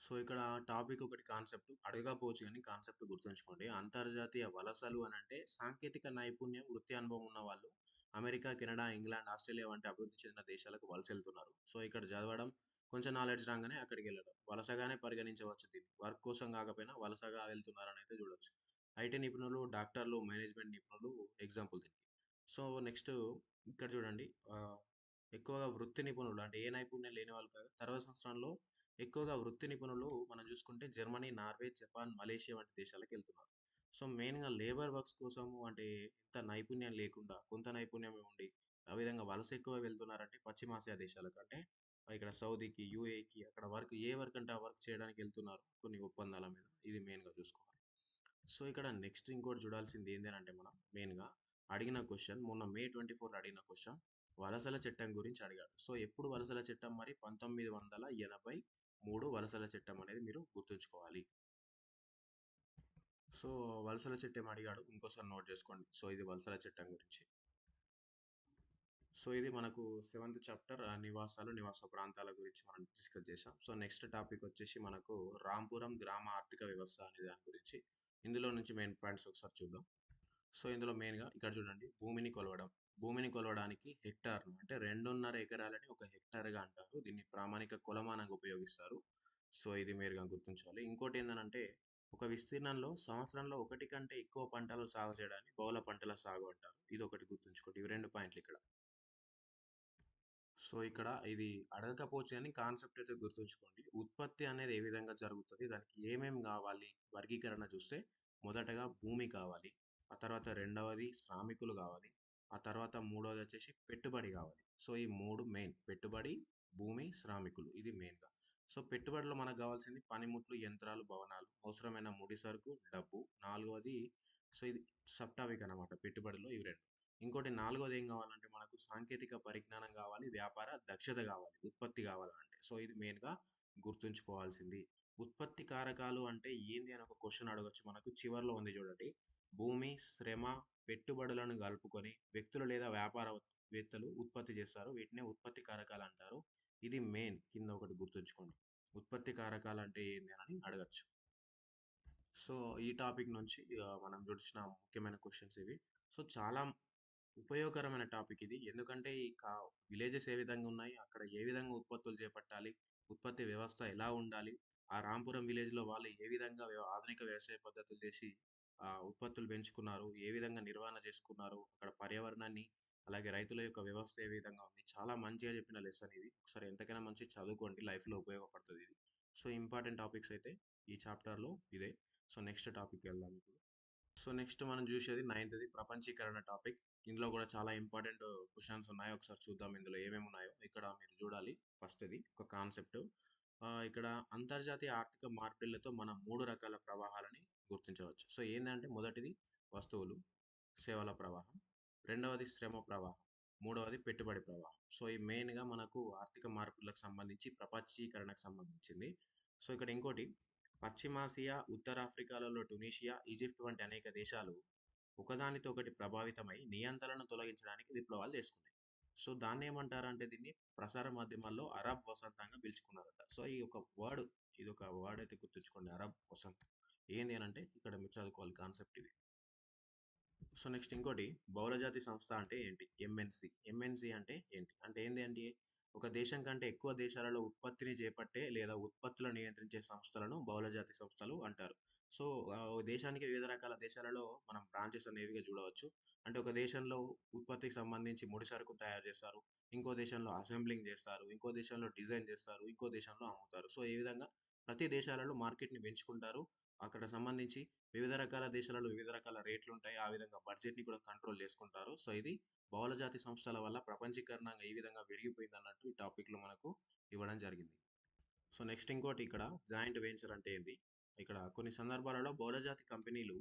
సో, ఇక్కడ టాపిక్ ఒకటి కాన్సెప్ట్ అడగకపోవచ్చు గానీ కాన్సెప్ట్ గుర్తుంచుకోండి. అంతర్జాతీయ వలసలు అనంటే సాంకేతిక నైపుణ్యం, వృత్తి అనుభవం ఉన్న వాళ్ళు అమెరికా, కెనడా, ఇంగ్లాండ్, ఆస్ట్రేలియా వంటి అభివృద్ధి చెందిన దేశాలకు వలసెళ్తున్నారు. సో, ఇక్కడ చదవడం, కొంచెం నాలెడ్జ్ రాంగానే అక్కడికెళ్ళడం. వలసగానే పరిగణించవచ్చు దీన్ని. వర్క్ కోసం కాకపోయినా వలసగా వెళ్తున్నారని అయితే చూడొచ్చు. ఐటీ నిపుణులు, డాక్టర్లు, మేనేజ్మెంట్ నిపుణులు ఎగ్జాంపుల్ దీనికి. సో, నెక్స్ట్ ఇక్కడ చూడండి ఎక్కువగా వృత్తి నిపుణులు అంటే ఏ నైపుణ్యం లేని వాళ్ళు కాదు. తర్వాత సంవత్సరంలో ఎక్కువగా వృత్తి నిపుణులు మనం చూసుకుంటే జర్మనీ, నార్వే, జపాన్, మలేషియా వంటి దేశాలకెళ్తున్నారు. సో, మెయిన్‌గా లేబర్ వర్క్స్ కోసము అంటే ఇంత నైపుణ్యం లేకుండా కొంత నైపుణ్యమే ఉండి, ఆ విధంగా వలస ఎక్కువ వెళ్తున్నారంటే పశ్చిమాసియా దేశాలకు. అంటే ఇక్కడ సౌదీకి, యూఏఈకి అక్కడ ఏ వర్క్ అంటే ఆ వర్క్ చేయడానికి వెళ్తున్నారు కొన్ని ఒప్పందాల మీద. ఇది మెయిన్‌గా చూసుకోవాలి. సో, ఇక్కడ నెక్స్ట్ ఇంకోటి చూడాల్సింది ఏంది అనంటే మనం మెయిన్‌గా అడిగిన క్వెషన్ మొన్న మే 24 అడిగిన క్వెషన్ వలసల చట్టం గురించి అడిగాడు. సో, ఎప్పుడు వలసల చట్టం మరి 1983 వలసల చట్టం అనేది మీరు గుర్తుంచుకోవాలి. సో, సో వలసల చట్టం అడిగాడు, ఇంకోసారి నోట్ చేసుకోండి. సో ఇది వలసల చట్టం గురించి. సో ఇది మనకు సెవెంత్ చాప్టర్ నివాసాలు, నివాస ప్రాంతాల గురించి మనం డిస్కస్ చేసాం. సో నెక్స్ట్ టాపిక్ వచ్చేసి మనకు రాంపురం గ్రామ ఆర్థిక వ్యవస్థ అనే దాని గురించి. ఇందులో నుంచి మెయిన్ పాయింట్స్ ఒకసారి చూద్దాం. సో ఇందులో మెయిన్గా ఇక్కడ చూడండి, భూమిని కొలవడం. భూమిని కొలవడానికి హెక్టార్ అంటే 2.5 ఎకరాలని ఒక హెక్టార్గా అంటారు. దీన్ని ప్రామాణిక కొలమానంగా ఉపయోగిస్తారు. సో ఇది మీరుగా గుర్తుంచుకోవాలి. ఇంకోటి ఏంటంటే ఒక విస్తీర్ణంలో సంవత్సరంలో ఒకటి కంటే ఎక్కువ పంటలు సాగు చేయడాన్ని బహుళ పంటల సాగు అంటారు. ఇది ఒకటి గుర్తుంచుకోండి. ఇవి 2 పాయింట్లు ఇక్కడ. సో ఇక్కడ ఇది అడగకపోవచ్చు కానీ కాన్సెప్ట్ అయితే గుర్తుంచుకోండి. ఉత్పత్తి అనేది ఏ విధంగా జరుగుతుంది? దానికి ఏమేం గావాలి? వర్గీకరణ చూస్తే మొదటగా భూమి కావాలి. ఆ తర్వాత రెండవది శ్రామికులు గావాలి. ఆ తర్వాత మూడవది వచ్చేసి పెట్టుబడి గావాలి. సో ఈ 3 మెయిన్. పెట్టుబడి, భూమి, శ్రామికులు ఇది మెయిన్‌గా. సో పెట్టుబడిలో మనకు గావాల్సింది పనిముట్లు, యంత్రాలు, భవనాలు, అవసరమైన ముడి సరుకు, డబ్బు. నాలుగవది సో ఇది సబ్ టాపిక్ అన్నమాట పెట్టుబడిలో ఇవి 2. ఇంకోటి నాలుగోది ఏం కావాలంటే మనకు సాంకేతిక పరిజ్ఞానం కావాలి, వ్యాపార దక్షత కావాలి, ఉత్పత్తి కావాలంటే. సో ఇది మెయిన్‌గా గుర్తుంచుకోవాల్సింది. ఉత్పత్తి కారకాలు అంటే ఏంది అని ఒక క్వశ్చన్ అడగొచ్చు మనకు. చివర్లో ఉంది చూడండి. భూమి, శ్రమ, పెట్టుబడులను కలుపుకొని వ్యక్తులు లేదా వ్యాపారవేత్తలు ఉత్పత్తి చేస్తారు. వీటినే ఉత్పత్తి కారకాలు అంటారు. ఇది మెయిన్ కింద ఒకటి గుర్తుంచుకోండి. ఉత్పత్తి కారకాలు అంటే ఏంది అని అడగచ్చు. సో ఈ టాపిక్ నుంచి మనం చూసిన ముఖ్యమైన క్వశ్చన్స్ ఇవి. సో చాలా ఉపయోగకరమైన టాపిక్ ఇది. ఎందుకంటే ఈ విలేజెస్ ఏ విధంగా ఉన్నాయి, అక్కడ ఏ విధంగా ఉత్పత్తులు చేపట్టాలి, ఉత్పత్తి వ్యవస్థ ఎలా ఉండాలి, ఆ రాంపురం విలేజ్‌లో వాళ్ళు ఏ విధంగా ఆధునిక వ్యవసాయ పద్ధతులు చేసి ఉత్పత్తులు పెంచుకున్నారు, ఏ విధంగా నిర్వహణ చేసుకున్నారు, అక్కడ పర్యావరణాన్ని, అలాగే రైతుల యొక్క వ్యవస్థ ఏ విధంగా ఉంది. చాలా మంచిగా చెప్పిన లెసన్ ఇది. ఒకసారి ఎంతకైనా మంచిగా చదువుకోండి. లైఫ్‌లో ఉపయోగపడుతది ఇది. సో ఇంపార్టెంట్ టాపిక్స్ అయితే ఈ చాప్టర్‌లో ఇదే. సో నెక్స్ట్ టాపిక్‌కి వెళ్దాం ఇప్పుడు. సో నెక్స్ట్ మనం చూసేది నైన్త్‌ది ప్రపంచీకరణ టాపిక్. ఇందులో కూడా చాలా ఇంపార్టెంట్ క్వెషన్స్ ఉన్నాయి. ఒకసారి చూద్దాం ఇందులో ఏమేమి ఉన్నాయో. ఇక్కడ మీరు చూడాలి. ఫస్ట్‌ది ఒక కాన్సెప్ట్. ఇక్కడ అంతర్జాతీయ ఆర్థిక మార్పిడులతో మనం 3 రకాల ప్రవాహాలని గుర్తించవచ్చు. సో ఏందంటే మొదటిది వస్తువులు, సేవల ప్రవాహం. రెండవది శ్రమ ప్రవాహం. మూడవది పెట్టుబడి ప్రవాహం. సో ఈ మెయిన్‌గా మనకు ఆర్థిక మార్పులకు సంబంధించి ప్రపంచీకరణకు సంబంధించింది. సో ఇక్కడ ఇంకోటి పశ్చిమాసియా, ఉత్తరాఫ్రికాలలో టునీషియా, ఈజిప్ట్ వంటి అనేక దేశాలు ఒకదానితో ఒకటి ప్రభావితమై నియంత్రణను తొలగించడానికి విప్లవాలు చేసుకున్నాయి. సో దాన్నేమంటారంటే దీన్ని ప్రసార మాధ్యమాల్లో అరబ్ వసంతంగా పిలుచుకున్నారట. సో ఈ ఒక వర్డ్ ఇది ఒక వర్డ్ అయితే గుర్తుంచుకోండి, అరబ్ వసంతం. ఏంది అనంటే ఇక్కడ మీరు చదువుకోవాలి కాన్సెప్ట్ ఇది. సో నెక్స్ట్ ఇంకోటి బహుళజాతి సంస్థ అంటే ఏంటి? ఎంఎన్‌సి. ఎంఎన్‌సి అంటే ఏంటి? అంటే ఏంది అంటే ఒక దేశం కంటే ఎక్కువ దేశాలలో ఉత్పత్తిని చేపట్టే లేదా ఉత్పత్తులను నియంత్రించే సంస్థలను బహుళజాతి సంస్థలు అంటారు. సో ఒక దేశానికి వివిధ రకాల దేశాలలో మనం బ్రాంచెస్ అనేవిగా చూడవచ్చు. అంటే ఒక దేశంలో ఉత్పత్తికి సంబంధించి ముడి సరుకు తయారు చేస్తారు. ఇంకో దేశంలో అసెంబ్లింగ్ చేస్తారు. ఇంకో దేశంలో డిజైన్ చేస్తారు. ఇంకో దేశంలో అమ్ముతారు. సో ఈ విధంగా ప్రతి దేశాలలో మార్కెట్‌ని పెంచుకుంటారు. అక్కడ సంబంధించి వివిధ రకాల దేశాలలో వివిధ రకాల రేట్లుంటాయి. ఆ విధంగా బడ్జెట్‌ని కూడా కంట్రోల్ చేసుకుంటారు. సో ఇది బహుళజాతి సంస్థల వల్ల ప్రపంచీకరణ ఏ విధంగా పెరిగిపోయిందన్నట్టు ఈ టాపిక్‌లో మనకు ఇవ్వడం జరిగింది. సో నెక్స్ట్ ఇంకోటి ఇక్కడ జాయింట్ వెంచర్ అంటే ఏంది? ఇక్కడ కొన్ని సందర్భాలలో బహుళజాతి కంపెనీలు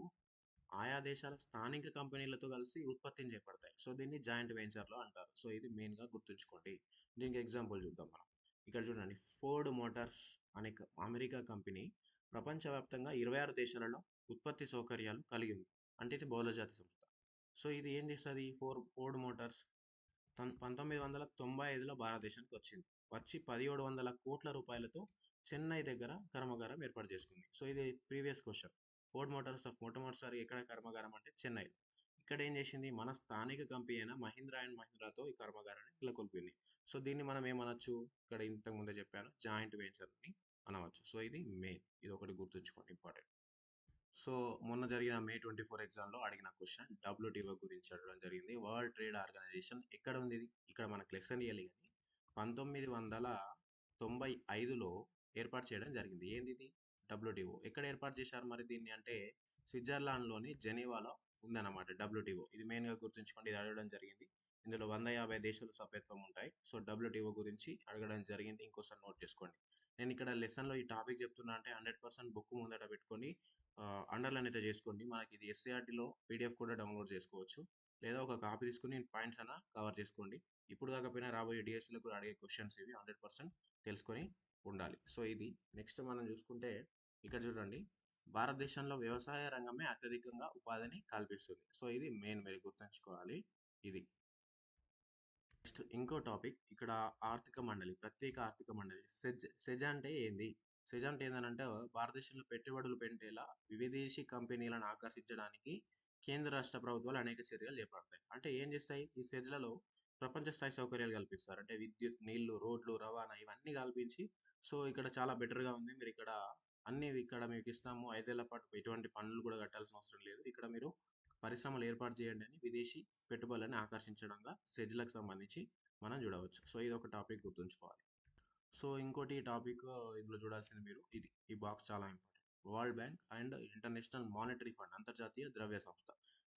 ఆయా దేశాల స్థానిక కంపెనీలతో కలిసి ఉత్పత్తిని చేపడతాయి. సో దీన్ని జాయింట్ వెంచర్‌లో అంటారు. సో ఇది మెయిన్‌గా గుర్తుంచుకోండి. దీనికి ఎగ్జాంపుల్ చూద్దాం మనం. ఇక్కడ చూడండి, ఫోర్డ్ మోటార్స్ అనే అమెరికా కంపెనీ ప్రపంచవ్యాప్తంగా 26 దేశాలలో ఉత్పత్తి సౌకర్యాలు కలిగి ఉంది. అంటే ఇది బహుళజాతి సంస్థ. సో ఇది ఏం చేస్తది? ఫోర్డ్ మోటార్స్ 1995లో భారతదేశానికి వచ్చింది. వచ్చి 1700 కోట్ల రూపాయలతో చెన్నై దగ్గర కర్మాగారం ఏర్పాటు చేసుకుంది. సో ఇది ప్రీవియస్ క్వశ్చన్. ఫోర్డ్ మోటార్స్ మొట్టమొదటిసారి ఎక్కడ కర్మాగారం అంటే చెన్నై. ఇక్కడ ఏం చేసింది? మన స్థానిక కంపెనీ అయిన మహీంద్రా అండ్ మహీంద్రాతో ఈ కర్మాగారాన్ని నెలకొల్పింది. సో దీన్ని మనం ఏమనొచ్చు? ఇక్కడ ఇంతకు ముందే చెప్పాను, జాయింట్ వెంచర్ అని అనవచ్చు. సో ఇది మెయిన్. ఇది ఒకటి గుర్తుంచుకోండి, ఇంపార్టెంట్. సో మొన్న జరిగిన మే 24 ఎగ్జామ్‌లో అడిగిన క్వెషన్ డబ్ల్యూటీఓ గురించి అడగడం జరిగింది. వరల్డ్ ట్రేడ్ ఆర్గనైజేషన్ ఎక్కడ ఉంది ఇది? ఇక్కడ మనకు లెసన్ ఇయ్యాలి గాని 1995లో ఏర్పాటు చేయడం జరిగింది. ఏందిది? డబ్ల్యూటీఓ. ఎక్కడ ఏర్పాటు చేశారు మరి దీన్ని అంటే స్విట్జర్లాండ్‌లోని జెనీవాలో ఉందన్నమాట డబ్ల్యూటీఓ. ఇది మెయిన్‌గా గుర్తుంచుకోండి. ఇది అడగడం జరిగింది. ఇందులో 150 దేశాలు సభ్యత్వం ఉంటాయి. సో డబ్ల్యూటీఓ గురించి అడగడం జరిగింది. ఇంకోసారి నోట్ చేసుకోండి. నేను ఇక్కడ లెసన్‌లో ఈ టాపిక్ చెప్తున్నా అంటే 100% బుక్ ముందట పెట్టుకొని అండర్‌లైన్ అయితే చేసుకోండి. మనకి ఇది ఎస్‌సీఆర్‌టీలో పీడీఎఫ్ కూడా డౌన్‌లోడ్ చేసుకోవచ్చు. లేదా ఒక కాపీ తీసుకొని పాయింట్స్ అన్నా కవర్ చేసుకోండి. ఇప్పుడు కాకపోయినా రాబోయే డీఎస్సీలో కూడా అడిగే క్వెషన్స్ ఇవి 100% తెలుసుకొని ఉండాలి. సో ఇది నెక్స్ట్ మనం చూసుకుంటే ఇక్కడ చూడండి. భారతదేశంలో వ్యవసాయ రంగమే అత్యధికంగా ఉపాధిని కల్పిస్తుంది. సో ఇది మెయిన్ మీరు గుర్తుంచుకోవాలి ఇది. నెక్స్ట్ ఇంకో టాపిక్ ఇక్కడ ఆర్థిక మండలి, ప్రత్యేక ఆర్థిక మండలి. సెజ్ అంటే ఏంది? సెజ్ అంటే ఏంటంటే భారతదేశంలో పెట్టుబడులు పెట్టేలా విదేశీ కంపెనీలను ఆకర్షించడానికి కేంద్ర రాష్ట్ర ప్రభుత్వాలు అనేక చర్యలు చేపడతాయి. అంటే ఏం చేస్తాయి ఈ సెజ్లలో? ప్రపంచ స్థాయి సౌకర్యాలు కల్పిస్తారు. అంటే విద్యుత్, నీళ్లు, రోడ్లు, రవాణా ఇవన్నీ కల్పించి సో ఇక్కడ చాలా బెటర్గా ఉంది. మీరు ఇక్కడ అన్ని ఇక్కడ మీకు ఇస్తాము, 5 ఏళ్ల పాటు ఎటువంటి పన్నులు కూడా కట్టాల్సిన అవసరం లేదు. ఇక్కడ మీరు పరిశ్రమలు ఏర్పాటు చేయండి అని విదేశీ పెట్టుబడులను ఆకర్షించడంగా సెజ్లకు సంబంధించి మనం చూడవచ్చు. సో ఇది ఒక టాపిక్ గుర్తుంచుకోవాలి. సో ఇంకోటి టాపిక్ ఇందులో చూడాల్సింది మీరు ఇది, ఈ బాక్స్ చాలా important. World bank and international monetary fund, అంతర్జాతీయ ద్రవ్య సంస్థ.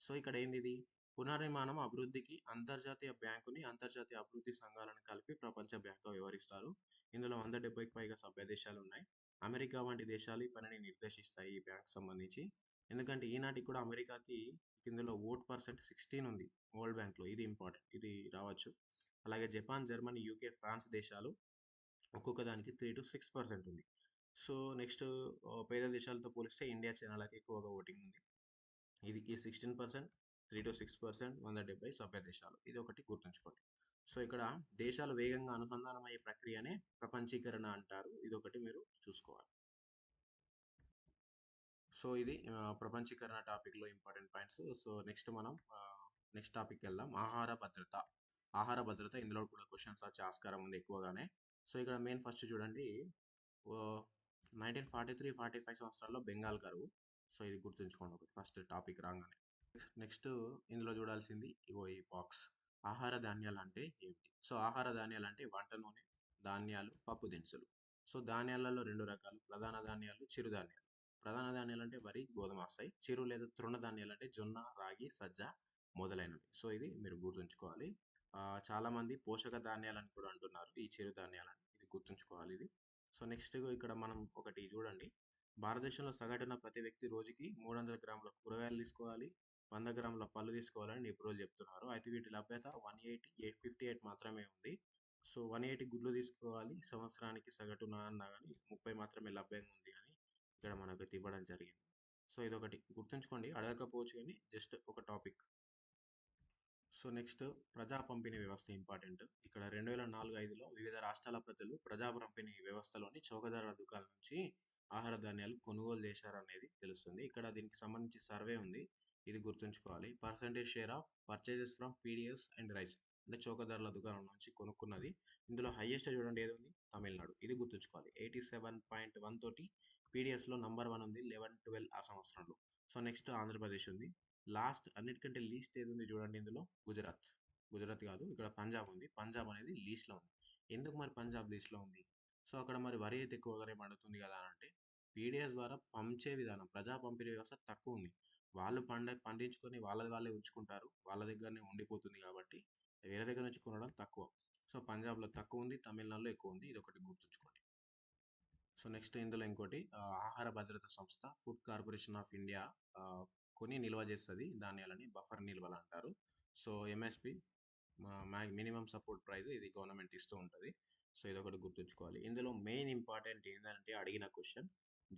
సో ఇక్కడ ఏంది ఇది? పునర్నిర్మాణం అభివృద్ధికి అంతర్జాతీయ బ్యాంకుని అంతర్జాతీయ అభివృద్ధి సంఘాలను కలిపి ప్రపంచ బ్యాంకు వ్యవహరిస్తారు. ఇందులో 170కి పైగా సభ్య దేశాలు ఉన్నాయి. అమెరికా వంటి దేశాలు ఈ పనిని నిర్దేశిస్తాయి ఈ బ్యాంక్ సంబంధించి. ఎందుకంటే ఈనాటికి కూడా అమెరికాకి ఇందులో ఓట్ పర్సెంట్ 16 ఉంది వరల్డ్ బ్యాంక్లో. ఇది ఇంపార్టెంట్, ఇది రావచ్చు. అలాగే జపాన్, జర్మనీ, యూకే, ఫ్రాన్స్ దేశాలు ఒక్కొక్క దానికి 3 to 6% ఉంది. సో నెక్స్ట్ పేద దేశాలతో పోలిస్తే ఇండియా, చైనాలకి ఎక్కువగా ఓటింగ్ ఉంది. ఇది ఈ 16%, 3 to 6%, 170 సభ్య దేశాలు. ఇది ఒకటి గుర్తుంచుకోండి. సో ఇక్కడ దేశాలు వేగంగా అనుసంధానమయ్యే ప్రక్రియనే ప్రపంచీకరణ అంటారు. ఇది ఒకటి మీరు చూసుకోవాలి. సో ఇది ప్రపంచీకరణ టాపిక్లో ఇంపార్టెంట్ పాయింట్స్. సో నెక్స్ట్ మనం నెక్స్ట్ టాపిక్ వెళ్దాం. ఆహార భద్రత. ఆహార భద్రత, ఇందులో కూడా క్వశ్చన్స్ వచ్చే ఆస్కారం ఉంది ఎక్కువగానే. సో ఇక్కడ మెయిన్ ఫస్ట్ చూడండి, 1943-45 సంవత్సరాల్లో బెంగాల్ కరువు. సో ఇది గుర్తుంచుకోండి ఒకటి ఫస్ట్ టాపిక్ రాగానే. నెక్స్ట్ ఇందులో చూడాల్సింది ఇగో ఈ బాక్స్. ఆహార ధాన్యాలు అంటే ఏమిటి? సో ఆహార ధాన్యాలు అంటే వంట నూనె, ధాన్యాలు, పప్పు దినుసులు. సో ధాన్యాలలో 2 రకాలు, ప్రధాన ధాన్యాలు, చిరుధాన్యాలు. ప్రధాన ధాన్యాలు అంటే వరి, గోధుమ వస్తాయి. చిరు లేదా తృణధాన్యాలు అంటే జొన్న, రాగి, సజ్జ మొదలైనవి. సో ఇది మీరు గుర్తుంచుకోవాలి. చాలా మంది పోషక ధాన్యాలని కూడా అంటున్నారు ఈ చిరుధాన్యాలని. ఇది గుర్తుంచుకోవాలి ఇది. సో నెక్స్ట్ ఇక్కడ మనం ఒకటి చూడండి. భారతదేశంలో సగటున ప్రతి వ్యక్తి రోజుకి 300 గ్రాముల కూరగాయలు తీసుకోవాలి, 100 గ్రాముల పళ్ళు తీసుకోవాలని నిపుణులు చెప్తున్నారు. అయితే వీటి లభ్యత 180, 858 మాత్రమే ఉంది. సో 180 గుడ్లు తీసుకోవాలి సంవత్సరానికి సగటున అన్నా కానీ 30 మాత్రమే లభ్యంగా ఉంది అని ఇక్కడ మనకు ఇవ్వడం జరిగింది. సో ఇదొకటి గుర్తుంచుకోండి, అడగకపోవచ్చు కానీ జస్ట్ ఒక టాపిక్. సో నెక్స్ట్ ప్రజా పంపిణీ వ్యవస్థ ఇంపార్టెంట్. ఇక్కడ 2004-5లో వివిధ రాష్ట్రాల ప్రజలు ప్రజా పంపిణీ వ్యవస్థలోని చౌకధరల దుకాణాల నుంచి ఆహార ధాన్యాలు కొనుగోలు చేశారనేది తెలుస్తుంది. ఇక్కడ దీనికి సంబంధించి సర్వే ఉంది, ఇది గుర్తుంచుకోవాలి. Percentage share of purchases from PDS and rice, అంటే చౌకధరల దుకాణం నుంచి కొనుక్కున్నది. ఇందులో హైయెస్ట్ చూడండి ఏది ఉంది? తమిళనాడు. ఇది గుర్తుంచుకోవాలి. 87.1 తోటి పీడిఎస్లో నంబర్ 1 ఉంది 11-12 ఆ సంవత్సరంలో. సో నెక్స్ట్ ఆంధ్రప్రదేశ్ ఉంది. లాస్ట్ అన్నిటికంటే లీస్ట్ ఏది ఉంది చూడండి ఇందులో? గుజరాత్. గుజరాత్ కాదు, ఇక్కడ పంజాబ్ ఉంది. పంజాబ్ అనేది లీస్ట్లో ఉంది. ఎందుకు మరి పంజాబ్ లీస్ట్లో ఉంది? సో అక్కడ మరి వరి అయితే ఎక్కువగానే పండుతుంది కదా అని అంటే పీడిఎస్ ద్వారా పంచే విధానం, ప్రజా పంపిణీ వ్యవస్థ తక్కువ ఉంది. వాళ్ళు పండించుకొని వాళ్ళే ఉంచుకుంటారు, వాళ్ళ దగ్గరనే ఉండిపోతుంది కాబట్టి వేరే దగ్గర నుంచి కొనడం తక్కువ. సో పంజాబ్లో తక్కువ ఉంది, తమిళనాడులో ఎక్కువ ఉంది. ఇది ఒకటి గుర్తుంచుకోండి. సో నెక్స్ట్ ఇందులో ఇంకోటి ఆహార భద్రత సంస్థ, ఫుడ్ కార్పొరేషన్ ఆఫ్ ఇండియా కొని నిల్వ చేస్తుంది ధాన్యాలని, బఫర్ నిల్వలు అంటారు. So MSP minimum support price ఇది గవర్నమెంట్ ఇస్తూ ఉంటుంది. సో ఇది ఒకటి గుర్తుంచుకోవాలి. ఇందులో మెయిన్ ఇంపార్టెంట్ ఏంటంటే అడిగిన క్వశ్చన్,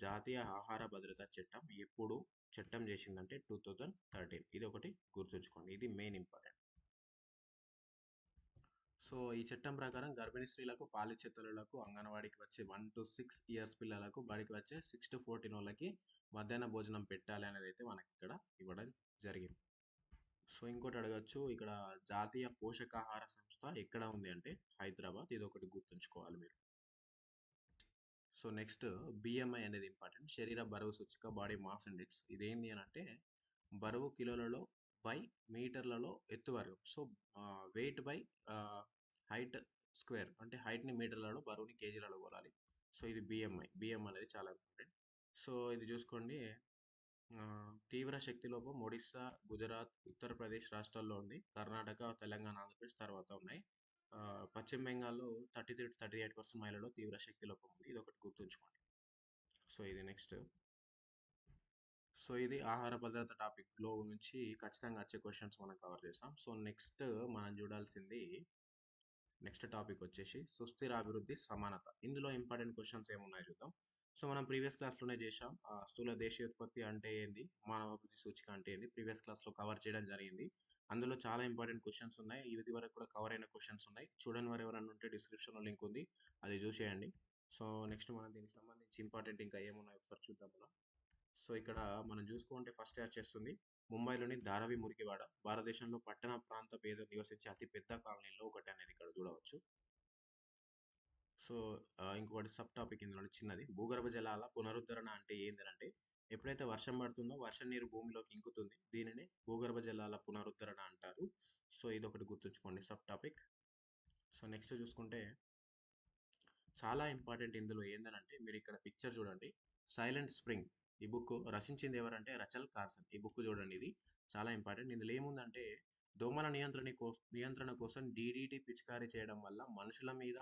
జాతీయ ఆహార భద్రత చట్టం ఎప్పుడు చట్టం చేసిందంటే 2013. ఇది ఒకటి గుర్తుంచుకోండి, ఇది మెయిన్ ఇంపార్టెంట్. సో ఈ చట్టం ప్రకారం గర్భిణీ స్త్రీలకు, పాలిచ్చే తల్లులకు, అంగన్వాడీకి వచ్చే 1 to 6 ఇయర్స్ పిల్లలకు, బడికి వచ్చే 6 to 14 వాళ్ళకి మధ్యాహ్న భోజనం పెట్టాలి అనేది అయితే మనకి ఇక్కడ ఇవ్వడం జరిగింది. సో ఇంకోటి అడగచ్చు, ఇక్కడ జాతీయ పోషకాహార సంస్థ ఎక్కడ ఉంది అంటే హైదరాబాద్. ఇది ఒకటి గుర్తుంచుకోవాలి మీరు. సో నెక్స్ట్ బిఎంఐ అనేది ఇంపార్టెంట్, శరీర బరువు సూచిక, బాడీ మాస్ ఇండెక్స్. ఇదేంటి అని అంటే బరువు కిలోలలో బై మీటర్లలో ఎత్తు వర్గం. So weight by height square, అంటే హైట్ని మీటర్లలో, బరువుని కేజీలలో కొలాలి. సో ఇది బిఎం అనేది చాలా ఇంపార్టెంట్. సో ఇది చూసుకోండి, తీవ్ర శక్తి లోపం ఒడిస్సా, గుజరాత్, ఉత్తరప్రదేశ్ రాష్ట్రాల్లో ఉంది. కర్ణాటక, తెలంగాణ, ఆంధ్రప్రదేశ్ తర్వాత ఉన్నాయి. పశ్చిమ బెంగాల్లో 33-38% మహిళల్లో తీవ్ర శక్తి లోపం ఉంది. ఇది ఒకటి గుర్తుంచుకోండి. సో ఇది నెక్స్ట్. సో ఇది ఆహార భద్రత టాపిక్లో నుంచి ఖచ్చితంగా వచ్చే క్వశ్చన్స్ మనం కవర్ చేస్తాం. సో నెక్స్ట్ మనం చూడాల్సింది నెక్స్ట్ టాపిక్ వచ్చేసి సుస్థిర అభివృద్ధి సమానత. ఇందులో ఇంపార్టెంట్ క్వశ్చన్స్ ఏమున్నాయి చూద్దాం. సో మనం ప్రీవియస్ క్లాస్లోనే చేసాం. స్థూల దేశీయోత్పత్తి అంటే ఏంది, మానవాభివృద్ధి సూచిక అంటే ఏంది, ప్రీవియస్ క్లాస్లో కవర్ చేయడం జరిగింది. అందులో చాలా ఇంపార్టెంట్ క్వశ్చన్స్ ఉన్నాయి. ఇది వరకు కూడా కవర్ అయిన క్వశ్చన్స్ ఉన్నాయి. చూడని వారు ఎవరైనా ఉంటే డిస్క్రిప్షన్లో లింక్ ఉంది, అది చూసేయండి. సో నెక్స్ట్ మనం దీనికి సంబంధించి ఇంపార్టెంట్ ఇంకా ఏమున్నాయో ఒకసారి చూద్దాం మనం. సో ఇక్కడ మనం చూసుకుంటే ఫస్ట్ వచ్చేస్తుంది ముంబైలోని ధారావి మురికివాడ, భారతదేశంలో పట్టణ ప్రాంత పేదలు నివసించే అతి పెద్ద కాలనీలో ఒకటి అనేది ఇక్కడ చూడవచ్చు. సో ఇంకొకటి సబ్ టాపిక్ ఇందులో చిన్నది, భూగర్భ జలాల పునరుద్ధరణ అంటే ఏంటంటే ఎప్పుడైతే వర్షం పడుతుందో వర్షం నీరు భూమిలోకి ఇంకుతుంది, దీనిని భూగర్భ జలాల పునరుద్ధరణ అంటారు. సో ఇది ఒకటి గుర్తుంచుకోండి సబ్ టాపిక్. సో నెక్స్ట్ చూసుకుంటే చాలా ఇంపార్టెంట్ ఇందులో ఏంటంటే మీరు ఇక్కడ పిక్చర్ చూడండి, సైలెంట్ స్ప్రింగ్. ఈ బుక్ రచించింది ఎవరంటే రచల్ కార్సన్. ఈ బుక్ చూడండి, ఇది చాలా ఇంపార్టెంట్. ఇందులో ఏముందంటే దోమల నియంత్రణ కోసం DDT పిచికారీ చేయడం వల్ల మనుషుల మీద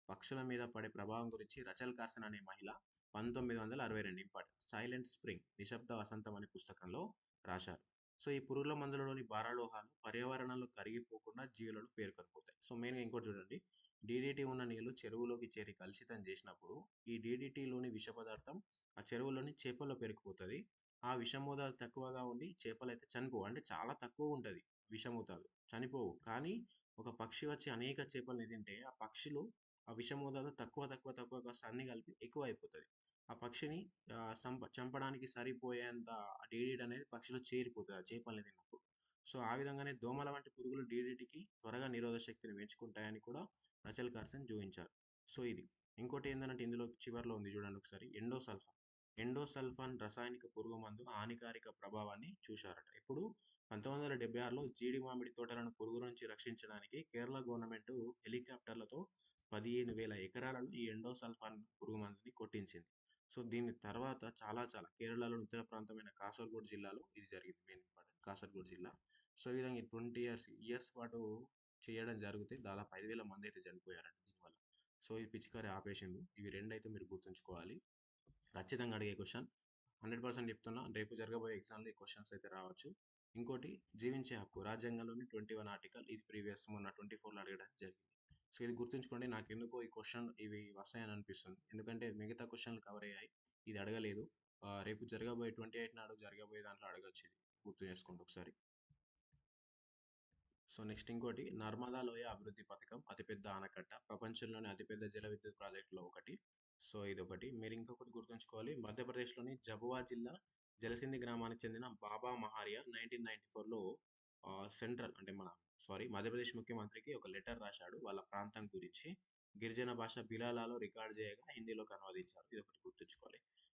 పక్షుల మీద పడే ప్రభావం గురించి రచల్ కార్సన్ అనే మహిళ 1962 ఇంపార్టెంట్ సైలెంట్ స్ప్రింగ్ నిశ్శబ్ద వసంతం అనే పుస్తకంలో రాశారు. సో ఈ పురుగుల మందులలోని భారలోహాలు పర్యావరణంలో కరిగిపోకుండా జీవులను పేర్కొనిపోతాయి. సో మెయిన్గా ఇంకోటి చూడండి, DDT ఉన్న నీళ్లు చెరువులోకి చేరి కలుషితం చేసినప్పుడు ఈ DDTలోని విష పదార్థం ఆ చెరువులోని చేపల్లో పెరిగిపోతుంది. ఆ విషమోతాదు తక్కువగా ఉండి చేపలు అయితే చనిపోవు, అంటే చాలా తక్కువ ఉంటుంది విషమోతాదు, చనిపోవు. కానీ ఒక పక్షి వచ్చి అనేక చేపల్ని తింటే ఆ పక్షులు ఆ విషమోతాదు తక్కువ తక్కువ తక్కువ కాస్త అన్ని కలిపి ఎక్కువ అయిపోతుంది. ఆ పక్షిని చంపడానికి సరిపోయేంత DDT అనేది పక్షిలో చేరిపోతుంది ఆ చేపల్ని తిన్నప్పుడు. సో ఆ విధంగానే దోమల వంటి పురుగులు DDTకి త్వరగా నిరోధక శక్తిని పెంచుకుంటాయని కూడా రచల్ కార్సన్ చూపించారు. సో ఇది ఇంకోటి ఏంటంటే ఇందులో చివరిలో ఉంది చూడండి ఒకసారి, ఎండోసల్ఫాన్ రసాయనిక పురుగు మందు హానికారక ప్రభావాన్ని చూశారట. ఇప్పుడు 1976లో జీడి మామిడి తోటలను పురుగు నుంచి రక్షించడానికి కేరళ గవర్నమెంట్ హెలికాప్టర్లతో 15,000 ఎకరాలను ఈ ఎండోసల్ఫాన్ పురుగు మందుని కొట్టించింది. సో దీని తర్వాత చాలా చాలా కేరళలోని ఉత్తర ప్రాంతమైన కాసర్గోడ్ జిల్లాలో ఇది జరిగింది. మెయిన్ ఇంపార్టెంట్ కాసర్గోడ్ జిల్లా. సో ఈ విధంగా 20 ఇయర్స్ పాటు చేయడం జరిగితే దాదాపు 5,000 మంది అయితే చనిపోయారంట దీనివల్ల. సో ఈ పిచికారి ఆపేసిండు. ఇవి రెండు అయితే మీరు గుర్తుంచుకోవాలి, ఖచ్చితంగా అడిగే క్వశ్చన్. 100% చెప్తున్నా, రేపు జరగబోయే ఎగ్జామ్లో ఈ క్వశ్చన్స్ అయితే రావచ్చు. ఇంకోటి జీవించే హక్కు, రాజ్యాంగంలోని 21 ఆర్టికల్, ఇది ప్రీవియస్ మొన్న 24లో అడగడం జరిగింది. సో ఇది గుర్తుంచుకోండి. నాకు ఎందుకో ఈ క్వశ్చన్ ఇవి వస్తాయని అనిపిస్తుంది, ఎందుకంటే మిగతా క్వశ్చన్లు కవర్ అయ్యాయి, ఇది అడగలేదు. రేపు జరగబోయే 28 నాడు జరగబోయే దాంట్లో అడగచ్చు, ఇది గుర్తు చేసుకోండి ఒకసారి. సో నెక్స్ట్ ఇంకోటి, నర్మదా లోయ అభివృద్ధి పథకం అతిపెద్ద ఆనకట్ట, ప్రపంచంలోని అతిపెద్ద జల విద్యుత్ ప్రాజెక్టులో ఒకటి. సో ఇది ఒకటి. మీరు ఇంకొకటి గుర్తుంచుకోవాలి, మధ్యప్రదేశ్లోని జబువా జిల్లా జలసింధి గ్రామానికి చెందిన బాబా మహారియా 1994లో సెంట్రల్ అంటే మధ్యప్రదేశ్ ముఖ్యమంత్రికి ఒక లెటర్ రాశాడు వాళ్ళ ప్రాంతం గురించి. గిరిజన భాష బిలాలాలో రికార్డ్ చేయగా హిందీలోకి అనువదించారు. ఇది ఒకటి గుర్తుంచుకోవాలి.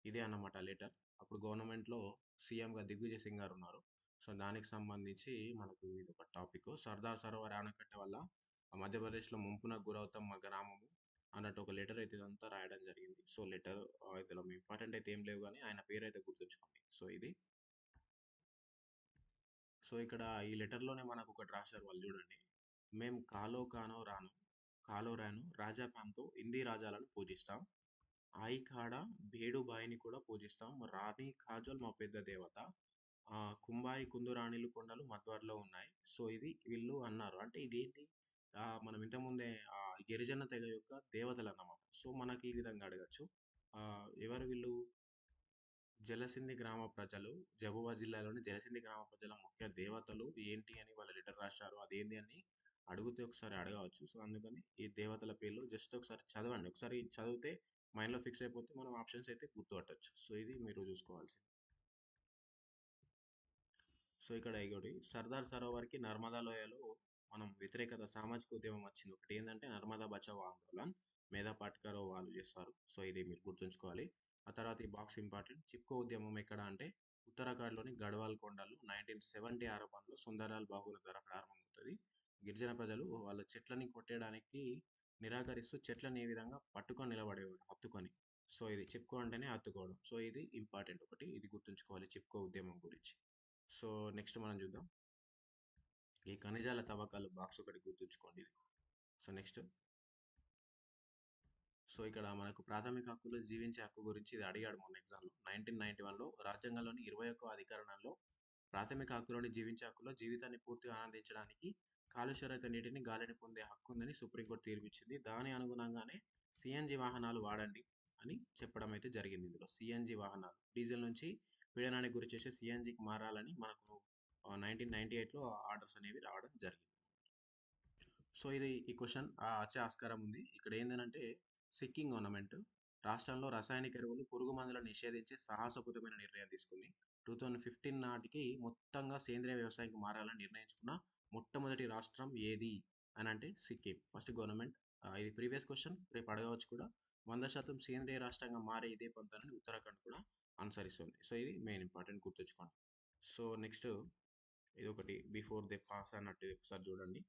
ఇదే అన్నమాట లెటర్. అప్పుడు గవర్నమెంట్లో సీఎంగా దిగ్విజయ్ సింగ్ గారు ఉన్నారు. సో దానికి సంబంధించి మనకు ఇది ఒక టాపిక్. సర్దార్ సరోవర్ ఆనకట్ట వల్ల మధ్యప్రదేశ్లో ముంపున గురవుతాం మా గ్రామము అన్నట్టు ఒక లెటర్ అయితే ఇదంతా రాయడం జరిగింది. సో లెటర్ ఇందులో ఇంపార్టెంట్ అయితే ఏం లేవు, కానీ ఆయన పేరు అయితే గుర్తుంచుకోండి. సో ఇది. సో ఇక్కడ ఈ లెటర్లోనే మనకు ఒకటి రాశారు వాళ్ళు చూడండి, మేము కాలో రాను రాజా ప్యామ్తో హిందీ రాజాలను పూజిస్తాం, ఆయి కాడ భేడు బాయిని కూడా పూజిస్తాం, రాణి కాజోల్ మా పెద్ద దేవత, కుంబాయి కుందురాణిలు కొండలు మధ్వార్లో ఉన్నాయి. సో ఇది వీళ్ళు అన్నారు. అంటే ఇదేంటి, మనం ఇంతకుముందే గిరిజన తెగ యొక్క దేవతలు అన్నమాట. సో మనకి ఈ విధంగా అడగచ్చు, ఎవరు వీళ్ళు, జలసింధి గ్రామ ప్రజలు, జబువా జిల్లాలోని జలసింధి గ్రామ ప్రజల ముఖ్య దేవతలు ఏంటి అని వాళ్ళ లెటర్ రాశారు, అదేంటి అని అడిగితే ఒకసారి అడగవచ్చు. సో అందుకని ఈ దేవతల పేర్లు జస్ట్ ఒకసారి చదవండి, ఒకసారి చదివితే మైండ్లో ఫిక్స్ అయిపోతే మనం ఆప్షన్స్ అయితే గుర్తుపట్టచ్చు. సో ఇది మీరు చూసుకోవాల్సింది. సో ఇక్కడ ఇంకోటి, సర్దార్ సరోవర్కి నర్మదా లోయలో మనం వ్యతిరేకత సామాజిక ఉద్యమం వచ్చింది. ఒకటి ఏంటంటే నర్మదా బచావో ఆందోళన్, మేధా పాట్కర్ వాళ్ళు చేస్తారు. సో ఇది మీరు గుర్తుంచుకోవాలి. ఆ తర్వాత ఈ బాక్స్ ఇంపార్టెంట్, చిప్కో ఉద్యమం ఎక్కడ అంటే ఉత్తరాఖండ్లోని గఢ్వాల్ కొండలు 1970 సుందర్లాల్ బాహుల ద్వారా ప్రారంభమవుతుంది. గిరిజన ప్రజలు వాళ్ళ చెట్లని కొట్టేయడానికి నిరాకరిస్తూ చెట్లను ఏ విధంగా పట్టుకొని నిలబడేవాడు, హత్తుకొని. సో ఇది చిప్కో అంటేనే హత్తుకోవడం. సో ఇది ఇంపార్టెంట్ ఒకటి, ఇది గుర్తుంచుకోవాలి చిప్కో ఉద్యమం గురించి. సో నెక్స్ట్ మనం చూద్దాం, ఈ ఖనిజాల తవ్వకాలు బాక్స్ ఒకటి గుర్తుంచుకోండి. సో నెక్స్ట్, సో ఇక్కడ మనకు ప్రాథమిక హక్కులు జీవించే హక్కు గురించి ఇది అడిగాడు మొన్న ఎగ్జామ్లో. 1991లో రాజ్యాంగంలోని 21వ అధికరణంలో ప్రాథమిక హక్కులోని జీవించే హక్కులో జీవితాన్ని పూర్తిగా ఆనందించడానికి కాలుష్యరహిత నీటిని గాలిని పొందే హక్కు ఉందని సుప్రీంకోర్టు తీర్పిచ్చింది. దాని అనుగుణంగానే CNG వాహనాలు వాడండి, అని చెప్పడం అయితే జరిగింది ఇందులో. సిఎన్జి వాహనాలు డీజిల్ నుంచి పీడనానికి గురి చేసే సిఎన్జికి మారాలని మనకు 1998లో ఆర్డర్స్ అనేవి రావడం జరిగింది. సో ఇది ఈ క్వశ్చన్ వచ్చే ఆస్కారం ఉంది. ఇక్కడ ఏంటంటే సిక్కిం గవర్నమెంట్ రాష్ట్రంలో రసాయనిక ఎరువులు, పురుగు మందులను నిషేధించి సాహసోపేతమైన నిర్ణయం తీసుకుంది. 2015 నాటికి మొత్తంగా సేంద్రియ వ్యవసాయానికి మారాలని నిర్ణయించుకున్న మొట్టమొదటి రాష్ట్రం ఏది అని అంటే సిక్కిం. ఫస్ట్ గవర్నమెంట్ ఇది ప్రీవియస్ క్వశ్చన్, రేపు అడగవచ్చు కూడా. 100% సేంద్రియ రాష్ట్రంగా మారే ఇదే పంతాన్ని ఉత్తరాఖండ్ కూడా అనుసరిస్తుంది. సో ఇది మెయిన్ ఇంపార్టెంట్, గుర్తుంచుకోండి. సో నెక్స్ట్ ఇది ఒకటి బిఫోర్ దే పాస్ అన్నట్టు ఒకసారి చూడండి.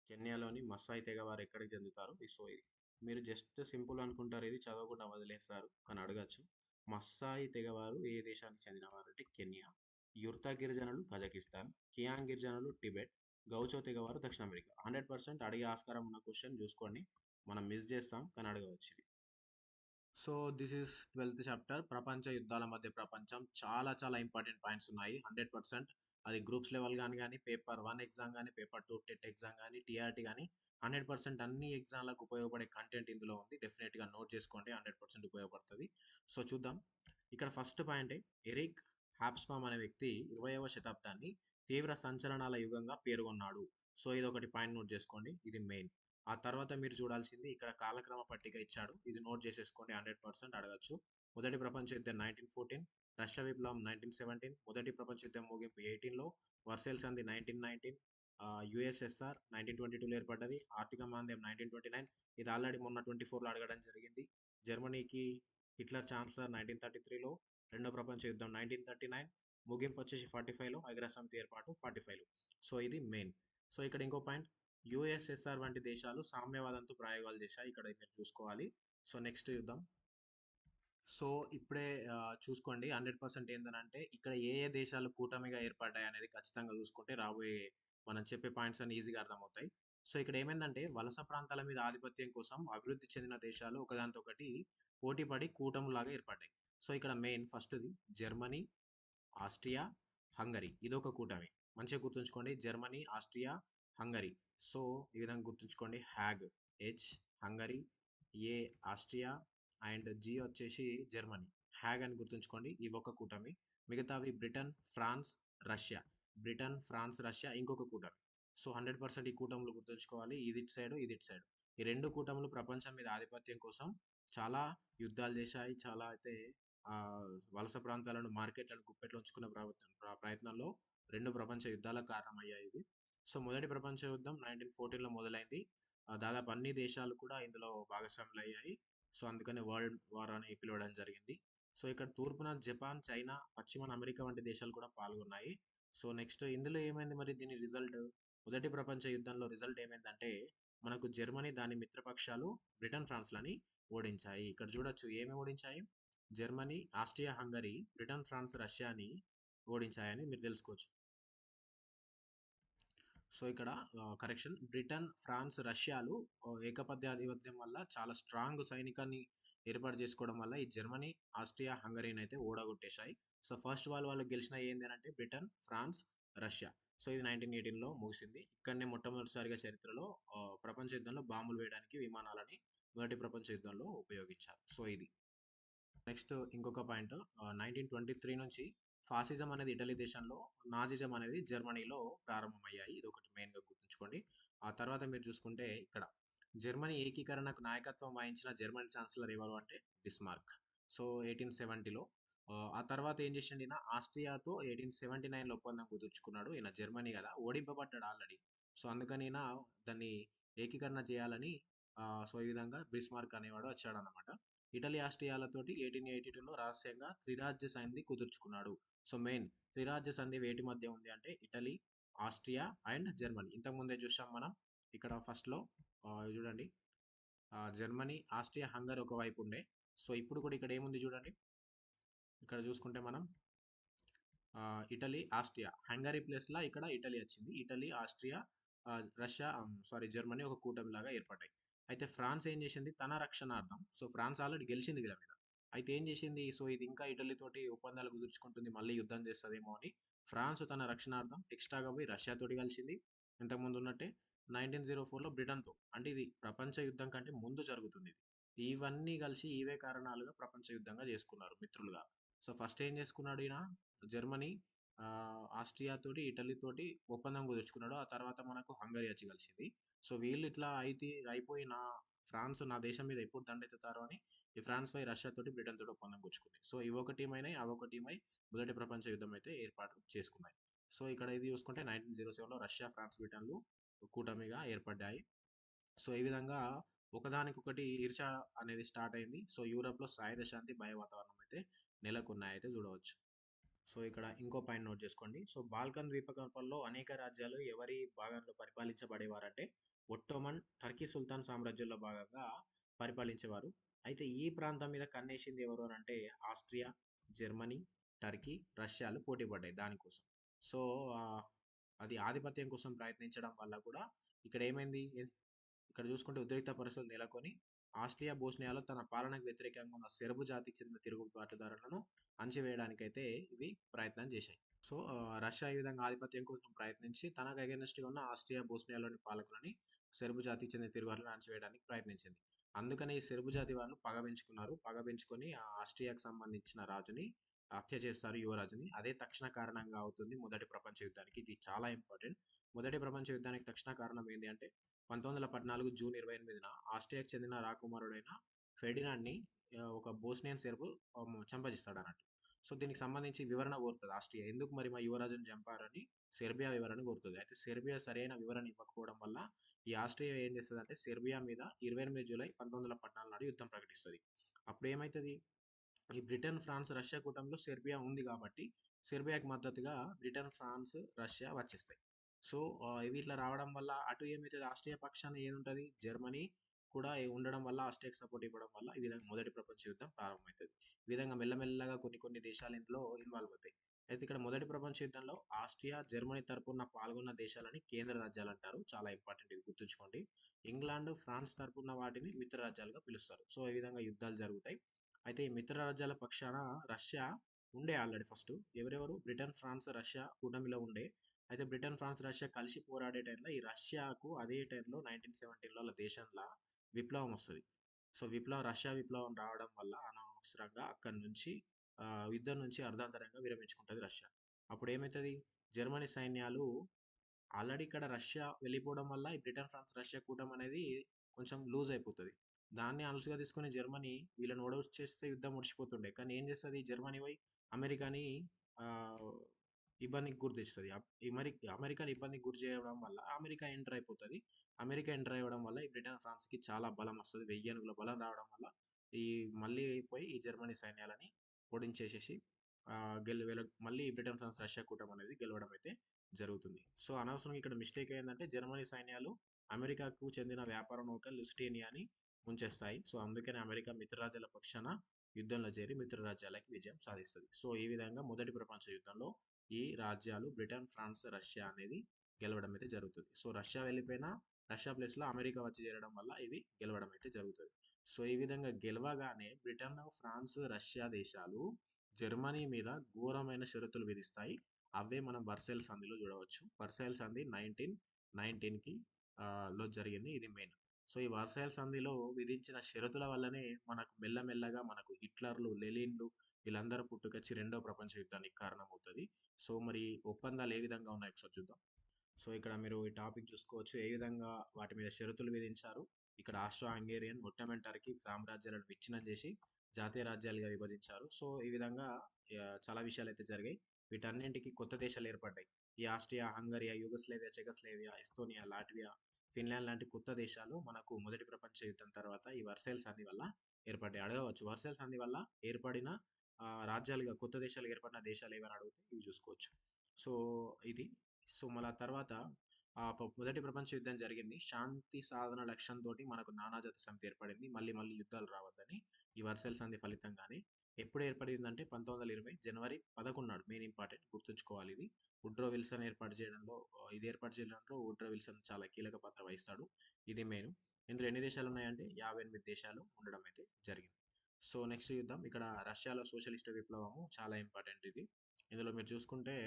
కెన్యాలోని మస్సాయి తెగ వారు ఎక్కడికి చెందుతారు? సో ఇది మీరు జస్ట్ సింపుల్ అనుకుంటారు, ఇది చదవకుండా వదిలేస్తారు, కానీ అడగచ్చు. మస్సాయి తెగవారు ఏ దేశానికి చెందినవారు అంటే కెన్యా, యుర్తా గిరిజనులు కజకిస్తాన్, కియాంగ్ గిరిజనులు టిబెట్, గౌచో తెగవారు దక్షిణ అమెరికా. 100% అడిగే ఆస్కారం ఉన్న క్వశ్చన్, చూసుకోండి. మనం మిస్ చేస్తాం కానీ అడగవచ్చు ఇది. So this is 12th chapter, ప్రపంచ యుద్ధాల మధ్య ప్రపంచం. చాలా చాలా ఇంపార్టెంట్ పాయింట్స్ ఉన్నాయి. 100% అది గ్రూప్స్ లెవెల్ కానీ పేపర్ 1 ఎగ్జామ్ కానీ, పేపర్ 2 టెట్ ఎగ్జామ్ కానీ, టీఆర్టీ కానీ 100% అన్ని ఎగ్జామ్లకు ఉపయోగపడే కంటెంట్ ఇందులో ఉంది. డెఫినెట్గా నోట్ చేసుకోండి, 100% ఉపయోగపడుతుంది. సో చూద్దాం. ఇక్కడ ఫస్ట్ పాయింట్, ఎరిక్ హాబ్స్బామ్ అనే వ్యక్తి 20వ శతాబ్దాన్ని తీవ్ర సంచలనాల యుగంగా పేర్కొన్నాడు. సో ఇది ఒకటి పాయింట్ నోట్ చేసుకోండి, ఇది మెయిన్. ఆ తర్వాత మీరు చూడాల్సింది ఇక్కడ కాలక్రమ పట్టిక ఇచ్చాడు, ఇది నోట్ చేసేసుకోండి, 100% అడగచ్చు. మొదటి ప్రపంచ యుద్ధం 1914, రష్యా విప్లవం 1917, మొదటి ప్రపంచ యుద్ధం ముగింపు 18లో, వర్సైల్ సంధి 1919, యుఎస్ఎస్ఆర్ 1922లో ఏర్పడ్డది, ఆర్థిక మాంద్యం 1929, ఇది ఆల్రెడీ మొన్న 24లో అడగడం జరిగింది. జర్మనీకి హిట్లర్ ఛాన్సలర్ 1933లో, రెండో ప్రపంచ యుద్ధం 1939, ముగింపు వచ్చేసి 45లో, ఐక్యరాజ్యసమితి ఏర్పాటు 45లో. సో ఇది మెయిన్. సో ఇక్కడ ఇంకో పాయింట్, యుఎస్ఎస్ఆర్ వంటి దేశాలు సామ్యవాదంతో ప్రయోగాలు చేశాయి, ఇక్కడ మీరు చూసుకోవాలి. సో నెక్స్ట్ చూద్దాం. సో ఇప్పుడే చూసుకోండి 100% ఏంటంటే ఇక్కడ ఏ ఏ దేశాలు కూటమిగా ఏర్పడ్డాయి అనేది ఖచ్చితంగా చూసుకుంటే రాబోయే మనం చెప్పే పాయింట్స్ అన్ని ఈజీగా అర్థమవుతాయి. సో ఇక్కడ ఏమైందంటే వలస ప్రాంతాల మీద ఆధిపత్యం కోసం అభివృద్ధి చెందిన దేశాలు ఒకదానితో ఒకటి పోటీ పడి కూటములాగా ఏర్పడ్డాయి. సో ఇక్కడ మెయిన్ ఫస్ట్ది జర్మనీ, ఆస్ట్రియా, హంగరీ, ఇదొక కూటమి. మంచిగా గుర్తుంచుకోండి, జర్మనీ, ఆస్ట్రియా, హంగరీ. సో ఈ విధంగా గుర్తుంచుకోండి, HAG, H Hungary, A Austria and G వచ్చేసి జర్మనీ. హ్యాగ్ అని గుర్తుంచుకోండి, ఇవి ఒక కూటమి. మిగతావి Britain, France, Russia. Britain, France, Russia ఇంకొక కూటమి. సో 100% ఈ కూటములు గుర్తుంచుకోవాలి, ఇది ఇటు సైడ్, ఇది ఇటు సైడ్. ఈ రెండు కూటములు ప్రపంచం మీద ఆధిపత్యం కోసం చాలా యుద్ధాలు చేశాయి. చాలా అయితే ఆ, వలస ప్రాంతాలను, మార్కెట్లను గుప్పెట్లో ఉంచుకునే ప్రయత్నంలో రెండు ప్రపంచ యుద్ధాలకు కారణమయ్యాయి ఇవి. సో మొదటి ప్రపంచ యుద్ధం 1914లో మొదలైంది. దాదాపు అన్ని దేశాలు కూడా ఇందులో భాగస్వాములు అయ్యాయి. సో అందుకని వరల్డ్ వార్ అని పిలవడం జరిగింది. సో ఇక్కడ తూర్పున జపాన్, చైనా, పశ్చిమ అమెరికా వంటి దేశాలు కూడా పాల్గొన్నాయి. సో నెక్స్ట్ ఇందులో ఏమైంది మరి దీని రిజల్ట్, మొదటి ప్రపంచ యుద్ధంలో రిజల్ట్ ఏమైందంటే మనకు జర్మనీ దాని మిత్రపక్షాలు బ్రిటన్, ఫ్రాన్స్లని ఓడించాయి. ఇక్కడ చూడొచ్చు ఏమేమి ఓడించాయి, Germany, Austria, Hungary, Britain, France, రష్యాని ఓడించాయని మీరు తెలుసుకోవచ్చు. సో ఇక్కడ కరెక్షన్, బ్రిటన్, ఫ్రాన్స్, రష్యాలు ఏకపత్యాధిపత్యం వల్ల చాలా స్ట్రాంగ్ సైనికాన్ని ఏర్పాటు చేసుకోవడం వల్ల ఈ జర్మనీ, ఆస్ట్రియా, హంగరీని అయితే ఓడగొట్టేశాయి. సో ఫస్ట్ వాళ్ళు గెలిచిన ఏంటి అంటే బ్రిటన్, ఫ్రాన్స్, రష్యా. సో ఇది 1918లో ముగిసింది. ఇక్కడనే మొట్టమొదటిసారిగా చరిత్రలో ప్రపంచ యుద్ధంలో బాంబులు వేయడానికి విమానాలని మొదటి ప్రపంచ యుద్ధంలో ఉపయోగించారు. సో ఇది నెక్స్ట్ ఇంకొక పాయింట్, 1923 నుంచి ఫాసిజం అనేది ఇటలీ దేశంలో, నాజిజం అనేది జర్మనీలో ప్రారంభమయ్యాయి. ఇది ఒకటి మెయిన్గా గుర్తుంచుకోండి. ఆ తర్వాత మీరు చూసుకుంటే ఇక్కడ జర్మనీ ఏకీకరణకు నాయకత్వం వహించిన జర్మనీ ఛాన్సలర్ ఎవరు అంటే బిస్మార్క్. సో 1870లో. ఆ తర్వాత ఏం చేసిండు ఈయన, ఆస్ట్రియాతో 1879లో ఒప్పందం కుదుర్చుకున్నాడు. ఈయన జర్మనీ కదా, ఓడింపబడ్డాడు ఆల్రెడీ. సో అందుకని ఈయన దాన్ని ఏకీకరణ చేయాలని సో ఈ విధంగా బిస్మార్క్ అనేవాడు వచ్చాడనమాట. ఇటలీ, ఆస్ట్రియాలతోటి 1882లో రహస్యంగా త్రిరాజ్య సంధి కుదుర్చుకున్నాడు. సో మెయిన్ త్రిరాజ్య సంధి వేటి మధ్య ఉంది అంటే ఇటలీ, ఆస్ట్రియా అండ్ జర్మనీ. ఇంతకుముందే చూసాం మనం ఇక్కడ ఫస్ట్లో చూడండి, జర్మనీ, ఆస్ట్రియా, హంగరీ ఒకవైపు ఉండే. సో ఇప్పుడు కూడా ఇక్కడ ఏముంది చూడండి, ఇక్కడ చూసుకుంటే మనం ఇటలీ, ఆస్ట్రియా, హంగరీ ప్లేస్లో ఇక్కడ ఇటలీ వచ్చింది. ఇటలీ, ఆస్ట్రియా, రష్యా, జర్మనీ ఒక కూటమిలాగా ఏర్పడ్డాయి. అయితే ఫ్రాన్స్ ఏం చేసింది తన రక్షణార్థం, సో ఫ్రాన్స్ ఆల్రెడీ గెలిచింది వీళ్ళ మీద, అయితే ఏం చేసింది, సో ఇది ఇంకా ఇటలీ తోటి ఒప్పందాలు కుదుర్చుకుంటుంది, మళ్ళీ యుద్ధం చేస్తుందేమో అని ఫ్రాన్స్ తన రక్షణార్థం ఎక్స్ట్రాగా పోయి రష్యా తోటి కలిసింది. ఇంతకుముందు ఉన్నట్టే 1904లో బ్రిటన్తో, అంటే ఇది ప్రపంచ యుద్ధం కంటే ముందు జరుగుతుంది ఇది. ఇవన్నీ కలిసి ఇవే కారణాలుగా ప్రపంచ యుద్ధంగా చేసుకున్నారు మిత్రులుగా. సో ఫస్ట్ ఏం చేసుకున్నాడు ఈయన జర్మనీ ఆస్ట్రియా తోటి, ఇటలీ తోటి ఒప్పందం కుదుర్చుకున్నాడు. ఆ తర్వాత మనకు హంగరీ వచ్చి కలిసింది. సో వీళ్ళు ఇట్లా అయితే అయిపోయి ఫ్రాన్స్ నా దేశం మీద ఎప్పుడు దండెత్తుతారో అని ఈ ఫ్రాన్స్ పై రష్యా తోటి బ్రిటన్ తోటి ఒప్పందం కుదుర్చుకుంది. సో ఇవి ఒక టీం అయినాయి, అవి ఒక టీం అయి మొదటి ప్రపంచ యుద్ధం అయితే ఏర్పాటు చేసుకున్నాయి. సో ఇక్కడ ఇది చూసుకుంటే 1907లో రష్యా, ఫ్రాన్స్, బ్రిటన్లు కూటమిగా ఏర్పడ్డాయి. సో ఈ విధంగా ఒకదానికొకటి ఈర్ష అనేది స్టార్ట్ అయింది. సో యూరోప్‌లో సాయుధ శాంతి, భయ వాతావరణం అయితే నెలకొన్నాయయితే చూడవచ్చు. సో ఇక్కడ ఇంకో పాయింట్ నోట్ చేసుకోండి. సో బాల్కన్ ద్వీపకల్పంలో అనేక రాజ్యాలు ఎవరి భాగంలో పరిపాలించబడేవారంటే ఒట్టోమన్, టర్కీ సుల్తాన్ సామ్రాజ్యంలో భాగంగా పరిపాలించేవారు. అయితే ఈ ప్రాంతం మీద కన్నేసింది ఎవరు అనంటే ఆస్ట్రియా, జర్మనీ, టర్కీ, రష్యాలు పోటీ పడ్డాయి దానికోసం. సో అది ఆధిపత్యం కోసం ప్రయత్నించడం వల్ల కూడా ఇక్కడ ఏమైంది? ఇక్కడ చూసుకుంటే ఉద్రిక్త పరిస్థితులు నెలకొని ఆస్ట్రియా బోస్నియాలో తన పాలనకు వ్యతిరేకంగా ఉన్న సెర్బు జాతికి చెందిన తిరుగుబాటుదారులను అణచివేయడానికైతే ఇవి ప్రయత్నం చేశాయి. సో రష్యా ఈ విధంగా ఆధిపత్యం కోసం ప్రయత్నించి తనకు అగెనిస్ట్గా ఉన్న ఆస్ట్రియా బోస్నియాలోని పాలకులని సెర్బు జాతికి చెందిన తిరుగుబాటులను అణచివేయడానికి ప్రయత్నించింది. అందుకని ఈ సెర్బు జాతి వాళ్ళు పగ పెంచుకున్నారు. పగ పెంచుకొని ఆ ఆస్ట్రియాకు సంబంధించిన రాజుని హత్య చేస్తారు, యువరాజుని. అదే తక్షణ కారణంగా అవుతుంది మొదటి ప్రపంచ యుద్ధానికి. ఇది చాలా ఇంపార్టెంట్. మొదటి ప్రపంచ యుద్ధానికి తక్షణ కారణం ఏంటి అంటే 1914 జూన్ 28న ఆస్ట్రియాకు చెందిన రాకుమారుడైన ఫెర్డినాండ్‌ని ఒక బోస్నియన్ సెర్బ్ చంపజిస్తాడన్నట్టు. సో దీనికి సంబంధించి వివరణ కోరుతది ఆస్ట్రియా. ఎందుకు మరి మా యువరాజుని చంపారని సెర్బియా వివరణ కోరుతది. అయితే సెర్బియా సరైన వివరణ ఇవ్వకపోవడం వల్ల ఈ ఆస్ట్రియా ఏం చేస్తదంటే సెర్బియా మీద 28 జూలై 1914 నాడు యుద్ధం ప్రకటిస్తది. అప్పుడు ఏమైతది? ఈ బ్రిటన్, ఫ్రాన్స్, రష్యా కూటమిలో సెర్బియా ఉంది కాబట్టి సెర్బియాకి మద్దతుగా బ్రిటన్, ఫ్రాన్స్, రష్యా వచ్చేస్తాయి. సో ఇవి ఇట్లా రావడం వల్ల అటు ఏమైతది ఆస్ట్రియా పక్షాన ఏదుంటది జర్మనీ కూడా ఉండడం వల్ల ఆస్ట్రియాకి సపోర్ట్ ఇవ్వడం వల్ల ఈ విధంగా మొదటి ప్రపంచ యుద్ధం ప్రారంభమవుతుంది. ఈ విధంగా మెల్లమెల్లగా కొన్ని కొన్ని దేశాలు ఇందులో ఇన్వాల్వ్ అవుతాయి. అయితే ఇక్కడ మొదటి ప్రపంచ యుద్ధంలో ఆస్ట్రియా, జర్మనీ తరపున పాల్గొన్న దేశాలని కేంద్ర రాజ్యాలు అంటారు. చాలా ఇంపార్టెంట్ ఇది గుర్తుంచుకోండి. ఇంగ్లాండ్, ఫ్రాన్స్ తరపున వాటిని మిత్ర రాజ్యాలుగా పిలుస్తారు. సో ఈ విధంగా యుద్ధాలు జరుగుతాయి. అయితే ఈ మిత్ర రాజ్యాల పక్షాన రష్యా ఉండే ఆల్రెడీ ఫస్ట్ ఎవరెవరు బ్రిటన్, ఫ్రాన్స్, రష్యా కూటమిలో ఉండే. అయితే బ్రిటన్, ఫ్రాన్స్, రష్యా కలిసి పోరాడే టైంలో ఈ రష్యాకు అదే టైంలో 1917లో వాళ్ళ దేశంలో విప్లవం వస్తుంది. సో రష్యా విప్లవం రావడం వల్ల అనవసరంగా అక్కడి నుంచి యుద్ధం నుంచి అర్ధాంతరంగా విరమించుకుంటుంది రష్యా. అప్పుడు ఏమవుతుంది? జర్మనీ సైన్యాలు ఆల్రెడీ ఇక్కడ రష్యా వెళ్ళిపోవడం వల్ల ఈ బ్రిటన్, ఫ్రాన్స్, రష్యా కూటమి అనేది కొంచెం లూజ్ అయిపోతుంది. దాన్ని అలుసుగా తీసుకొని జర్మనీ వీళ్ళని ఓడగొట్టేస్తే యుద్ధం ముడిచిపోతుండే. కానీ ఏం చేస్తది జర్మనీ పోయి అమెరికాని ఆహ్, ఇబ్బందికి గురి చేస్తది. అమెరికాని ఇబ్బందికి గురి చేయడం వల్ల అమెరికా ఎంటర్ అయిపోతది. అమెరికా ఎంటర్ అవ్వడం వల్ల ఈ బ్రిటన్, ఫ్రాన్స్‌కి చాలా బలం వస్తది. వెయ్యేనుగుల బలం రావడం వల్ల ఈ మళ్ళీ పోయి ఈ జర్మనీ సైన్యాలని ఓడించేసేసి మళ్ళీ బ్రిటన్, ఫ్రాన్స్, రష్యా కూటమి అనేది గెలవడం అయితే జరుగుతుంది. సో అనవసరంగా ఇక్కడ మిస్టేక్ ఏందంటే జర్మనీ సైన్యాలు అమెరికాకు చెందిన వ్యాపార నౌక లుస్టేనియాని ముంచేస్తాయి. సో అందుకని అమెరికా మిత్రరాజ్యాల పక్షాన యుద్ధంలో చేరి మిత్రరాజ్యాలకి విజయం సాధిస్తది. సో ఈ విధంగా మొదటి ప్రపంచ యుద్ధంలో ఈ రాజ్యాలు బ్రిటన్, ఫ్రాన్స్, రష్యా అనేది గెలవడం అయితే జరుగుతుంది. సో రష్యా వెళ్ళిపోయినా రష్యా ప్లేస్‌లో అమెరికా వచ్చి చేరడం వల్ల ఇవి గెలవడం అయితే జరుగుతది. సో ఈ విధంగా గెలవగానే బ్రిటన్, ఫ్రాన్స్, రష్యా దేశాలు జర్మనీ మీద ఘోరమైన షరతులు విధిస్తాయి. అవే మనం వర్సైల్ సంధిలో చూడవచ్చు. వర్సైల్ సంధి 1919కి లో జరిగింది. ఇది మెయిన్. సో ఈ వర్సైల్ సంధిలో విధించిన షరతుల వల్లనే మనకు మెల్లమెల్లగా మనకు హిట్లర్లు, లెనిన్లు వీళ్ళందరూ పుట్టుకొచ్చి రెండో ప్రపంచ యుద్ధానికి కారణమవుతది. సో మరి ఒప్పందాలు ఏ విధంగా ఉన్నాయో ఒకసారి చూద్దాం. సో ఇక్కడ మీరు ఈ టాపిక్ చూసుకోవచ్చు. ఏ విధంగా వాటి మీద షరతులు విధించారు. ఇక్కడ ఆస్ట్రో హంగేరియన్, ఒట్టోమన్ టర్కీ సామ్రాజ్యాలను విచ్ఛిన్నం చేసి జాతీయ రాజ్యాలుగా విభజించారు. సో ఈ విధంగా చాలా విషయాలైతే జరిగాయి. వీటన్నింటికి కొత్త దేశాలు ఏర్పడ్డాయి. ఈ Austria, హంగరియా, యూగోస్లేవియా, Czechoslovakia, Estonia, Latvia, Finland లాంటి కొత్త దేశాలు మనకు మొదటి ప్రపంచ యుద్ధం తర్వాత ఈ వర్సైల్ సంధి వల్ల ఏర్పడ్డాయి. అడగవచ్చు వర్సైల్ సంధి వల్ల ఏర్పడిన రాజ్యాలుగా కొత్త దేశాలు ఏర్పడిన దేశాలు ఏవని అడిగితే ఇవి చూసుకోవచ్చు. సో ఇది మళ్ళా తర్వాత మొదటి ప్రపంచ యుద్ధం జరిగింది. శాంతి సాధన లక్ష్యంతోటి మనకు నానాజాతి సమితి ఏర్పడింది. మళ్ళీ మళ్ళీ యుద్ధాలు రావద్దని ఈ వర్సైల్ సంధి ఫలితంగానే. ఎప్పుడు ఏర్పడిందంటే 1920 జనవరి 11 నాడు. మెయిన్ ఇంపార్టెంట్ గుర్తుంచుకోవాలి ఇది. వుడ్రో విల్సన్ ఇది ఏర్పాటు చేయడంలో వుడ్రో విల్సన్ చాలా కీలక పాత్ర వహిస్తాడు. ఇది మెయిన్. ఇందులో ఎన్ని దేశాలు ఉన్నాయంటే 58 దేశాలు ఉండడం అయితే జరిగింది. సో నెక్స్ట్ చూద్దాం. ఇక్కడ రష్యాలో సోషలిస్ట్ విప్లవము చాలా ఇంపార్టెంట్ ఇది. ఇందులో మీరు చూసుకుంటే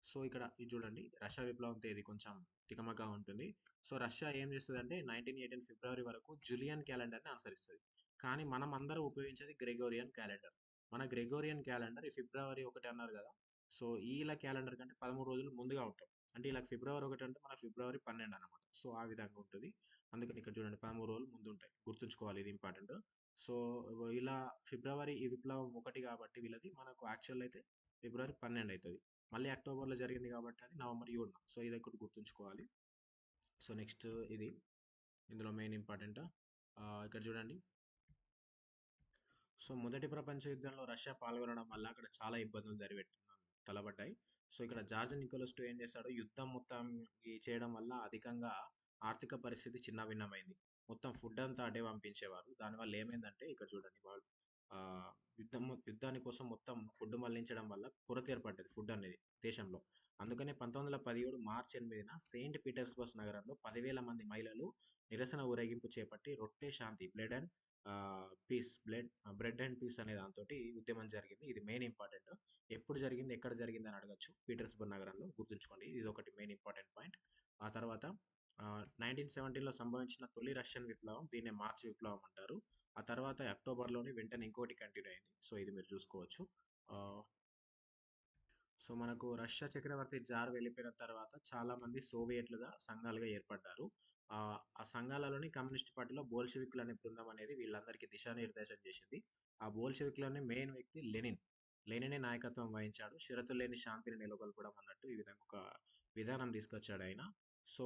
సో ఇక్కడ ఇది చూడండి. రష్యా విప్లవం తేదీ కొంచెం తికమకగా ఉంటుంది. సో రష్యా ఏం చేస్తదంటే 1918 ఫిబ్రవరి వరకు జూలియన్ క్యాలెండర్‌ని అనుసరిస్తది. కానీ మనం అందరం ఉపయోగించేది గ్రెగోరియన్ క్యాలెండర్. మన గ్రెగోరియన్ క్యాలెండర్ ఈ ఫిబ్రవరి 1 అన్నారు గదా! సో, ఈళ్ళ క్యాలెండర్ కంటే 13 రోజులు ముందుగా ఉంటాం. అంటే ఈళ్ళకి ఫిబ్రవరి 1 అంటే మన ఫిబ్రవరి 12 అన్నమాట. సో, ఆ విధంగా ఉంటది. అందుకని ఇక్కడ చూడండి 13 రోజులు ముందుంటాయి. గుర్తుంచుకోవాలి ఇది ఇంపార్టెంట్. సో, ఇలా ఫిబ్రవరి ఈ విప్లవం 1 కాబట్టి వీళ్ళది మనకు యాక్చువల్ అయితే ఫిబ్రవరి 12 అయితది. మళ్ళీ అక్టోబర్‌లో జరిగింది కాబట్టి అది నవంబర్ 7. సో, ఇదొకటి గుర్తుంచుకోవాలి. సో, నెక్స్ట్ ఇది. ఇందులో మెయిన్ ఇంపార్టెంట్. ఇక్కడ చూడండి. సో, మొదటి ప్రపంచ యుద్ధంలో రష్యా పాల్గొనడం వల్ల అక్కడ చాలా ఇబ్బందులు తలబడ్డాయి. సో, ఇక్కడ జార్జ్ నికోలస్ II ఏం చేశాడు, యుద్ధం మొత్తం చేయడం వల్ల అధికంగా ఆర్థిక పరిస్థితి చిన్నాభిన్నమైంది. మొత్తం ఫుడ్ అంతా అటే పంపించేవారు. దానివల్ల ఏమైందంటే ఇక్కడ చూడండి వాళ్ళు ఆహ్, యుద్ధాని కోసం మొత్తం ఫుడ్ మళ్లించడం వల్ల కొరత ఏర్పడ్డది ఫుడ్ అనేది దేశంలో. అందుకనే 1917 మార్చి 8న సెయింట్ పీటర్స్బర్గ్ నగరంలో 10,000 మంది మహిళలు నిరసన ఊరేగింపు చేపట్టి రొట్టె శాంతి బ్రెడ్ అండ్ పీస్ అనే దాంతోటి ఉద్యమం జరిగింది. ఇది మెయిన్ ఇంపార్టెంట్. ఎప్పుడు జరిగింది, ఎక్కడ జరిగింది అని అడగొచ్చు. పీటర్స్బర్గ్ నగరంలో గుర్తుంచుకోండి. ఇది ఒకటి మెయిన్ ఇంపార్టెంట్ పాయింట్. ఆ తర్వాత 1917లో సంభవించిన తొలి రష్యన్ విప్లవం, దీన్నే మార్చి విప్లవం అంటారు. ఆ తర్వాత అక్టోబర్‌లోనే వెంటనే ఇంకోటి కంటిన్యూ అయింది. సో, ఇది మీరు చూసుకోవచ్చు. ఆహ్, సో, మనకు రష్యా చక్రవర్తి జార్ వెళ్ళిపోయిన తర్వాత చాలామంది సోవియట్లుగా సంఘాలుగా ఏర్పడ్డారు. ఆ సంఘాలలోని కమ్యూనిస్ట్ పార్టీలో బోల్షెవిక్‌లు అనే బృందం అనేది వీళ్ళందరికీ దిశానిర్దేశం చేసింది. ఆ బోల్షెవిక్‌లోని మెయిన్ వ్యక్తి లెనిన్. లెనినే నాయకత్వం వహించాడు. షరతులు లేని శాంతిని నెలకొల్పడం అన్నట్టు ఈ విధంగా ఒక విధానం తీసుకొచ్చాడాయన. సో,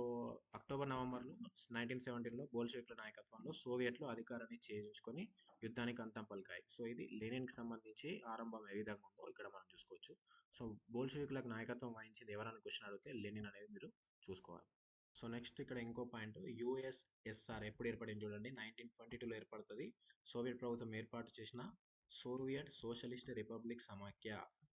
అక్టోబర్, నవంబర్‌లో 1917లో బోల్షెవిక్‌ల నాయకత్వంలో సోవియట్లు అధికారాన్ని చేజించుకొని యుద్ధానికి అంతం పలికాయి. సో, ఇది లెనిన్‌కి సంబంధించి ఆరంభం ఏ విధంగా ఉందో ఇక్కడ మనం చూసుకోవచ్చు. సో, బోల్షెవిక్‌లకు నాయకత్వం వహించింది ఎవరని క్వెషన్ అడిగితే లెనిన్ అనేది మీరు చూసుకోవాలి. సో, నెక్స్ట్ ఇక్కడ ఇంకో పాయింట్ యూఎస్ఎస్ఆర్ ఎప్పుడు ఏర్పడింది చూడండి. 1922లో ఏర్పడుతది. సోవియట్ ప్రభుత్వం ఏర్పాటు చేసిన సోవియట్ సోషలిస్ట్ రిపబ్లిక్ సమాఖ్య.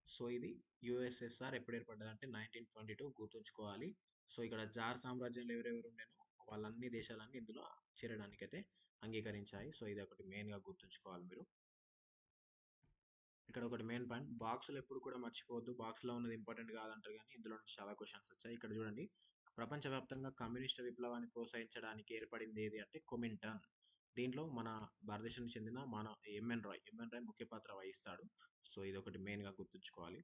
సో, ఇది యూఎస్ఎస్ఆర్ ఎప్పుడు ఏర్పడ్డదంటే 1922 గుర్తుంచుకోవాలి. సో, ఇక్కడ జార్ సామ్రాజ్యంలో ఎవరెవరు ఉండేనో వాళ్ళన్ని దేశాలన్నీ ఇందులో చేరడానికైతే అంగీకరించాయి. సో, ఇది ఒకటి మెయిన్‌గా గుర్తుంచుకోవాలి మీరు. ఇక్కడ ఒకటి మెయిన్ పాయింట్ బాక్స్‌లో ఎప్పుడు కూడా మర్చిపోవద్దు. బాక్స్‌లో ఉన్నది ఇంపార్టెంట్ కాదంటారు గానీ, ఇందులో నుంచి చాలా క్వెషన్స్ వచ్చాయి. ఇక్కడ చూడండి. ప్రపంచవ్యాప్తంగా కమ్యూనిస్ట్ విప్లవాన్ని ప్రోత్సహించడానికి ఏర్పడింది ఏది అంటే కొమింటన్. దీంట్లో మన భారతదేశానికి చెందిన మన ఎంఎన్ రాయ్ ముఖ్య పాత్ర వహిస్తాడు. సో, ఇదొకటి మెయిన్‌గా గుర్తుంచుకోవాలి.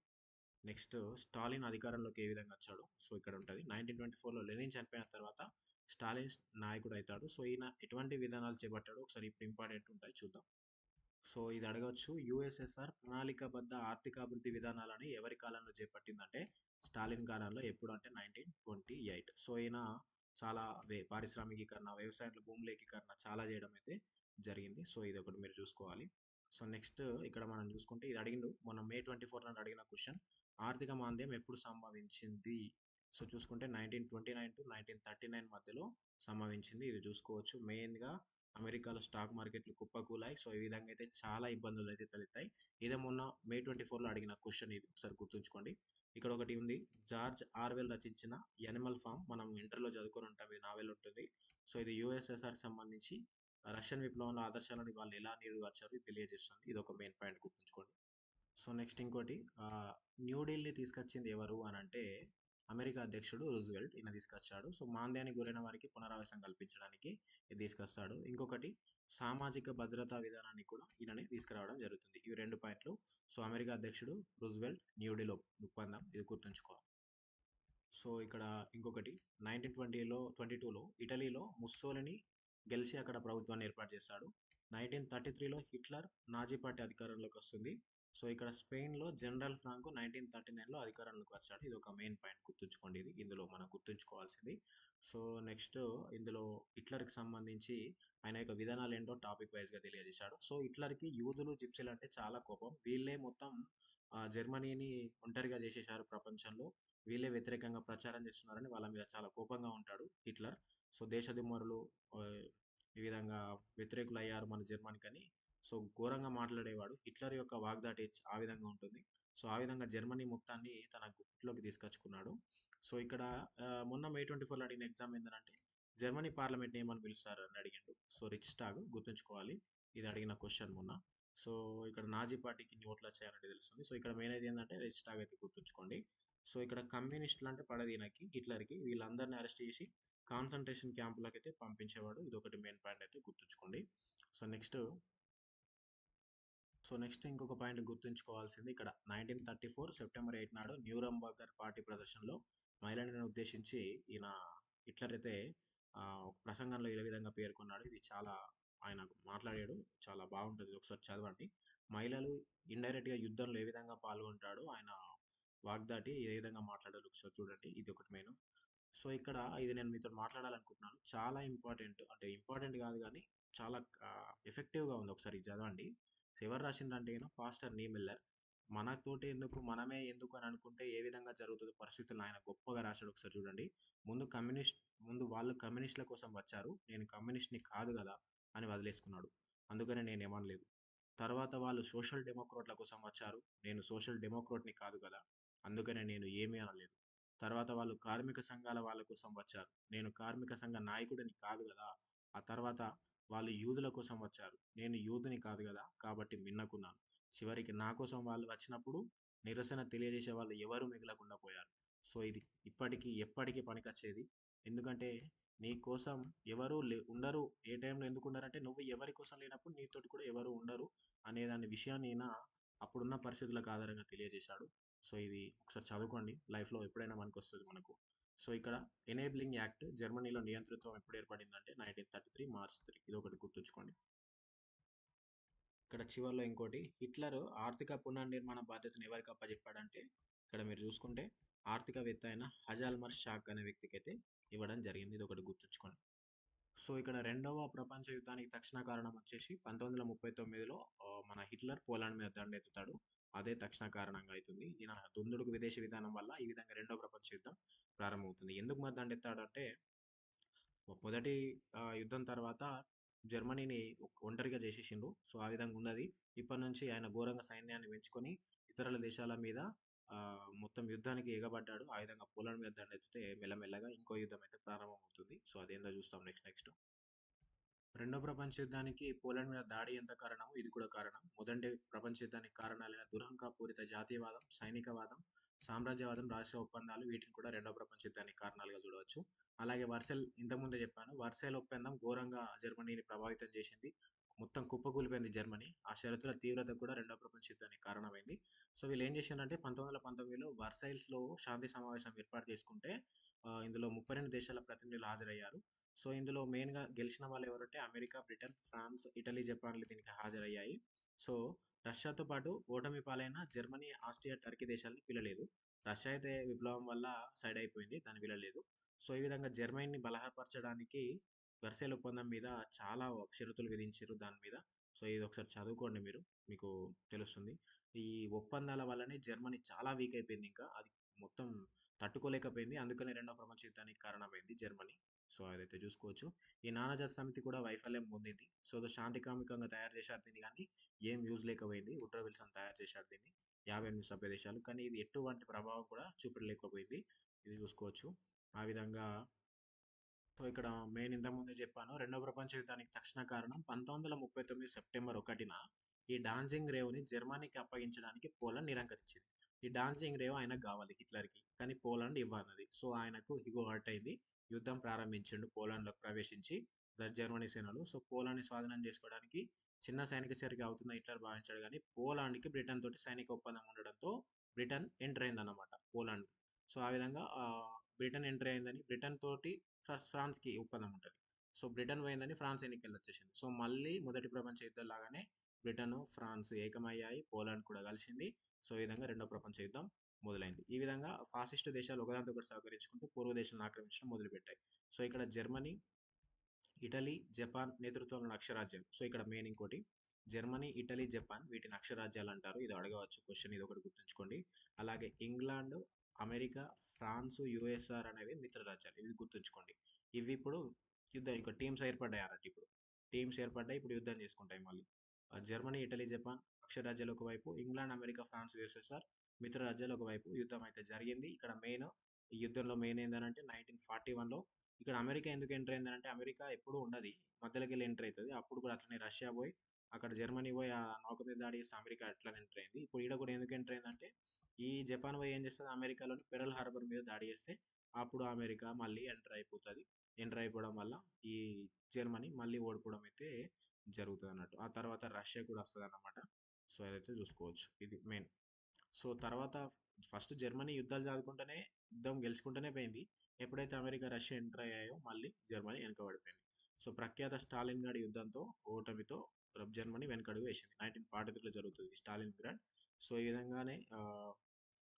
నెక్స్ట్ స్టాలిన్ అధికారంలోకి ఏ విధంగా వచ్చాడో సో, ఇక్కడ ఉంటది. 1924లో లెనిన్ చనిపోయిన తర్వాత స్టాలిన్ నాయకుడు అయితాడు. సో, ఈయన ఎటువంటి విధానాలు చేపట్టాడో ఒకసారి ఇప్పుడు ఇంపార్టెంట్ ఉంటాయి చూద్దాం. సో, ఇది అడగొచ్చు. యూఎస్ఎస్ఆర్ ప్రణాళికాబద్ధ ఆర్థికాభివృద్ధి విధానాలని ఎవరి కాలంలో చేపట్టిందంటే స్టాలిన్ కాలంలో. ఎప్పుడు అంటే 1928. సో, ఈయన చాలా పారిశ్రామికీకరణ, వ్యవసాయంలో భూముల ఏకీకరణ చాలా చేయడం అయితే జరిగింది. సో, ఇదొకటి మీరు చూసుకోవాలి. సో, నెక్స్ట్ ఇక్కడ మనం చూసుకుంటే ఇది అడిగిండు. మొన్న మే 24 నాడు అడిగిన క్వెషన్ ఆర్థిక మాంద్యం ఎప్పుడు సంభవించింది? సో, చూసుకుంటే 1929-1939 మధ్యలో సంభవించింది. ఇది చూసుకోవచ్చు. మెయిన్‌గా అమెరికాలో స్టాక్ మార్కెట్లు కుప్పకూలాయి. సో, ఈ విధంగా అయితే చాలా ఇబ్బందులు అయితే తలెత్తాయి. ఇదే మొన్న మే 24లో అడిగిన క్వెషన్ ఇది. ఒకసారి గుర్తుంచుకోండి. ఇక్కడ ఒకటి ఉంది. జార్జ్ ఆర్వెల్ రచించిన 'యానిమల్ ఫార్మ్' మనం ఇంటర్‌లో చదువుకొని ఉంటాం. ఈ నావెల్ ఉంటుంది. సో, ఇది యూఎస్ఎస్ఆర్‌కి సంబంధించి రష్యన్ విప్లవంలో ఆదర్శాలను వాళ్ళు ఎలా నీరుగార్చారో ఇది తెలియజేస్తుంది. ఇదొక మెయిన్ పాయింట్ గుర్తుంచుకోండి. సో, నెక్స్ట్ ఇంకోటి న్యూ ఢిల్లీ తీసుకొచ్చింది ఎవరు అనంటే అమెరికా అధ్యక్షుడు రూజ్వెల్ట్. ఈయన తీసుకొచ్చాడు. సో, మాంద్యానికి గురైన వారికి పునరావాసం కల్పించడానికి ఇది తీసుకొస్తాడు. ఇంకొకటి సామాజిక భద్రతా విధానాన్ని కూడా ఈయననే తీసుకురావడం జరుగుతుంది. ఇవి 2 పాయింట్లు. సో, అమెరికా అధ్యక్షుడు రూజ్వెల్ట్, న్యూ ఢిల్లీ ఒప్పందం ఇది గుర్తుంచుకోవాలి. సో, ఇక్కడ ఇంకొకటి 1922లో ఇటలీలో ముస్సోలిని గెలిచి అక్కడ ప్రభుత్వాన్ని ఏర్పాటు చేస్తాడు. 1933లో హిట్లర్ నాజీ పార్టీ అధికారంలోకి వస్తుంది. సో, ఇక్కడ స్పెయిన్‌లో జనరల్ ఫ్రాంకో 1939లో అధికారంలోకి వచ్చాడు. ఇది ఒక మెయిన్ పాయింట్ గుర్తుంచుకోండి ఇది. ఇందులో మనం గుర్తుంచుకోవాల్సింది. సో, నెక్స్ట్ ఇందులో హిట్లర్‌కి సంబంధించి ఆయన యొక్క విధానాలేంటో టాపిక్ వైస్‌గా తెలియజేశాడు. సో, హిట్లర్‌కి యూదులు, జిప్సీలు అంటే చాలా కోపం. వీళ్ళే మొత్తం జర్మనీని ఒంటరిగా చేసేశారు ప్రపంచంలో. వీళ్ళే వ్యతిరేకంగా ప్రచారం చేస్తున్నారని వాళ్ళ మీద చాలా కోపంగా ఉంటాడు హిట్లర్. సో, దేశదిమ్మరులు ఆహ్, ఈ విధంగా వ్యతిరేకులయ్యారు మన జర్మనీకని. సో, ఘోరంగా మాట్లాడేవాడు. హిట్లర్ యొక్క వాగ్దాటి ఆ విధంగా ఉంటుంది. సో, ఆ విధంగా జర్మనీ మొత్తాన్ని తన గుప్పిట్లోకి తీసుకొచ్చుకున్నాడు. సో, ఇక్కడ మొన్న మే 24లో అడిగిన ఎగ్జామ్ ఏందనంటే జర్మనీ పార్లమెంట్‌ని ఏమని పిలుస్తారు అని అడిగిండు. సో, రిచ్‌టాగ్ గుర్తుంచుకోవాలి. ఇది అడిగిన క్వెషన్ మొన్న. సో, ఇక్కడ నాజీ పార్టీకి ఇన్ని ఓట్లొచ్చాయన్నట్టు తెలుస్తుంది. సో, ఇక్కడ మెయిన్ అయితే ఏందంటే రిచ్‌టాగ్ అయితే గుర్తుంచుకోండి. సో, ఇక్కడ కమ్యూనిస్టులు అంటే పడదు ఈయనకి హిట్లర్‌కి. వీళ్ళందరిని అరెస్ట్ చేసి కాన్సంట్రేషన్ క్యాంపులకైతే పంపించేవాడు. ఇదొకటి మెయిన్ పాయింట్ అయితే గుర్తుంచుకోండి. సో, నెక్స్ట్ సో నెక్స్ట్ ఇంకొక పాయింట్ గుర్తుంచుకోవాల్సింది ఇక్కడ 1934 సెప్టెంబర్ 8 నాడు న్యూరంబర్గర్ పార్టీ ప్రదర్శనలో మహిళలను ఉద్దేశించి ఈయన హిట్లర్ అయితే ఒక ప్రసంగంలో ఈ విధంగా పేర్కొన్నాడు. ఇది చాలా ఆయన మాట్లాడాడు. చాలా బాగుంటుంది. ఒకసారి చదవండి. మహిళలు ఇండైరెక్ట్‌గా యుద్ధంలో ఏ విధంగా పాల్గొంటాడో ఆయన వాగ్దాటి ఏ విధంగా మాట్లాడారో ఒకసారి చూడండి. ఇది ఒకటి మెయిన్. సో ఇక్కడ ఇది నేను మీతో మాట్లాడాలనుకుంటున్నాను. చాలా ఇంపార్టెంట్ అంటే ఇంపార్టెంట్ కాదు కానీ చాలా ఎఫెక్టివ్‌గా ఉంది. ఒకసారి ఇది చదవండి. ఎవరు రాసిండ్రంటే పాస్టర్ నీ మిల్లర్. మనతోటి ఎందుకు మనమే ఎందుకు అని అనుకుంటే ఏ విధంగా జరుగుతుందో పరిస్థితులను ఆయన గొప్పగా రాశాడు. ఒకసారి చూడండి. ముందు వాళ్ళు కమ్యూనిస్టుల కోసం వచ్చారు. నేను కమ్యూనిస్ట్‌ని కాదు కదా అని వదిలేసుకున్నాడు. అందుకనే నేను ఏమనలేదు. తర్వాత వాళ్ళు సోషల్ డెమోక్రాట్‌ల కోసం వచ్చారు. నేను సోషల్ డెమోక్రాట్‌ని కాదు కదా! అందుకనే నేను ఏమీ అనలేదు. తర్వాత వాళ్ళు కార్మిక సంఘాల వాళ్ళ కోసం వచ్చారు. నేను కార్మిక సంఘ నాయకుడిని కాదు గదా! ఆ తర్వాత వాళ్ళు యూదుల కోసం వచ్చారు. నేను యూదుని కాదు గదా! కాబట్టి మిన్నకున్నాను. చివరికి నా కోసం వాళ్ళు వచ్చినప్పుడు నిరసన తెలియజేసే వాళ్ళు ఎవరు మిగలకుండా పోయారు. సో, ఇది ఇప్పటికి ఎప్పటికి పనికొచ్చేది. ఎందుకంటే నీ కోసం ఎవరు ఉండరు. ఏ టైంలో ఎందుకు ఉండరంటే నువ్వు ఎవరి కోసం లేనప్పుడు నీతోటి కూడా ఎవరు ఉండరు అనే దాని విషయాన్ని ఈయన అప్పుడున్న పరిస్థితులకు ఆధారంగా తెలియజేశాడు. సో, ఇది ఒకసారి చదువుకోండి. లైఫ్‌లో ఎప్పుడైనా పనికొస్తది మనకు. సో, ఇక్కడ ఎనేబులింగ్ యాక్ట్ జర్మనీలో నియంతృత్వం ఎప్పుడు ఏర్పడిందంటే 1933 మార్చ్ 3 ఇదొకటి గుర్తుంచుకోండి. ఇక్కడ చివర్లో ఇంకోటి హిట్లర్ ఆర్థిక పునర్నిర్మాణ బాధ్యతను ఎవరికి అప్పజెప్పాడంటే ఇక్కడ మీరు చూసుకుంటే ఆర్థికవేత్త అయిన హజాల్మర్ షాక్ అనే వ్యక్తికైతే ఇవ్వడం జరిగింది. ఇదొకటి గుర్తుంచుకోండి. సో, ఇక్కడ రెండవ ప్రపంచ యుద్ధానికి తక్షణ కారణం వచ్చేసి 1939లో మన హిట్లర్ పోలాండ్ మీద దండెత్తుతాడు. అదే తక్షణ కారణంగా అయితుంది. ఈయన దుందుడుకు విదేశీ విధానం వల్ల ఈ విధంగా రెండో ప్రపంచ యుద్ధం ప్రారంభమవుతుంది. ఎందుకు మరి దండెత్తాడంటే మొదటి యుద్ధం తర్వాత జర్మనీని ఒంటరిగా చేసేసిండ్రు. సో, ఆ విధంగా ఉన్నది. ఇప్పటి నుంచి ఆయన ఘోరంగా సైన్యాన్ని పెంచుకొని ఇతరుల దేశాల మీద మొత్తం యుద్ధానికి ఎగబడ్డాడు. ఆ విధంగా పోలాండ్ మీద దండెత్తితే మెల్లమెల్లగా ఇంకో యుద్ధం అయితే ప్రారంభమవుతుంది. సో, అదేందో చూస్తాం నెక్స్ట్. రెండో ప్రపంచ యుద్ధానికి పోలాండ్ మీద దాడి ఎంత కారణమో ఇది కూడా కారణం. మొదటి ప్రపంచ యుద్ధానికి కారణాలైన దురహంకారపూరిత జాతీయవాదం, సైనికవాదం, సామ్రాజ్యవాదం, రహస్య ఒప్పందాలు వీటిని కూడా రెండో ప్రపంచ యుద్ధానికి కారణాలుగా చూడవచ్చు. అలాగే ఇంతకుముందే చెప్పాను. వర్సైల్ ఒప్పందం ఘోరంగా జర్మనీని ప్రభావితం చేసింది. మొత్తం కుప్పకూలిపోయింది జర్మనీ. ఆ షరతుల తీవ్రత కూడా రెండో ప్రపంచ యుద్ధానికి కారణమైంది. సో, వీళ్ళు ఏం చేశారంటే 1919లో వర్సైల్స్‌లో శాంతి సమావేశం ఏర్పాటు చేసుకుంటే ఇందులో 32 దేశాల ప్రతినిధులు హాజరయ్యారు. సో, ఇందులో మెయిన్‌గా గెలిచిన వాళ్ళు ఎవరంటే అమెరికా, బ్రిటన్, ఫ్రాన్స్, ఇటలీ, జపాన్‌లు దీనికి హాజరయ్యాయి. సో, రష్యాతో పాటు ఓటమి పాలైన జర్మనీ, ఆస్ట్రియా, టర్కీ దేశాలను పిలవలేదు. రష్యా అయితే విప్లవం వల్ల సైడ్ అయిపోయింది. దాన్ని పిలవలేదు. సో, ఈ విధంగా జర్మనీని బలహీనపరచడానికి వర్సైల్ ఒప్పందం మీద చాలా షరతులు విధించారు దాని మీద. సో, ఇది ఒకసారి చదువుకోండి మీరు. మీకు తెలుస్తుంది. ఈ ఒప్పందాల వల్లనే జర్మనీ చాలా వీక్ అయిపోయింది ఇంకా. అది మొత్తం తట్టుకోలేకపోయింది. అందుకనే రెండో ప్రపంచ యుద్ధానికి కారణమైంది జర్మనీ. సో, అదైతే చూసుకోవచ్చు. ఈ నానాజాతి సమితి కూడా వైఫల్యం పొందింది. సో, శాంతికామికంగా తయారు చేశారు దీన్ని గానీ ఏం యూజ్ లేకపోయింది. వుడ్రో విల్సన్ తయారు చేశాడు దీన్ని. 58 సభ్య దేశాలు. కానీ ఇది ఎటువంటి ప్రభావం కూడా చూపలేకపోయింది. ఇది చూసుకోవచ్చు. ఆ విధంగా సో, ఇక్కడ మెయిన్ ఇంతకుముందే చెప్పాను. రెండో ప్రపంచ యుద్ధానికి తక్షణ కారణం 1939 సెప్టెంబర్ 1న ఈ డాన్జింగ్ రేవ్‌ని జర్మనీకి అప్పగించడానికి పోలాండ్ నిరాకరించింది. ఈ డాన్జింగ్ రేవ్ ఆయనకు గావాలి హిట్లర్‌కి. కానీ పోలాండ్ ఇవ్వన్నది. సో, ఆయనకు ఇగో హర్ట్ అయింది. యుద్ధం ప్రారంభించిండు పోలాండ్‌లోకి ప్రవేశించి జర్మనీ సేనలు. సో, పోలాండ్‌ని స్వాధీనం చేసుకోవడానికి చిన్న సైనిక చర్య అవుతుందని హిట్లర్ భావించాడు గానీ పోలాండ్‌కి బ్రిటన్ తోటి సైనిక ఒప్పందం ఉండడంతో బ్రిటన్ ఎంటర్ అయిందన్నమాట పోలాండ్. సో, ఆ విధంగా బ్రిటన్ ఎంటర్ అయిందని బ్రిటన్ తోటి ఫ్రాన్స్‌కి ఒప్పందం ఉంటది. సో, బ్రిటన్ పోయిందని ఫ్రాన్స్ ఎన్నికలొచ్చేసింది. సో, మళ్ళీ మొదటి ప్రపంచ యుద్ధం లాగానే బ్రిటను, ఫ్రాన్స్ ఏకమయ్యాయి. పోలాండ్ కూడా కలిసింది. సో, ఈ విధంగా రెండో ప్రపంచ యుద్ధం మొదలైంది. ఈ విధంగా ఫాసిస్ట్ దేశాలు ఒకదానితో ఒకటి సహకరించుకుంటూ పూర్వ దేశాలను ఆక్రమించడం మొదలుపెట్టాయి. సో, ఇక్కడ జర్మనీ, ఇటలీ, జపాన్ నేతృత్వంలోని అక్షరాజ్యాలు. సో, ఇక్కడ మెయిన్ ఇంకోటి జర్మనీ, ఇటలీ, జపాన్ వీటిని అక్షరాజ్యాలు అంటారు. ఇది అడగవచ్చు క్వెషన్ ఇది ఒకటి గుర్తుంచుకోండి. అలాగే ఇంగ్లాండ్, అమెరికా, ఫ్రాన్స్, యూఎస్ఆర్ అనేవి మిత్ర రాజ్యాలు. ఇవి గుర్తుంచుకోండి. ఇవి ఇప్పుడు ఇంకో టీమ్స్ ఏర్పడ్డాయి అన్నట్టు ఇప్పుడు. టీమ్స్ ఏర్పడ్డాయి. ఇప్పుడు యుద్ధం చేసుకుంటాయి మళ్ళీ. జర్మనీ, ఇటలీ, జపాన్ అక్షరాజ్యాలు ఒకవైపు, ఇంగ్లాండ్, అమెరికా, ఫ్రాన్స్, యూఎస్ఎస్ఆర్ మిత్ర రాజ్యాలు ఒకవైపు యుద్ధం అయితే జరిగింది. ఇక్కడ మెయిన్ ఈ యుద్ధంలో మెయిన్ ఏంటంటే 1941లో ఇక్కడ అమెరికా ఎందుకు ఎంటర్ అయిందంటే అమెరికా ఎప్పుడూ ఉండదు. మధ్యలోకెళ్ళి ఎంటర్ అవుతది. అప్పుడు కూడా అట్లనే రష్యా పోయి అక్కడ జర్మనీ పోయి ఆ నౌక మీద దాడి చేస్తే అమెరికా అట్లనే ఎంటర్ అయింది. ఇప్పుడు ఈడ కూడా ఎందుకు ఎంటర్ అయిందంటే ఈ జపాన్ పోయి ఏం చేస్తది అమెరికాలోని పెరల్ హార్బర్ మీద దాడి చేస్తే అప్పుడు అమెరికా మళ్ళీ ఎంటర్ అయిపోతది. ఎంటర్ అయిపోవడం వల్ల ఈ జర్మనీ మళ్ళీ ఓడిపోవడం అయితే జరుగుతదన్నట్టు. ఆ తర్వాత రష్యా కూడా వస్తదన్నమాట. సో అదైతే చూసుకోవచ్చు. ఇది మెయిన్. సో తర్వాత ఫస్ట్ జర్మనీ యుద్ధాలు చదువుకుంటూనే యుద్ధం గెలుచుకుంటూనే పోయింది. ఎప్పుడైతే అమెరికా, రష్యా ఎంటర్ అయ్యాయో మళ్ళీ జర్మనీ వెనకబడిపోయింది. సో ప్రఖ్యాత స్టాలిన్ గ్రాడ్ యుద్ధంతో ఓటమితో జర్మనీ వెనకడుగు వేసింది. 1943లో జరుగుతుంది స్టాలిన్ గ్రాడ్. సో ఈ విధంగానే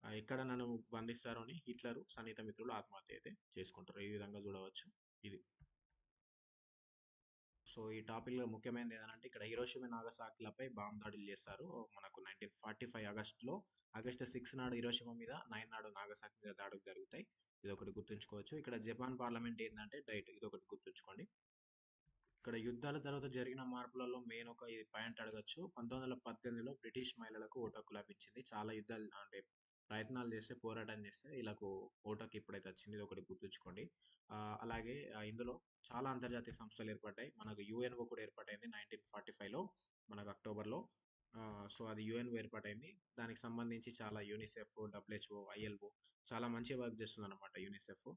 ఎక్కడ నన్ను బంధిస్తారో అని హిట్లరు సన్నిహిత మిత్రులు ఆత్మహత్య అయితే చేసుకుంటారు. ఈ విధంగా చూడవచ్చు. ఇది. సో ఈ టాపిక్‌లో ముఖ్యమైనది ఏదనంటే ఇక్కడ హిరోషిమా, నాగసాకిలపై బాంబ్ దాడులు చేస్తారు. మనకు 1945 ఆగస్ట్ 6 నాడు హిరోషిమా మీద, 9 నాడు నాగసాకి మీద దాడులు జరుగుతాయి. ఇదొకటి గుర్తుంచుకోవచ్చు. ఇక్కడ జపాన్ పార్లమెంట్ ఏందంటే డైట్. ఇదొకటి గుర్తుంచుకోండి. ఇక్కడ యుద్ధాల తర్వాత జరిగిన మార్పులలో మెయిన్ ఒక ఇది పాయింట్ అడగొచ్చు. 1918లో బ్రిటిష్ మహిళలకు ఓటు హక్కు లభించింది. చాలా యుద్ధాలు అంటే ప్రయత్నాలు చేస్తే, పోరాటం చేస్తే వీళ్ళకు ఓటు హక్కు ఇప్పుడైతే వచ్చింది. ఇదొకటి గుర్తుంచుకోండి. అలాగే ఇందులో చాలా అంతర్జాతీయ సంస్థలు ఏర్పడ్డాయి. మనకు యుఎన్ఓ కూడా ఏర్పాటైంది 1945లో మనకు అక్టోబర్‌లో. సో అది యుఎన్ఓ ఏర్పాటైంది. దానికి సంబంధించి చాలా యూనిసెఫ్, డబ్ల్యూహెచ్ఓ, ఐఎల్ఓ చాలా మంచి వర్క్ చేస్తుందన్నమాట యూనిసెఫ్.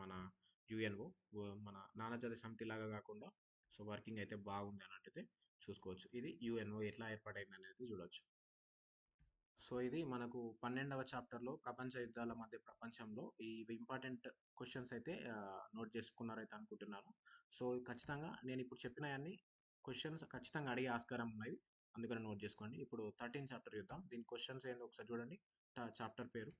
మన యుఎన్ఓ మన నానాజాతి సమితి లాగా కాకుండా సో వర్కింగ్ అయితే బాగుంది అన్నట్టయితే చూసుకోవచ్చు. ఇది యుఎన్ఓ ఎట్లా ఏర్పాటైంది అనేది చూడొచ్చు. సో ఇది మనకు 12వ చాప్టర్‌లో ప్రపంచ యుద్ధాల మధ్య ప్రపంచంలో ఇవి ఇంపార్టెంట్ క్వెషన్స్ అయితే నోట్ చేసుకున్నారైతే అనుకుంటున్నాను. సో ఖచ్చితంగా నేను ఇప్పుడు చెప్పినయన్నీ క్వెషన్స్ ఖచ్చితంగా అడిగే ఆస్కారం ఉన్నది. అందుకని నోట్ చేసుకోండి. ఇప్పుడు 13 చాప్టర్ చూద్దాం. దీని క్వెషన్స్ ఏందో ఒకసారి చూడండి. చాప్టర్ పేరు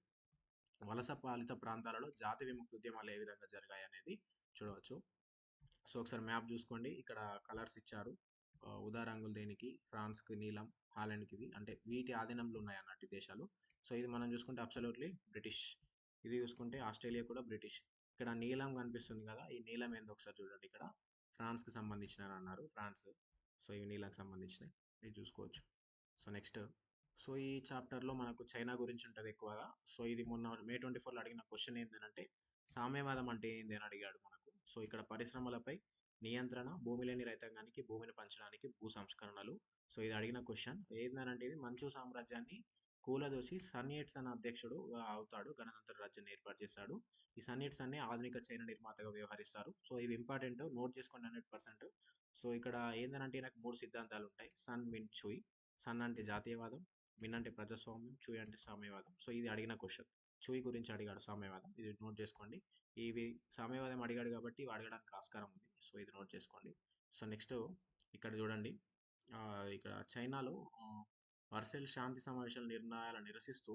వలస పాలిత ప్రాంతాలలో జాతి విముక్తి ఉద్యమాలు ఏ విధంగా జరిగాయనేది చూడవచ్చు. సో ఒకసారి మ్యాప్ చూసుకోండి. ఇక్కడ కలర్స్ ఇచ్చారు. ఊదా రంగులు దేనికి? ఫ్రాన్స్‌కి నీలం, హాలండ్‌కి ఇవి. అంటే వీటి ఆధీనంలో ఉన్నాయి అన్నట్టు ఈ దేశాలు. సో ఇది మనం చూసుకుంటే అబ్సల్యూట్‌లీ బ్రిటిష్. ఇది చూసుకుంటే ఆస్ట్రేలియా కూడా బ్రిటిష్. ఇక్కడ నీలం కనిపిస్తుంది కదా! ఈ నీలం ఏందో ఒకసారి చూడండి ఇక్కడ. ఫ్రాన్స్‌కి సంబంధించినవి అన్నారు. ఫ్రాన్స్. సో ఇవి నీలంకి సంబంధించినవి. ఇది చూసుకోవచ్చు. సో నెక్స్ట్ సో ఈ చాప్టర్‌లో మనకు చైనా గురించి ఉంటది ఎక్కువగా. సో ఇది మొన్న మే 24లో అడిగిన క్వెషన్ ఏందనంటే సామ్యవాదం అంటే ఏంది అని అడిగాడు మనకు. సో ఇక్కడ పరిశ్రమలపై నియంత్రణ, భూమి లేని రైతాంగానికి భూమిని పంచడానికి భూ సంస్కరణలు. సో ఇది అడిగిన క్వెషన్. ఏందనంటే ఇది మంచు సామ్రాజ్యాన్ని కూలదోసి సన్ యట్సన్ అధ్యక్షుడు అవుతాడు. గణతంత్ర రాజ్యాన్ని ఏర్పాటు చేశాడు. ఈ సన్ యట్సన్‌ని ఆధునిక చైనా నిర్మాతగా వ్యవహరిస్తారు. సో ఇవి ఇంపార్టెంట్ నోట్ చేసుకోండి 100%. సో ఇక్కడ ఏందనంటే నాకు 3 సిద్ధాంతాలు ఉంటాయి. సన్, మిన్, చుయ్. సన్ అంటే జాతీయవాదం, మిన్ అంటే ప్రజాస్వామ్యం, చూయ్ అంటే సామ్యవాదం. సో ఇది అడిగిన క్వెషన్. చూయ్ గురించి అడిగాడు సామ్యవాదం. ఇది నోట్ చేసుకోండి. ఇవి సామ్యవాదం అడిగాడు కాబట్టి ఇవి అడగడానికి ఆస్కారం ఉంది. సో ఇది నోట్ చేసుకోండి. సో నెక్స్ట్ ఇక్కడ చూడండి. ఇక్కడ చైనాలో వర్సెల్ శాంతి సమావేశాల నిర్ణయాలను నిరసిస్తూ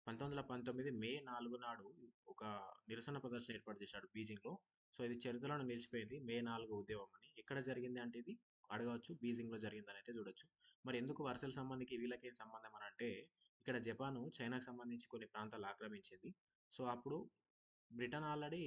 1919 మే 4 నాడు ఒక నిరసన ప్రదర్శన ఏర్పాటు చేశాడు బీజింగ్‌లో. సో ఇది చరిత్రలో నిలిచిపోయింది. మే 4 ఉద్యమం అని. ఎక్కడ జరిగింది అంటే ఇది అడగవచ్చు. బీజింగ్‌లో జరిగిందని అయితే చూడొచ్చు. మరి ఎందుకు వర్సెల్ సంబంధికి వీళ్ళకేం సంబంధం అని అంటే ఇక్కడ జపాను చైనాకు సంబంధించి కొన్ని ప్రాంతాలు ఆక్రమించింది. సో అప్పుడు బ్రిటన్ ఆల్రెడీ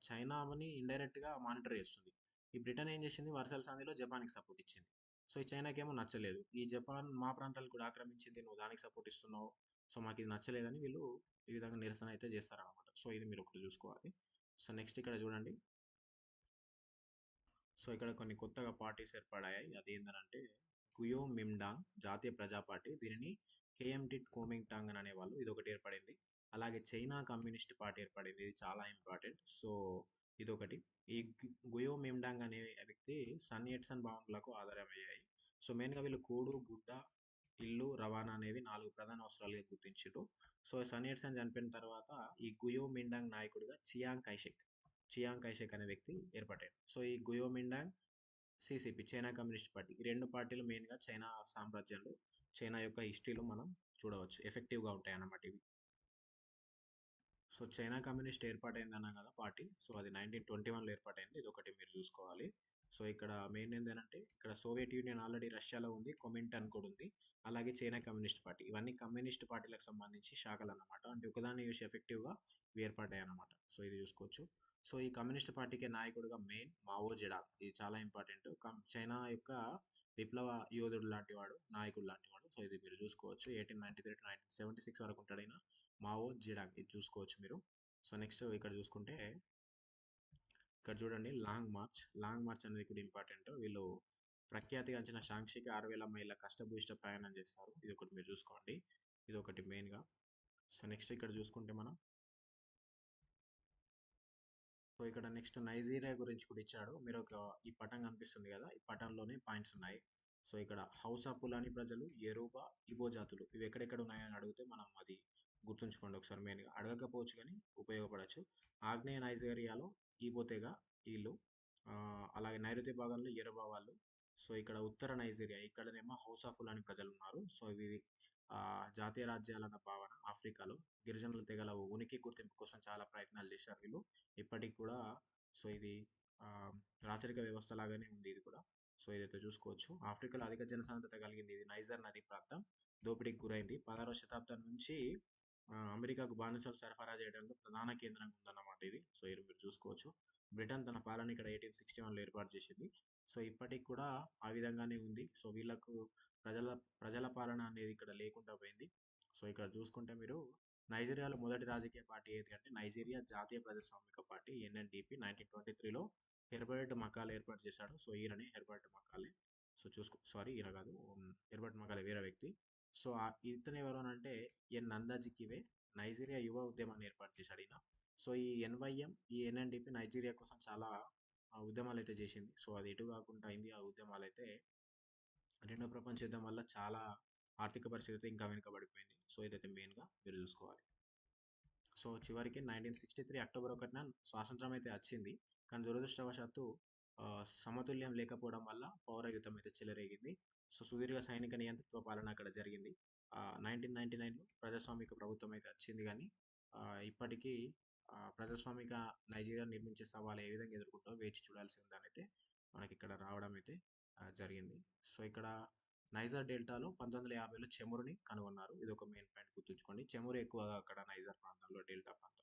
చైనాని ఇండైరెక్ట్‌గా మానిటర్ చేస్తుంది. ఈ బ్రిటన్ ఏం చేసింది వర్సెల్ సంధిలో జపాన్‌కి సపోర్ట్ ఇచ్చింది. సో ఈ చైనాకేమో నచ్చలేదు. ఈ జపాన్ మా ప్రాంతాలు కూడా ఆక్రమించింది. నువ్వు దానికి సపోర్ట్ ఇస్తున్నావు. సో మాకిది నచ్చలేదని వీళ్ళు ఈ విధంగా నిరసన అయితే చేస్తారనమాట. సో ఇది మీరు ఒకటి చూసుకోవాలి. సో నెక్స్ట్ ఇక్కడ చూడండి. సో ఇక్కడ కొన్ని కొత్తగా పార్టీస్ ఏర్పడ్డాయి. అదేంటనంటే గుయో మిండాంగ్ జాతీయ ప్రజా పార్టీ. దీనిని కేఎంటిట్ కోమింగ్టాంగ్ అని అనేవాళ్ళు. ఇదొకటి ఏర్పడింది. అలాగే చైనా కమ్యూనిస్ట్ పార్టీ ఏర్పడింది. ఇది చాలా ఇంపార్టెంట్. సో ఇదొకటి. ఈ గుయో మిండాంగ్ అనే వ్యక్తి సన్ యట్సన్ భావనలకు ఆధారమయ్యాయి. సో మెయిన్‌గా వీళ్ళు కూడు, గుడ్డ, ఇల్లు, రవాణా అనేవి 4 ప్రధాన అవసరాలుగా గుర్తించిర్రు. సో సన్ యట్సన్ చనిపోయిన తర్వాత ఈ గుయో మిండాంగ్ నాయకుడిగా చియాంగ్ కైషెక్ అనే వ్యక్తి ఏర్పడ్డాడు. సో ఈ గుయో మిండాంగ్, సిసిపి చైనా కమ్యూనిస్ట్ పార్టీ ఈ 2 పార్టీలు మెయిన్‌గా చైనా సామ్రాజ్యంలో చైనా యొక్క హిస్టరీలో మనం చూడవచ్చు. ఎఫెక్టివ్‌గా ఉంటాయన్నమాట ఇవి. సో చైనా కమ్యూనిస్ట్ ఏర్పాటైంది అన్నాం కదా పార్టీ. సో అది 1921లో ఏర్పాటైంది. ఇదొకటి మీరు చూసుకోవాలి. సో ఇక్కడ మెయిన్ ఏంటంటే ఇక్కడ సోవియట్ యూనియన్ ఆల్రెడీ రష్యాలో ఉంది. కొమింటాన్ కూడా ఉంది. అలాగే చైనా కమ్యూనిస్ట్ పార్టీ. ఇవన్నీ కమ్యూనిస్ట్ పార్టీలకు సంబంధించి శాఖలు అన్నమాట. అంటే ఒకదాన్ని చూసి ఎఫెక్టివ్‌గా ఏర్పడ్డాయి అన్నమాట. సో ఇది చూసుకోవచ్చు. సో ఈ కమ్యూనిస్ట్ పార్టీకి నాయకుడిగా మెయిన్ మావో జెడాంగ్. ఇది చాలా ఇంపార్టెంట్. చైనా యొక్క విప్లవ యోధుడు లాంటి వాడు, నాయకుడు లాంటి వాడు. సో ఇది మీరు చూసుకోవచ్చు. 1893-1976 వరకు ఉంటాడు ఈయన. మావో జెడాంగ్ ఇది చూసుకోవచ్చు మీరు. సో నెక్స్ట్ ఇక్కడ చూసుకుంటే ఇక్కడ చూడండి లాంగ్ మార్చ్ అనేది కూడా ఇంపార్టెంట్. వీళ్ళు ప్రఖ్యాతిగాంచిన షాంక్షీకి 6000 మైళ్ళ కష్టభూయిష్ట ప్రయాణం చేస్తారు. ఇది ఒకటి మీరు చూసుకోండి. ఇది ఒకటి మెయిన్‌గా. సో నెక్స్ట్ ఇక్కడ చూసుకుంటే మనం సో ఇక్కడ నెక్స్ట్ నైజీరియా గురించి కూడా ఇచ్చాడు. మీరు ఈ పటం కనిపిస్తుంది కదా! ఈ పటంలోనే పాయింట్స్ ఉన్నాయి. సో ఇక్కడ హౌసా పులాని ప్రజలు, యెరూబా, ఇబో జాతులు ఇవి ఎక్కడెక్కడ ఉన్నాయని అడిగితే మనం అది గుర్తుంచుకోండి ఒకసారి మెయిన్‌గా. అడగకపోవచ్చు కానీ ఉపయోగపడొచ్చు. ఆగ్నేయ నైజీరియాలో ఈబో తెగ వీళ్ళు. అలాగే నైరుతి భాగంలో యెరూబా వాళ్ళు. సో ఇక్కడ ఉత్తర నైజీరియా ఇక్కడనేమో హౌసా ఫులాని ప్రజలున్నారు. సో ఇవి జాతీయ రాజ్యాలన్న భావన ఆఫ్రికాలో. గిరిజనుల తెగల ఉనికి గుర్తింపు కోసం చాలా ప్రయత్నాలు చేశారు వీళ్ళు. ఇప్పటికి కూడా సో ఇది రాచరిక వ్యవస్థ లాగానే ఉంది ఇది కూడా. సో ఇదైతే చూసుకోవచ్చు. ఆఫ్రికాలో అధిక జనసాంద్రత కలిగింది ఇది నైజర్ నది ప్రాంతం. దోపిడీకి గురైంది. 16వ శతాబ్దం నుంచి అమెరికాకు బానిసలు సరఫరా చేయడంలో ప్రధాన కేంద్రంగా ఉందన్నమాట ఇది. సో ఇది మీరు చూసుకోవచ్చు. బ్రిటన్ తన పాలన ఇక్కడ 1861లో ఏర్పాటు చేసింది. సో ఇప్పటికి కూడా ఆ విధంగానే ఉంది. సో వీళ్ళకు ప్రజల ప్రజల పాలన అనేది ఇక్కడ లేకుండా పోయింది. సో ఇక్కడ చూసుకుంటే మీరు నైజీరియాలో మొదటి రాజకీయ పార్టీ ఏది అంటే నైజీరియా జాతీయ ప్రజాస్వామిక పార్టీ ఎన్ఎన్డిపి 1923లో హెర్బర్ట్ మకాలే ఏర్పాటు చేశాడు. సో ఈయననే హెర్బర్ట్ మకాలే. సో సారీ ఈయన కాదు, హెర్బర్ట్ మకాలే వేరే వ్యక్తి. సో ఇతను ఎవరు అని అంటే నందాజికివే నైజీరియా యువ ఉద్యమాన్ని ఏర్పాటు చేశాడు ఈయన. సో ఈ ఎన్వైఎం ఈ ఎన్ఎన్డిపి నైజీరియా కోసం చాలా ఉద్యమాలు అయితే చేసింది. సో అది ఎటు కాకుండా అయింది ఆ ఉద్యమాలు అయితే. రెండో ప్రపంచ యుద్ధం వల్ల చాలా ఆర్థిక పరిస్థితి ఇంకా వెనుకబడిపోయింది. సో ఇదైతే మెయిన్గా మీరు చూసుకోవాలి. సో చివరికి 1963 అక్టోబర్ 1న స్వాతంత్రం అయితే వచ్చింది. కానీ దురదృష్టవశాత్తు సమతుల్యం లేకపోవడం వల్ల పౌర యుద్ధం అయితే చెలరేగింది. సో సుదీర్ఘ సైనిక నియంతృత్వ పాలన అక్కడ జరిగింది. 1999లో ప్రజాస్వామిక ప్రభుత్వం అయితే వచ్చింది కానీ ఇప్పటికీ ప్రజాస్వామిక నైజీరియా నిర్మించే సవాలు ఏ విధంగా ఎదుర్కొంటారో వేచి చూడాల్సి ఉందని అయితే మనకి ఇక్కడ రావడం అయితే జరిగింది. సో ఇక్కడ నైజర్ డెల్టాలో 1950లో చమురుని కనుగొన్నారు. ఇది ఒక మెయిన్ పాయింట్ గుర్తుంచుకోండి. చమురు ఎక్కువగా అక్కడ నైజర్ ప్రాంతంలో డెల్టా ప్రాంతం.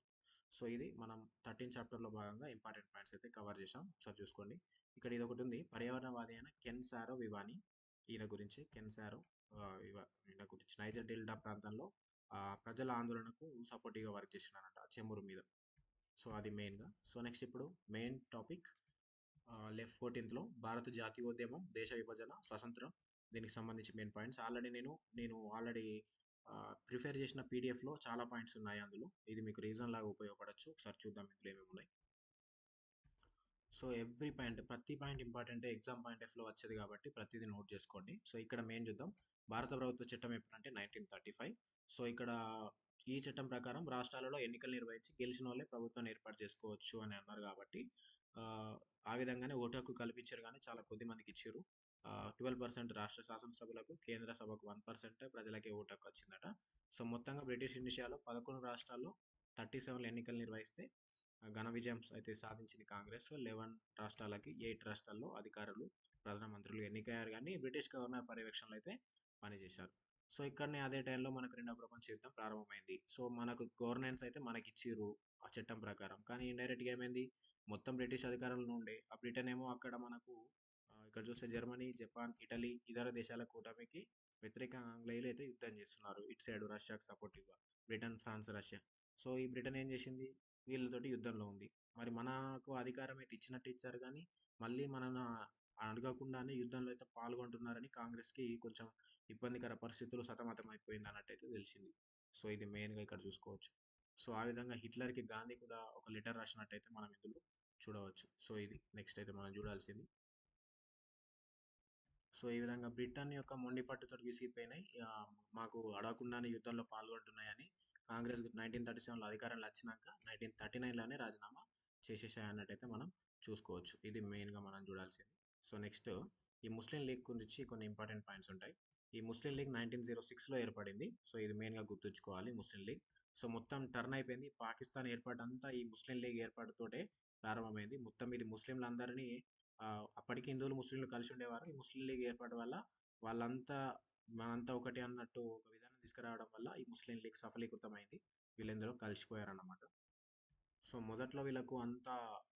సో ఇది మనం 13 చాప్టర్లో భాగంగా ఇంపార్టెంట్ పాయింట్స్ అయితే కవర్ చేసాం. ఒకసారి చూసుకోండి. ఇక్కడ ఇది ఒకటి ఉంది. పర్యావరణవాది అయిన కెన్ సారో వివాని ఈయన గురించి ఈయన గురించి నైజర్ డెల్టా ప్రాంతంలో ప్రజల ఆందోళనకు సపోర్టివ్గా వర్క్ చేసినారంట చమురు మీద. సో అది మెయిన్గా. సో నెక్స్ట్ ఇప్పుడు మెయిన్ టాపిక్ 14th భారత జాతీయోద్యమం, దేశ విభజన, స్వతంత్రం దీనికి సంబంధించి మెయిన్ పాయింట్స్ ఆల్రెడీ నేను ఆల్రెడీ ప్రిపేర్ చేసిన పీడిఎఫ్లో చాలా పాయింట్స్ ఉన్నాయి అందులో. ఇది మీకు రీజన్ లాగా ఉపయోగపడవచ్చు. ఒకసారి చూద్దాం ఇందులో ఏమేమి ఉన్నాయి. సో ఎవ్రీ పాయింట్ ప్రతి పాయింట్ ఇంపార్టెంట్ ఎగ్జామ్ పాయింట్ ఆఫ్లో వచ్చేది కాబట్టి ప్రతిదీ నోట్ చేసుకోండి. సో ఇక్కడ మెయిన్ చూద్దాం. భారత ప్రభుత్వ చట్టం ఎప్పుడంటే 1935. సో ఇక్కడ ఈ చట్టం ప్రకారం రాష్ట్రాలలో ఎన్నికలు నిర్వహించి గెలిచిన వాళ్ళే ప్రభుత్వాన్ని ఏర్పాటు చేసుకోవచ్చు అని అన్నారు కాబట్టి ఆ విధంగానే ఓటు హక్కు కల్పించారు కానీ చాలా కొద్ది మందికి ఇచ్చారు. 12% రాష్ట్ర శాసనసభలకు, కేంద్ర సభకు 1% ప్రజలకే ఓటు హక్కు వచ్చిందట. సో మొత్తంగా బ్రిటిష్ ఇండియాలో 11 రాష్ట్రాల్లో 37 ఎన్నికలు నిర్వహిస్తే ఘన విజయం అయితే సాధించింది కాంగ్రెస్. 11 రాష్ట్రాలకి 8 రాష్ట్రాల్లో అధికారులు ప్రధానమంత్రులు ఎన్నికయ్యారు కానీ బ్రిటిష్ గవర్నర్ పర్యవేక్షణలో అయితే పనిచేశారు. సో ఇక్కడనే అదే టైంలో మనకు రెండవ ప్రపంచ యుద్ధం ప్రారంభమైంది. సో మనకు గవర్నెన్స్ అయితే మనకి ఇచ్చిర్రు ఆ చట్టం ప్రకారం. కానీ ఇండైరెక్ట్గా ఏమైంది, మొత్తం బ్రిటిష్ అధికారంలో ఉండే ఆ బ్రిటన్ ఏమో అక్కడ మనకు ఇక్కడ చూస్తే జర్మనీ, జపాన్, ఇటలీ ఇతర దేశాల కూటమికి వ్యతిరేకంగా ఆంగ్లేయులు అయితే యుద్ధం చేస్తున్నారు. ఇటు సైడ్ రష్యాకు సపోర్టివ్గా బ్రిటన్, ఫ్రాన్స్, రష్యా. సో ఈ బ్రిటన్ ఏం చేసింది, వీళ్ళతోటి యుద్ధంలో ఉంది. మరి మనకు అధికారం అయితే ఇచ్చినట్టు ఇచ్చారు కానీ మళ్ళీ మనను అడగకుండానే యుద్ధంలో అయితే పాల్గొంటున్నారని కాంగ్రెస్కి కొంచెం ఇబ్బందికర పరిస్థితులు సతమతం అయిపోయింది అన్నట్టయితే తెలిసింది. సో ఇది మెయిన్గా ఇక్కడ చూసుకోవచ్చు. సో ఆ విధంగా హిట్లర్కి గాంధీ కూడా ఒక లెటర్ రాసినట్టయితే మనం ఇందులో చూడవచ్చు. సో ఇది నెక్స్ట్ అయితే మనం చూడాల్సింది. సో ఈ విధంగా బ్రిటన్ యొక్క మొండి పట్టుతో విసిగిపోయినాయి, మాకు అడగకుండానే యుద్ధంలో పాల్గొంటున్నాయని కాంగ్రెస్ 1937లో అధికారంలో వచ్చినాక 1939లోనే రాజీనామా చేసేసాయి అన్నట్టయితే మనం చూసుకోవచ్చు. ఇది మెయిన్గా మనం చూడాల్సింది. సో నెక్స్ట్ ఈ ముస్లిం లీగ్ గురించి కొన్ని ఇంపార్టెంట్ పాయింట్స్ ఉంటాయి. ఈ ముస్లిం లీగ్ 1906లో ఏర్పడింది. సో ఇది మెయిన్గా గుర్తుంచుకోవాలి ముస్లిం లీగ్. సో మొత్తం టర్న్ అయిపోయింది. పాకిస్తాన్ ఏర్పాటంతా ఈ ముస్లిం లీగ్ ఏర్పాటుతోటే ప్రారంభమైంది. మొత్తం ఇది ముస్లింలందరినీ అప్పటికి హిందువులు ముస్లింలు కలిసి ఉండేవారు. ఈ ముస్లిం లీగ్ ఏర్పాటు వల్ల వాళ్ళంతా మనంతా ఒకటి అన్నట్టు ఒక విధానం తీసుకురావడం వల్ల ఈ ముస్లిం లీగ్ సఫలీకృతమైంది. వీళ్ళందరూ కలిసిపోయారన్నమాట. సో మొదట్లో వీళ్ళకు అంత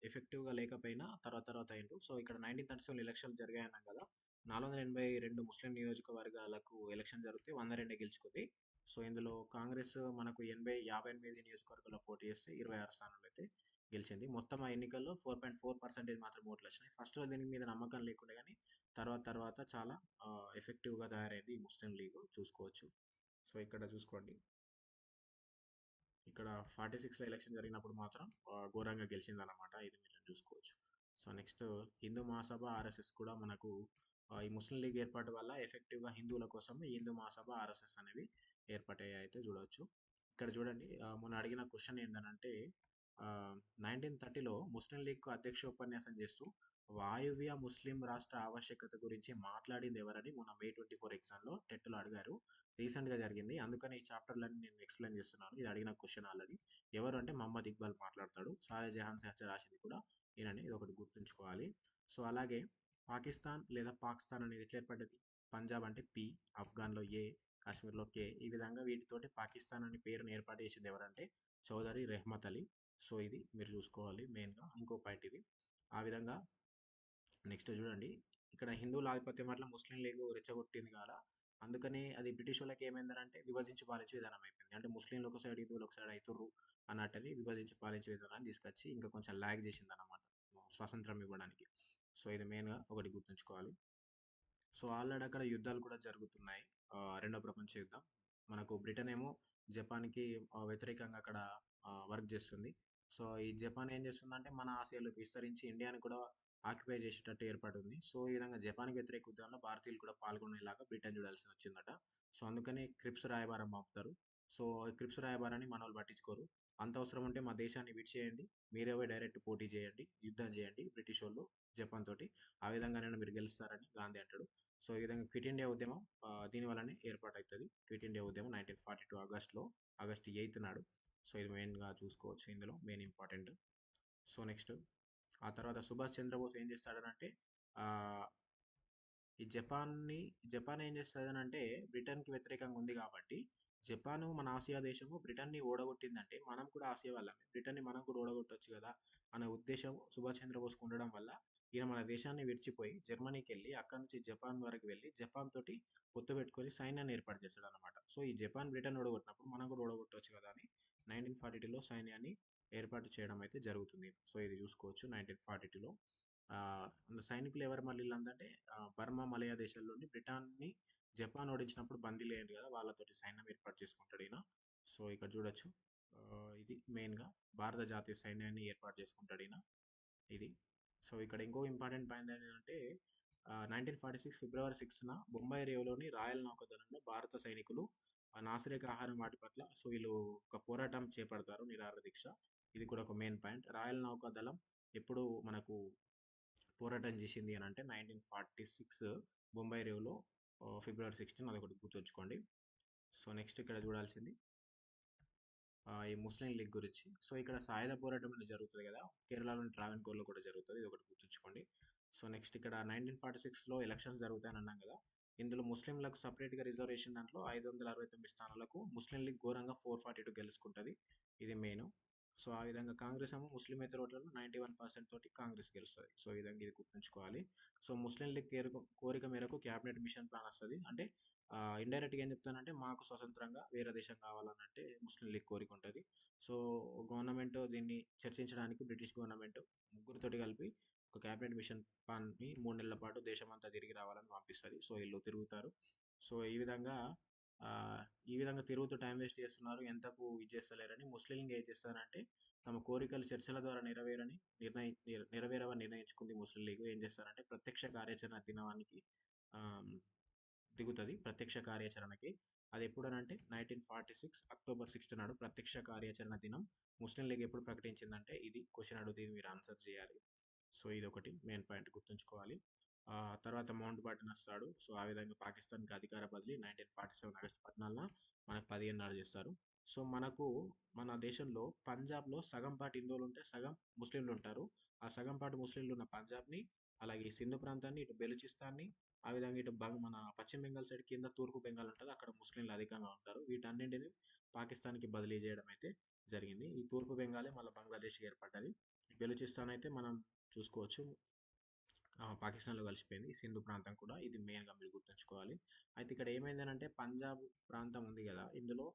ఎఫెక్టివ్గా లేకపోయినా తర్వాత అయిండు. సో ఇక్కడ 1937 ఎలక్షన్ జరిగాయన్నాం కదా, 482 ముస్లిం నియోజకవర్గాలకు ఎలక్షన్ జరిగితే 102 గెలుచుకుంది. సో ఇందులో కాంగ్రెస్ మనకు 58 నియోజకవర్గాల్లో పోటీ చేస్తే 26 స్థానాలు అయితే గెలిచింది. మొత్తం ఆ ఎన్నికల్లో 4.4% మాత్రం ఓట్లు వచ్చినాయి. ఫస్ట్లో దీని మీద నమ్మకం లేకుండే కానీ తర్వాత చాలా ఎఫెక్టివ్గా తయారైంది ఈ ముస్లిం లీగ్ చూసుకోవచ్చు. సో ఇక్కడ చూసుకోండి, ఇక్కడ 46లో ఎలక్షన్ జరిగినప్పుడు మాత్రం ఘోరంగా గెలిచిందన్నమాట. ఇది మీరు చూసుకోవచ్చు. So next Hindu Mahasabha, RSS కూడా మనకు ఈ ముస్లిం లీగ్ ఏర్పాటు వల్ల ఎఫెక్టివ్‌గా హిందువుల కోసం ఈ హిందూ మహాసభ, ఆర్ఎస్ఎస్ అనేవి ఏర్పడ్డాయి అయితే చూడవచ్చు. ఇక్కడ చూడండి మొన్న అడిగిన క్వెషన్ ఏందనంటే 1930లో ముస్లిం లీగ్‌కు అధ్యక్ష ఉపన్యాసం చేస్తూ వాయువ్య ముస్లిం రాష్ట్ర ఆవశ్యకత గురించి మాట్లాడింది ఎవరని మొన్న మే 24 ఎగ్జామ్‌లో టెట్‌లో అడిగారు. రీసెంట్‌గా జరిగింది. అందుకని ఈ చాప్టర్‌లన్నీ నేను ఎక్స్‌ప్లెయిన్ చేస్తున్నాను. ఇది అడిగిన క్వెషన్ ఆల్రెడీ. ఎవరు అంటే మహమ్మద్ ఇక్బాల్ మాట్లాడతాడు. సాలె జహాన్ శాస్త్రి రాసింది కూడా ఈయననే. ఇదొకటి గుర్తుంచుకోవాలి. సో, అలాగే పాకిస్తాన్ లేదా పాకిస్తాన్ అనేది ఎట్లా ఏర్పడ్డది? పంజాబ్ అంటే పి, ఆఫ్ఘన్‌లో ఏ, కాశ్మీర్‌లో కే. ఈ విధంగా వీటితోటి పాకిస్తాన్ అనే పేరుని ఏర్పాటు చేసింది ఎవరంటే చౌదరి రెహ్మత్ అలీ. సో, ఇది మీరు చూసుకోవాలి మెయిన్‌గా. ఇంకో పాయింట్ ఇది. ఆ విధంగా నెక్స్ట్ చూడండి. ఇక్కడ హిందువుల ఆధిపత్యం వల్ల ముస్లిం లీగ్ రెచ్చగొట్టింది కదా! అందుకని అది బ్రిటిష్ వాళ్ళకి ఏమైందనంటే విభజించి పాలించే విధానం అయిపోయింది. అంటే ముస్లింలు ఒక సైడ్, హిందువులు ఒక సైడ్ అయితుర్రు అన్నట్టని విభజించి పాలించే విధానాన్ని తీసుకొచ్చి ఇంకా కొంచెం లాగ్ చేసిందన్నమాట. స్వాతంత్రం ఇవ్వడానికి. సో, ఇది మెయిన్‌గా ఒకటి గుర్తుంచుకోవాలి. సో, ఆల్రెడీ అక్కడ యుద్ధాలు కూడా జరుగుతున్నాయి. రెండో ప్రపంచ యుద్ధం. మనకు బ్రిటన్ ఏమో జపాన్‌కి వ్యతిరేకంగా అక్కడ వర్క్ చేస్తుంది. సో, ఈ జపాన్ ఏం చేస్తుందంటే మన ఆసియాలోకి విస్తరించి ఇండియాని కూడా ఆక్యుపై చేసేటట్టు ఏర్పడుంది. సో, ఈ విధంగా జపాన్‌కి వ్యతిరేక యుద్ధంలో భారతీయులు కూడా పాల్గొనేలాగా బ్రిటన్ చూడాల్సి వచ్చిందట. సో, అందుకని క్రిప్స్ రాయబారం పంపుతారు. సో, ఈ క్రిప్స్ రాయబారాన్ని మనోళ్ళు పట్టించుకోరు. అంత అవసరం ఉంటే మా దేశాన్ని విడిచేయండి. మీరే పోయి డైరెక్ట్ పోటీ చేయండి. యుద్ధం చేయండి బ్రిటిషోళ్ళు జపాన్ తోటి. ఆ విధంగానైనా మీరు గెలుస్తారని గాంధీ అంటాడు. సో, ఈ విధంగా క్విట్ ఇండియా ఉద్యమం దీని వల్లనే ఏర్పాటయితది. క్విట్ ఇండియా ఉద్యమం 1942 ఆగస్ట్ 8 నాడు. సో, ఇది మెయిన్‌గా చూసుకోవచ్చు ఇందులో మెయిన్ ఇంపార్టెంట్. సో, నెక్స్ట్ ఆ తర్వాత సుభాష్ చంద్రబోస్ ఏం చేస్తాడనంటే ఆహ్, ఈ జపాన్ ఏం చేస్తదనంటే బ్రిటన్‌కి వ్యతిరేకంగా ఉంది కాబట్టి జపాను మన ఆసియా దేశము బ్రిటన్‌ని ఓడగొట్టిందంటే మనం కూడా ఆసియా వాళ్ళమే. బ్రిటన్‌ని మనం కూడా ఓడగొట్టొచ్చు కదా! అనే ఉద్దేశం సుభాష్ చంద్రబోస్‌కి ఉండడం వల్ల ఈయన మన దేశాన్ని విడిచిపోయి జర్మనీకెళ్ళి అక్కడి నుంచి జపాన్ వరకు వెళ్ళి జపాన్ తోటి పొత్తు పెట్టుకొని సైన్యాన్ని ఏర్పాటు చేస్తాడన్నమాట. సో, ఈ జపాన్ బ్రిటన్ ఓడగొట్టినప్పుడు మనం కూడా ఓడగొట్టొచ్చు కదా! అని 1942లో సైన్యాన్ని ఏర్పాటు చేయడం అయితే జరుగుతుంది. సో, ఇది చూసుకోవచ్చు 1942లో. సైనికులు ఎవరు మళ్ళీ వీళ్ళందంటే బర్మా, మలయా దేశాల్లోని బ్రిటన్‌ని జపాన్ ఓడించినప్పుడు బందీలయ్యారు కదా! వాళ్ళతోటి సైన్యం ఏర్పాటు చేసుకుంటాడు ఈయన. సో, ఇక్కడ చూడొచ్చు. ఇది మెయిన్‌గా భారత జాతీయ సైన్యాన్ని ఏర్పాటు చేసుకుంటాడు ఈయన. ఇది. సో, ఇక్కడ ఇంకో ఇంపార్టెంట్ పాయింట్ ఏంటంటే 1946 ఫిబ్రవరి 6న బొంబాయి రేవులోని రాయల్ నౌకాదళంలో భారత సైనికులు నాసిరక ఆహారం వాటి పట్ల సో, వీళ్ళు ఒక పోరాటం చేపడతారు నిరాహార దీక్ష. ఇది కూడా ఒక మెయిన్ పాయింట్. రాయల్ నౌకాదళం ఎప్పుడు మనకు పోరాటం చేసింది అని అంటే 1946 బొంబాయి రేవులో ఫిబ్రవరి 16 అదొకటి గుర్తుంచుకోండి. సో, నెక్స్ట్ ఇక్కడ చూడాల్సింది ఈ ముస్లిం లీగ్ గురించి. సో, ఇక్కడ సాయుధ పోరాటం అనేది జరుగుతది కదా! కేరళలోని ట్రావెన్కోర్‌లో కూడా జరుగుతది. ఇదొకటి గుర్తుంచుకోండి. సో, నెక్స్ట్ ఇక్కడ 1946లో ఎలక్షన్స్ జరుగుతాయని అన్నాం కదా! ఇందులో ముస్లింలకు సెపరేట్‌గా రిజర్వేషన్ దాంట్లో 569 స్థానాలకు ముస్లిం లీగ్ ఘోరంగా 442 గెలుచుకుంటది. ఇది మెయిను. సో, ఆ విధంగా కాంగ్రెస్ ఏమో ముస్లిమేతర ఓట్లలో 91% తోటి కాంగ్రెస్ గెలుస్తది. సో, ఈ విధంగా ఇది గుర్తుంచుకోవాలి. సో, ముస్లిం లీగ్ కోరిక మేరకు క్యాబినెట్ మిషన్ ప్లాన్ వస్తది. అంటే ఇండైరెక్ట్‌గా ఏం చెప్తానంటే మాకు స్వతంత్రంగా వేరే దేశం కావాలనంటే ముస్లిం లీగ్ కోరిక ఉంటది. సో, గవర్నమెంట్ దీన్ని చర్చించడానికి బ్రిటిష్ గవర్నమెంట్ ముగ్గురితోటి కలిపి ఒక క్యాబినెట్ మిషన్ ప్లాన్‌ని 3 నెలల పాటు దేశమంతా తిరిగి రావాలని పంపిస్తది. సో, ఈళ్ళు తిరుగుతారు. సో, ఆహ్, ఈ విధంగా తిరుగుతూ టైం వేస్ట్ చేస్తున్నారు. ఎంతకు ఇది చేస్తలేరని ముస్లిం లీగ్ ఏం చేస్తారంటే తమ కోరికలు చర్చల ద్వారా నెరవేరవని నిర్ణయించుకుంది ముస్లిం లీగ్. ఏం చేస్తారంటే ప్రత్యక్ష కార్యాచరణ దినానికి ఆహ్, దిగుతది ప్రత్యక్ష కార్యాచరణకి. అది ఎప్పుడనంటే 1946 అక్టోబర్ 6 నాడు ప్రత్యక్ష కార్యాచరణ దినం. ముస్లిం లీగ్ ఎప్పుడు ప్రకటించిందంటే ఇది క్వెషన్ అడిగితే ఇది మీరు ఆన్సర్ చేయాలి. సో, ఇదొకటి మెయిన్ పాయింట్ గుర్తుంచుకోవాలి. తర్వాత మౌంట్ బాటన్ వస్తాడు. సో, ఆ విధంగా పాకిస్తాన్‌కి అధికార బదిలీ 1947 ఆగస్టు 14న మనకు 15 నాడు చేస్తారు. సో, మన దేశంలో పంజాబ్‌లో సగం పాటు హిందువులుంటే, సగం ముస్లింలుంటారు. ఆ సగం పాటు ముస్లింలున్న పంజాబ్‌ని, అలాగే సింధు ప్రాంతాన్ని, ఇటు బెలూచిస్తాన్‌ని, ఆ విధంగా ఇటు మన పశ్చిమ బెంగాల్ సైడ్ కింద తూర్పు బెంగాల్ ఉంటది. అక్కడ ముస్లింలు అధికంగా ఉంటారు. వీటన్నింటిని పాకిస్తాన్‌కి బదిలీ చేయడం అయితే జరిగింది. ఈ తూర్పు బెంగాలే మళ్ళా బంగ్లాదేశ్‌కి ఏర్పడ్డది. బెలూచిస్తాన్ అయితే మనం చూసుకోవచ్చు. పాకిస్తాన్‌లో కలిసిపోయింది. సింధు ప్రాంతం కూడా ఇది మెయిన్‌గా మీరు గుర్తుంచుకోవాలి. అయితే ఇక్కడ ఏమైందనంటే పంజాబ్ ప్రాంతం ఉంది గదా! ఇందులో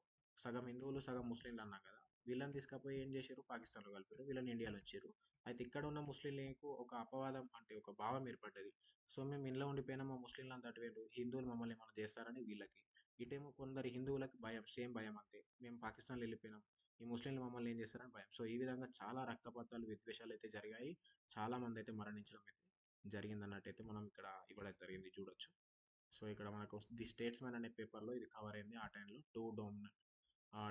సగం హిందువులు, సగం ముస్లింలు అన్నాం గదా! వీళ్ళని తీసుకపోయి ఏం జేసిర్రు పాకిస్తాన్‌లో కలిపిర్రు. వీళ్ళని ఇండియాలో ఉంచిర్రు. అయితే ఇక్కడ ఉన్న ముస్లింలకు ఒక అపవాదం అంటే ఒక భావం ఏర్పడ్డది. సో, మేము ఇంట్లో ఉండిపోయినాం మా ముస్లింలంతా అటు పోయిండ్రు. హిందువులు మమ్మల్ని ఏమన్నా చేస్తారని వీళ్ళకి. ఇటేమో కొందరు హిందువులకి భయం. సేమ్ భయం అంతే. మేము పాకిస్తాన్‌లో ఎళ్ళిపోయినాం. ఈ ముస్లింలు మమ్మల్ని ఏం చేస్తారని భయం. సో, ఈ విధంగా చాలా రక్తపాతాలు, విద్వేషాలు అయితే జరిగాయి. చాలా మందైతే మరణించడం అయితే జరిగిందన్నట్టయితే మనం ఇక్కడ ఇవ్వడం జరిగింది చూడొచ్చు. సో ఇక్కడ మనకు ది స్టేట్స్‌మెన్ అనే పేపర్‌లో ఇది కవర్ అయింది. ఆ టైంలో 2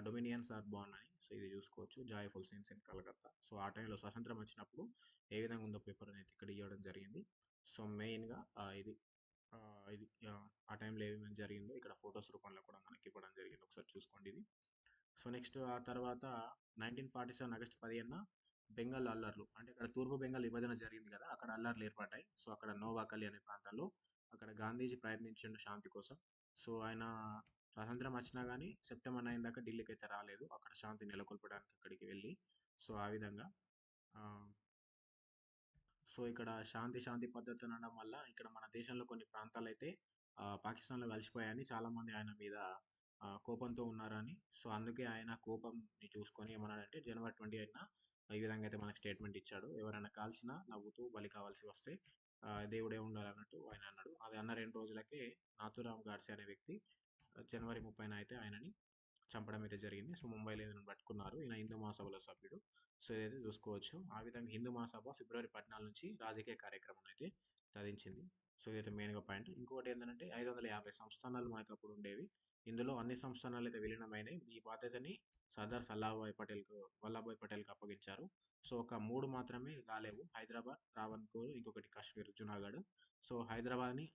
డొమినియన్స్ ఆర్ బార్న్ అని. సో ఇది చూసుకోవచ్చు. Joyful scenes in Calcutta. So ఆ టైంలో స్వతంత్రం వచ్చినప్పుడు ఏ విధంగా ఉందో పేపర్ అనేది ఇక్కడ ఇవ్వడం జరిగింది. సో మెయిన్‌గా ఆ టైంలో ఏమేమి జరిగిందో ఇక్కడ ఫోటోస్ రూపంలో కూడా మనకి ఇవ్వడం జరిగింది. ఒకసారి చూసుకోండి ఇది. సో నెక్స్ట్ ఆ తర్వాత 1947 ఆగస్టు 15న బెంగాల్ అల్లర్లు అంటే ఇక్కడ తూర్పు బెంగాల్ విభజన జరిగింది కదా, అక్కడ అల్లర్లు ఏర్పడ్డాయి. సో అక్కడ నోవాకలి అనే ప్రాంతంలో అక్కడ గాంధీజీ ప్రయత్నించిండు శాంతి కోసం. సో ఆయన స్వాతంత్రం వచ్చినా కానీ సెప్టెంబర్ 9 దాకా ఢిల్లీకి అయితే రాలేదు. అక్కడ శాంతి నెలకొల్పడానికి అక్కడికి వెళ్ళి సో ఆ విధంగా ఆ, సో ఇక్కడ శాంతి పద్ధతి అనడం వల్ల ఇక్కడ మన దేశంలో కొన్ని ప్రాంతాలైతే పాకిస్తాన్‌లో కలిసిపోయాయని చాలామంది ఆయన మీద కోపంతో ఉన్నారని. సో అందుకే ఆయన కోపంని చూసుకొని ఏమన్నాడంటే జనవరి 28న ఈ విధంగా అయితే మనకు స్టేట్మెంట్ ఇచ్చాడు. ఎవరైనా కాల్చినా నవ్వుతూ బలి కావాల్సి వస్తే దేవుడే ఉండాలన్నట్టు ఆయన అన్నాడు. అది అన్న 2 రోజులకే నాథూరామ్ గాడ్సే అనే వ్యక్తి జనవరి 30న అయితే ఆయనని చంపడం అయితే జరిగింది. సో ముంబైలో ఈయనను పట్టుకున్నారు. ఈయన హిందూ మహాసభలో సభ్యుడు. సో ఇదైతే చూసుకోవచ్చు. ఆ విధంగా హిందూ మహాసభ ఫిబ్రవరి 14 నుంచి రాజకీయ కార్యక్రమం అయితే సాధించింది. సో ఇదైతే మెయిన్‌గా పాయింట్. ఇంకొకటి ఏంటంటే 550 సంస్థానాలు మనకు అప్పుడు ఉండేవి. ఇందులో అన్ని సంస్థానాలు అయితే విలీనమైనాయి. ఈ బాధ్యతని సర్దార్ వల్లభాయ్ పటేల్‌కి అప్పగించారు. సో ఒక 3 మాత్రమే కాలేవు. హైదరాబాద్, ట్రావెన్కోర్, ఇంకొకటి కాశ్మీర్, జునాగఢ్. సో హైదరాబాద్‌ని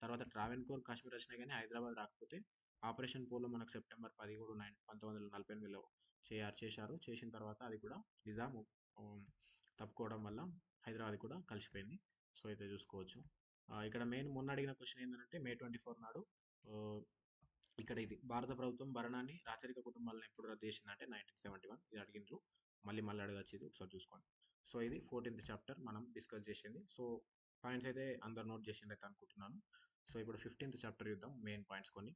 తర్వాత ట్రావెన్కోర్, కాశ్మీర్ వచ్చినాయి కానీ హైదరాబాద్ రాకపోతే ఆపరేషన్ పోలో మనకు సెప్టెంబర్ 13, 1948లో చేశారు. చేసిన తర్వాత అది కూడా నిజాం ఉమ్, తప్పుకోవడం వల్ల హైదరాబాద్ కూడా కలిసిపోయింది. సో అయితే చూసుకోవచ్చు. ఇక్కడ మెయిన్ మొన్న అడిగిన క్వశ్చన్ ఏంటంటే మే 24 నాడు ఆ, ఇక్కడ ఇది భారత ప్రభుత్వం భరణాన్ని రాచరిక కుటుంబాలను ఎప్పుడు రద్దు చేసిందంటే 1971. ఇది అడిగిండ్రు. మళ్ళీ అడగచ్చు, ఇది ఒకసారి చూసుకోండి. సో ఇది 14th చాప్టర్ మనం డిస్కస్ చేసింది. సో పాయింట్స్ అయితే అందరు నోట్ చేసిండ్రు అనుకుంటున్నాను. సో ఇప్పుడు 15th చాప్టర్ చూద్దాం, మెయిన్ పాయింట్స్ కొన్ని.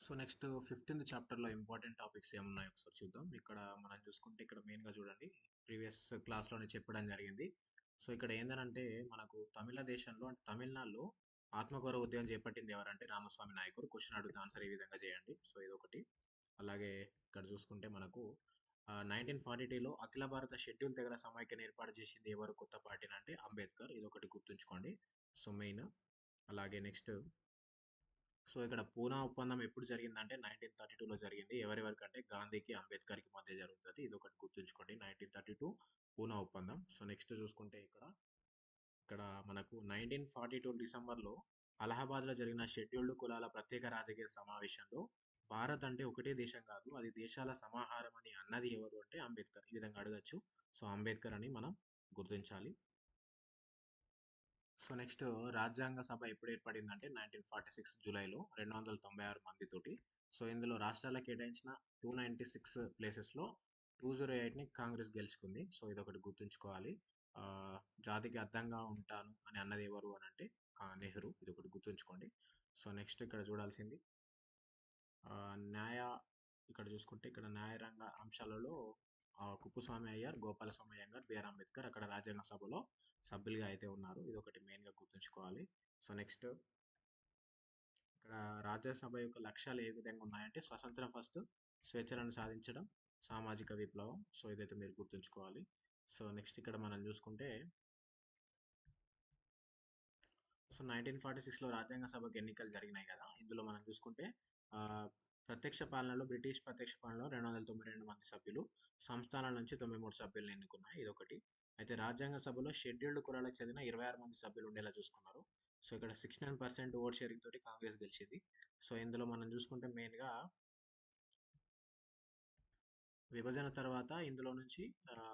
సో నెక్స్ట్ 15th చాప్టర్లో ఇంపార్టెంట్ టాపిక్స్ ఏమున్నాయో ఒకసారి చూద్దాం. ఇక్కడ మనం చూసుకుంటే ఇక్కడ మెయిన్గా చూడండి, ప్రీవియస్ క్లాస్లోనే చెప్పడం జరిగింది. సో ఇక్కడ ఏంటంటే మనకు తమిళ దేశంలో అంటే తమిళనాడులో ఆత్మగౌరవ ఉద్యమం చేపట్టింది ఎవరంటే రామస్వామి నాయకుడు. క్వశ్చన్ అడిగితే ఆన్సర్ ఈ విధంగా చేయండి. సో ఇదొకటి. అలాగే ఇక్కడ చూసుకుంటే మనకు 1942లో అఖిల భారత షెడ్యూల్ తెగల సమైక్యను ఏర్పాటు చేసింది ఎవరు కొత్త పార్టీని అంటే అంబేద్కర్. ఇదొకటి గుర్తుంచుకోండి. So main. అలాగే నెక్స్ట్ సో ఇక్కడ పూనా ఒప్పందం ఎప్పుడు జరిగిందంటే 1932లో జరిగింది. ఎవరెవరికంటే గాంధీకి అంబేద్కర్కి మధ్య జరుగుతుంది. ఇది ఒకటి గుర్తుంచుకోండి, 1932 పూనా ఒప్పందం. సో నెక్స్ట్ చూసుకుంటే ఇక్కడ మనకు 1942 డిసెంబర్లో అలహాబాద్లో జరిగిన షెడ్యూల్డ్ కులాల ప్రత్యేక రాజకీయ సమావేశంలో భారత్ అంటే ఒకటే దేశం కాదు, అది దేశాల సమాహారం అని అన్నది ఎవరు అంటే అంబేద్కర్. ఈ విధంగా అడగచ్చు. సో అంబేద్కర్ అని మనం గుర్తించాలి. సో నెక్స్ట్ రాజ్యాంగ సభ ఎప్పుడు ఏర్పడిందంటే 1946 జూలైలో 296 మందితోటి. సో ఇందులో రాష్ట్రాలకు కేటాయించిన 296 ప్లేసెస్లో 208ని కాంగ్రెస్ గెలుచుకుంది. సో ఇదొకటి గుర్తుంచుకోవాలి. ఆ, జాతికి అర్థంగా ఉంటాను అని అన్నది ఎవరు అని అంటే నెహ్రూ. ఇది ఒకటి గుర్తుంచుకోండి. సో నెక్స్ట్ ఇక్కడ చూడాల్సింది ఆ, న్యాయ ఇక్కడ చూసుకుంటే ఇక్కడ న్యాయరంగ అంశాలలో కుప్పుస్వామి అయ్యర్, గోపాలస్వామి అయ్యంగార్, బిఆర్ అంబేద్కర్ అక్కడ రాజ్యాంగ సభలో సభ్యులుగా అయితే ఉన్నారు. ఇది ఒకటి మెయిన్గా గుర్తుంచుకోవాలి. సో నెక్స్ట్ ఇక్కడ రాజ్యసభ యొక్క లక్ష్యాలు ఏ విధంగా ఉన్నాయంటే స్వతంత్రం ఫస్ట్, స్వేచ్ఛలను సాధించడం, సామాజిక విప్లవం. సో ఇదైతే మీరు గుర్తుంచుకోవాలి. సో నెక్స్ట్ ఇక్కడ మనం చూసుకుంటే సో 1946లో రాజ్యాంగ సభకు ఎన్నికలు జరిగినాయి కదా, ఇందులో మనం చూసుకుంటే ఆ, ప్రత్యక్ష పాలనలో బ్రిటిష్ ప్రత్యక్ష పాలనలో 292 మంది సభ్యులు, సంస్థానాల నుంచి 93 సభ్యులను ఎన్నుకున్నాయి. ఇదొకటి. అయితే రాజ్యాంగ సభలో షెడ్యూల్డ్ కులాలకు చెందిన 26 మంది సభ్యులు ఉండేలా చూసుకున్నారు. సో ఇక్కడ 69% ఓట్ షేరింగ్ తోటి కాంగ్రెస్ గెలిచింది. సో ఇందులో మనం చూసుకుంటే మెయిన్గా విభజన తర్వాత ఇందులో నుంచి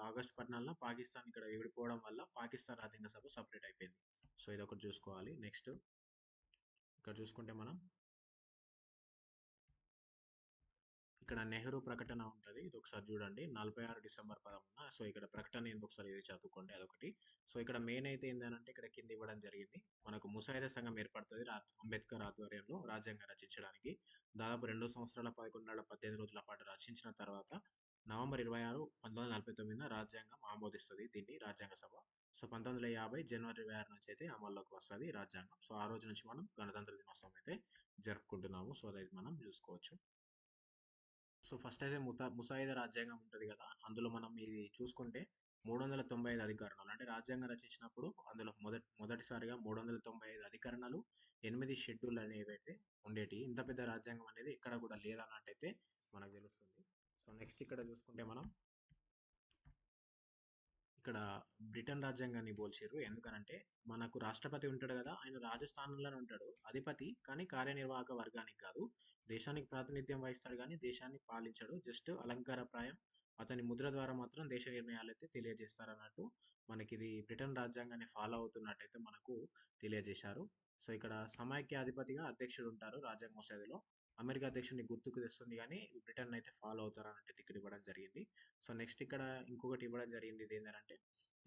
ఆగస్టు 14న పాకిస్తాన్ ఇక్కడ విడిపోవడం వల్ల పాకిస్తాన్ రాజ్యాంగ సభ సపరేట్ అయిపోయింది. సో ఇదొకటి చూసుకోవాలి. నెక్స్ట్ ఇక్కడ చూసుకుంటే మనం ఇక్కడ నెహ్రూ ప్రకటన ఉంటుంది. ఇది ఒకసారి చూడండి, 46 డిసెంబర్ 11న. సో ఇక్కడ ప్రకటన ఏంది ఒకసారి ఇది చదువుకోండి, అదొకటి. సో ఇక్కడ మెయిన్ అయితే ఏంటంటే ఇక్కడ కింద ఇవ్వడం జరిగింది. మనకు ముసాయిదా సంఘం ఏర్పడుతుంది అంబేద్కర్ ఆధ్వర్యంలో రాజ్యాంగం రచించడానికి. దాదాపు 2 సంవత్సరాల 11 నెలల 18 రోజుల పాటు రచించిన తర్వాత నవంబర్ 26, 1949న రాజ్యాంగం ఆమోదిస్తుంది దీన్ని రాజ్యాంగ సభ. సో 1950 జనవరి 26 నుంచి అయితే అమల్లోకి వస్తుంది రాజ్యాంగం. సో ఆ రోజు నుంచి మనం గణతంత్ర దినోత్సవం అయితే జరుపుకుంటున్నాము. సో అది మనం చూసుకోవచ్చు. సో ఫస్ట్ అయితే ముసాయిదా రాజ్యాంగం ఉంటుంది కదా, అందులో మనం ఇది చూసుకుంటే 395 అధికరణాలు. అంటే రాజ్యాంగం రచించినప్పుడు అందులో మొదటిసారిగా 395 అధికరణాలు, 8 షెడ్యూల్ అనేవైతే ఉండేటియి. ఇంత పెద్ద రాజ్యాంగం అనేది ఎక్కడ కూడా లేదన్నట్టయితే మనకు తెలుస్తుంది. సో నెక్స్ట్ ఇక్కడ చూసుకుంటే మనం ఇక్కడ బ్రిటన్ రాజ్యాంగాన్ని పోల్చిర్రు. ఎందుకనంటే మనకు రాష్ట్రపతి ఉంటాడు కదా! ఆయన రాజస్థానంలోనే ఉంటాడు అధిపతి. కానీ కార్యనిర్వాహక వర్గానికి కాదు. దేశానికి ప్రాతినిధ్యం వహిస్తాడు కానీ దేశాన్ని పాలించడు. జస్ట్ అలంకారప్రాయం. అతని ముద్ర ద్వారా మాత్రం దేశ నిర్ణయాలైతే తెలియజేస్తారన్నట్టు మనకిది బ్రిటన్ రాజ్యాంగాన్ని ఫాలో అవుతున్నట్టయితే మనకు తెలియజేశారు. సో ఇక్కడ సమైక్య అధిపతిగా అధ్యక్షుడు ఉంటారు రాజ్యాంగ మసూదలో. అమెరికా అధ్యక్షుడిని గుర్తుకు తెస్తుంది కానీ బ్రిటన్ అయితే ఫాలో అవుతారన్నట్టు ఇక్కడ ఇవ్వడం జరిగింది. సో నెక్స్ట్ ఇక్కడ ఇంకొకటి ఇవ్వడం జరిగింది. ఇది ఏంటంటే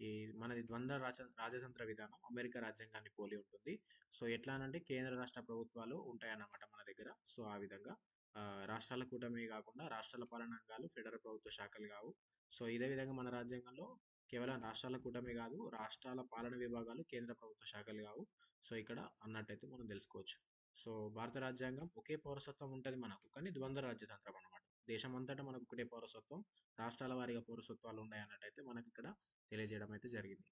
ఈ మనది ద్వంద్వ రాజతంత్ర విధానం అమెరికా రాజ్యాంగాన్ని పోలి ఉంటుంది. సో ఎట్లా అంటే కేంద్ర రాష్ట్ర ప్రభుత్వాలు ఉంటాయన్నమాట మన దగ్గర. సో ఆ విధంగా రాష్ట్రాల కూటమి కాకుండా రాష్ట్రాల పాలనాంగాలు ఫెడరల్ ప్రభుత్వ శాఖలు కావు. సో ఇదే విధంగా మన రాజ్యాంగంలో కేవలం రాష్ట్రాల కూటమి కాదు, రాష్ట్రాల పాలన విభాగాలు కేంద్ర ప్రభుత్వ శాఖలు కావు. సో ఇక్కడ అన్నట్టయితే మనం తెలుసుకోవచ్చు. సో భారత రాజ్యాంగం ఒకే పౌరసత్వం ఉంటుంది మనకు, కానీ ద్వంద్వ రాజ్యతంత్రం అనమాట. దేశం అంతటా మనకు ఒకటే పౌరసత్వం, రాష్ట్రాల వారీగా పౌరసత్వాలు ఉన్నాయి అన్నట్టయితే మనకి ఇక్కడ తెలియజేయడం అయితే జరిగింది.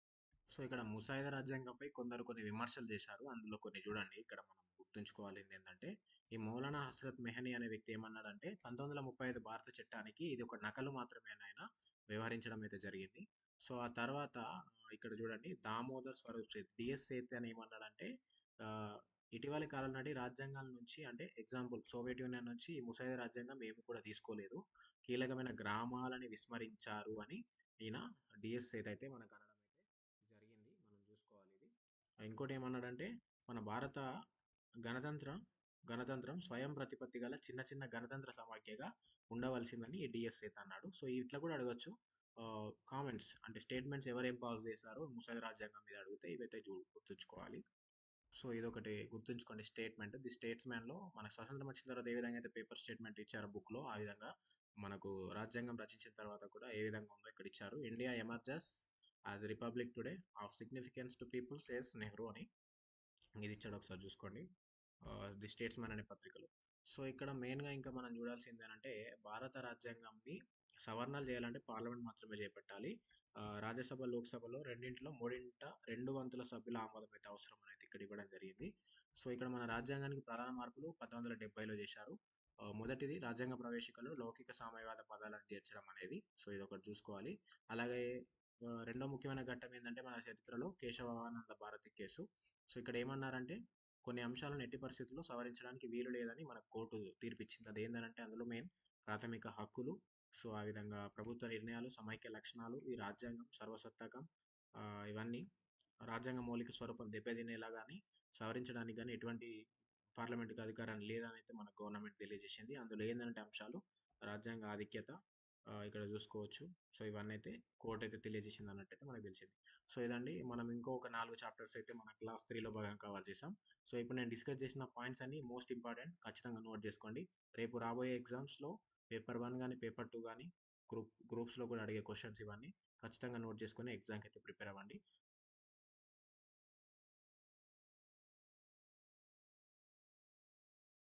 సో ఇక్కడ ముసాయిదా రాజ్యాంగంపై కొందరు కొన్ని విమర్శలు చేశారు. అందులో కొన్ని చూడండి. ఇక్కడ మనం గుర్తుంచుకోవాల్సింది ఏంటంటే ఈ మౌలానా హస్రత్ మెహనీ అనే వ్యక్తి ఏమన్నాడంటే 1935 భారత చట్టానికి ఇది ఒక నకలు మాత్రమే అని ఆయన వ్యవహరించడం అయితే జరిగింది. సో ఆ తర్వాత ఇక్కడ చూడండి దామోదర్ స్వరూప్ సేత్ డిఎస్ సేత్ అని ఏమన్నాడంటే ఆ, ఇటీవలి కాలం నాటి రాజ్యాంగాల నుంచి, అంటే ఎగ్జాంపుల్ సోవియట్ యూనియన్ నుంచి ఈ ముసాయిదా రాజ్యాంగం ఏమి కూడా తీసుకోలేదు, కీలకమైన గ్రామాలని విస్మరించారు అని ఈయన డిఎస్ సేత్ అయితే మనకు అనడం అయితే జరిగింది. మనం చూసుకోవాలి ఇది. ఇంకోటి ఏమన్నాడంటే మన భారత గణతంత్ర గణతంత్రం స్వయం ప్రతిపత్తి గల చిన్న చిన్న గణతంత్ర సమాఖ్యగా ఉండవలసిందని ఈ డిఎస్ సేత్ అన్నాడు. సో ఇట్లా కూడా అడగచ్చు. కామెంట్స్ అంటే స్టేట్మెంట్స్ ఎవరేం పాస్ చేశారో ముసాయిదా రాజ్యాంగం మీద అడిగితే ఇవైతే గుర్తుంచుకోవాలి. సో ఇదొకటి గుర్తుంచుకోండి స్టేట్మెంట్. ది స్టేట్స్ మ్యాన్లో మనకు స్వతంత్రం వచ్చిన తర్వాత ఏ విధంగా అయితే పేపర్ స్టేట్మెంట్ ఇచ్చారో బుక్లో, ఆ విధంగా మనకు రాజ్యాంగం రచించిన తర్వాత కూడా ఏ విధంగా ఉందో ఇక్కడ ఇచ్చారు. India emerges as republic today of significance to people says Nehru అని ఇది ఇచ్చాడు, ఒకసారి చూసుకోండి ది స్టేట్స్ మ్యాన్ అనే పత్రికలో. సో ఇక్కడ మెయిన్గా ఇంకా మనం చూడాల్సింది ఏంటంటే భారత రాజ్యాంగంని సవరణలు చేయాలంటే పార్లమెంట్ మాత్రమే చేపట్టాలి. రాజ్యసభ లోక్సభలో రెండింటిలో మూడింట 2 వంతుల సభ్యుల ఆమోదం అయితే అవసరం అనేది ఇక్కడ ఇవ్వడం జరిగింది. సో ఇక్కడ మన రాజ్యాంగానికి ప్రధాన మార్పులు 1970లో చేశారు. మొదటిది రాజ్యాంగ ప్రవేశికలో లౌకిక సామ్యవాద పదాలను చేర్చడం అనేది. సో ఇది ఒకటి చూసుకోవాలి. అలాగే రెండో ముఖ్యమైన ఘట్టం ఏంటంటే మన చరిత్రలో కేశవానంద భారతి కేసు. సో ఇక్కడ ఏమన్నారంటే కొన్ని అంశాలను ఎట్టి పరిస్థితుల్లో సవరించడానికి వీలు లేదని మన కోర్టు తీర్పిచ్చింది. అది ఏంటంటే అందులో మెయిన్ ప్రాథమిక హక్కులు, సో ఆ విధంగా ప్రభుత్వ నిర్ణయాలు, సమైక్య లక్షణాలు, ఈ రాజ్యాంగం సర్వసత్తాకం, ఇవన్నీ రాజ్యాంగ మౌలిక స్వరూపం దెబ్బతినేలా కానీ సవరించడానికి కానీ ఎటువంటి పార్లమెంటుకి అధికారం లేదని అయితే మన గవర్నమెంట్ తెలియజేసింది. అందులో ఏంటంటే అంశాలు రాజ్యాంగ ఆధిక్యత ఇక్కడ చూసుకోవచ్చు. సో ఇవన్నీ అయితే కోర్టు అయితే తెలియజేసింది అన్నట్టయితే మనకు తెలిసింది. సో ఇదండి మనం ఇంకొక 4 చాప్టర్స్ అయితే మన క్లాస్ 3లో భాగంగా కవర్ చేసాం. సో ఇప్పుడు నేను డిస్కస్ చేసిన పాయింట్స్ అన్ని మోస్ట్ ఇంపార్టెంట్, ఖచ్చితంగా నోట్ చేసుకోండి. రేపు రాబోయే ఎగ్జామ్స్లో పేపర్ 1 కానీ పేపర్ 2 కానీ గ్రూప్స్లో కూడా అడిగే క్వశ్చన్స్ ఇవన్నీ ఖచ్చితంగా నోట్ చేసుకొని ఎగ్జామ్కి అయితే ప్రిపేర్ అవ్వండి.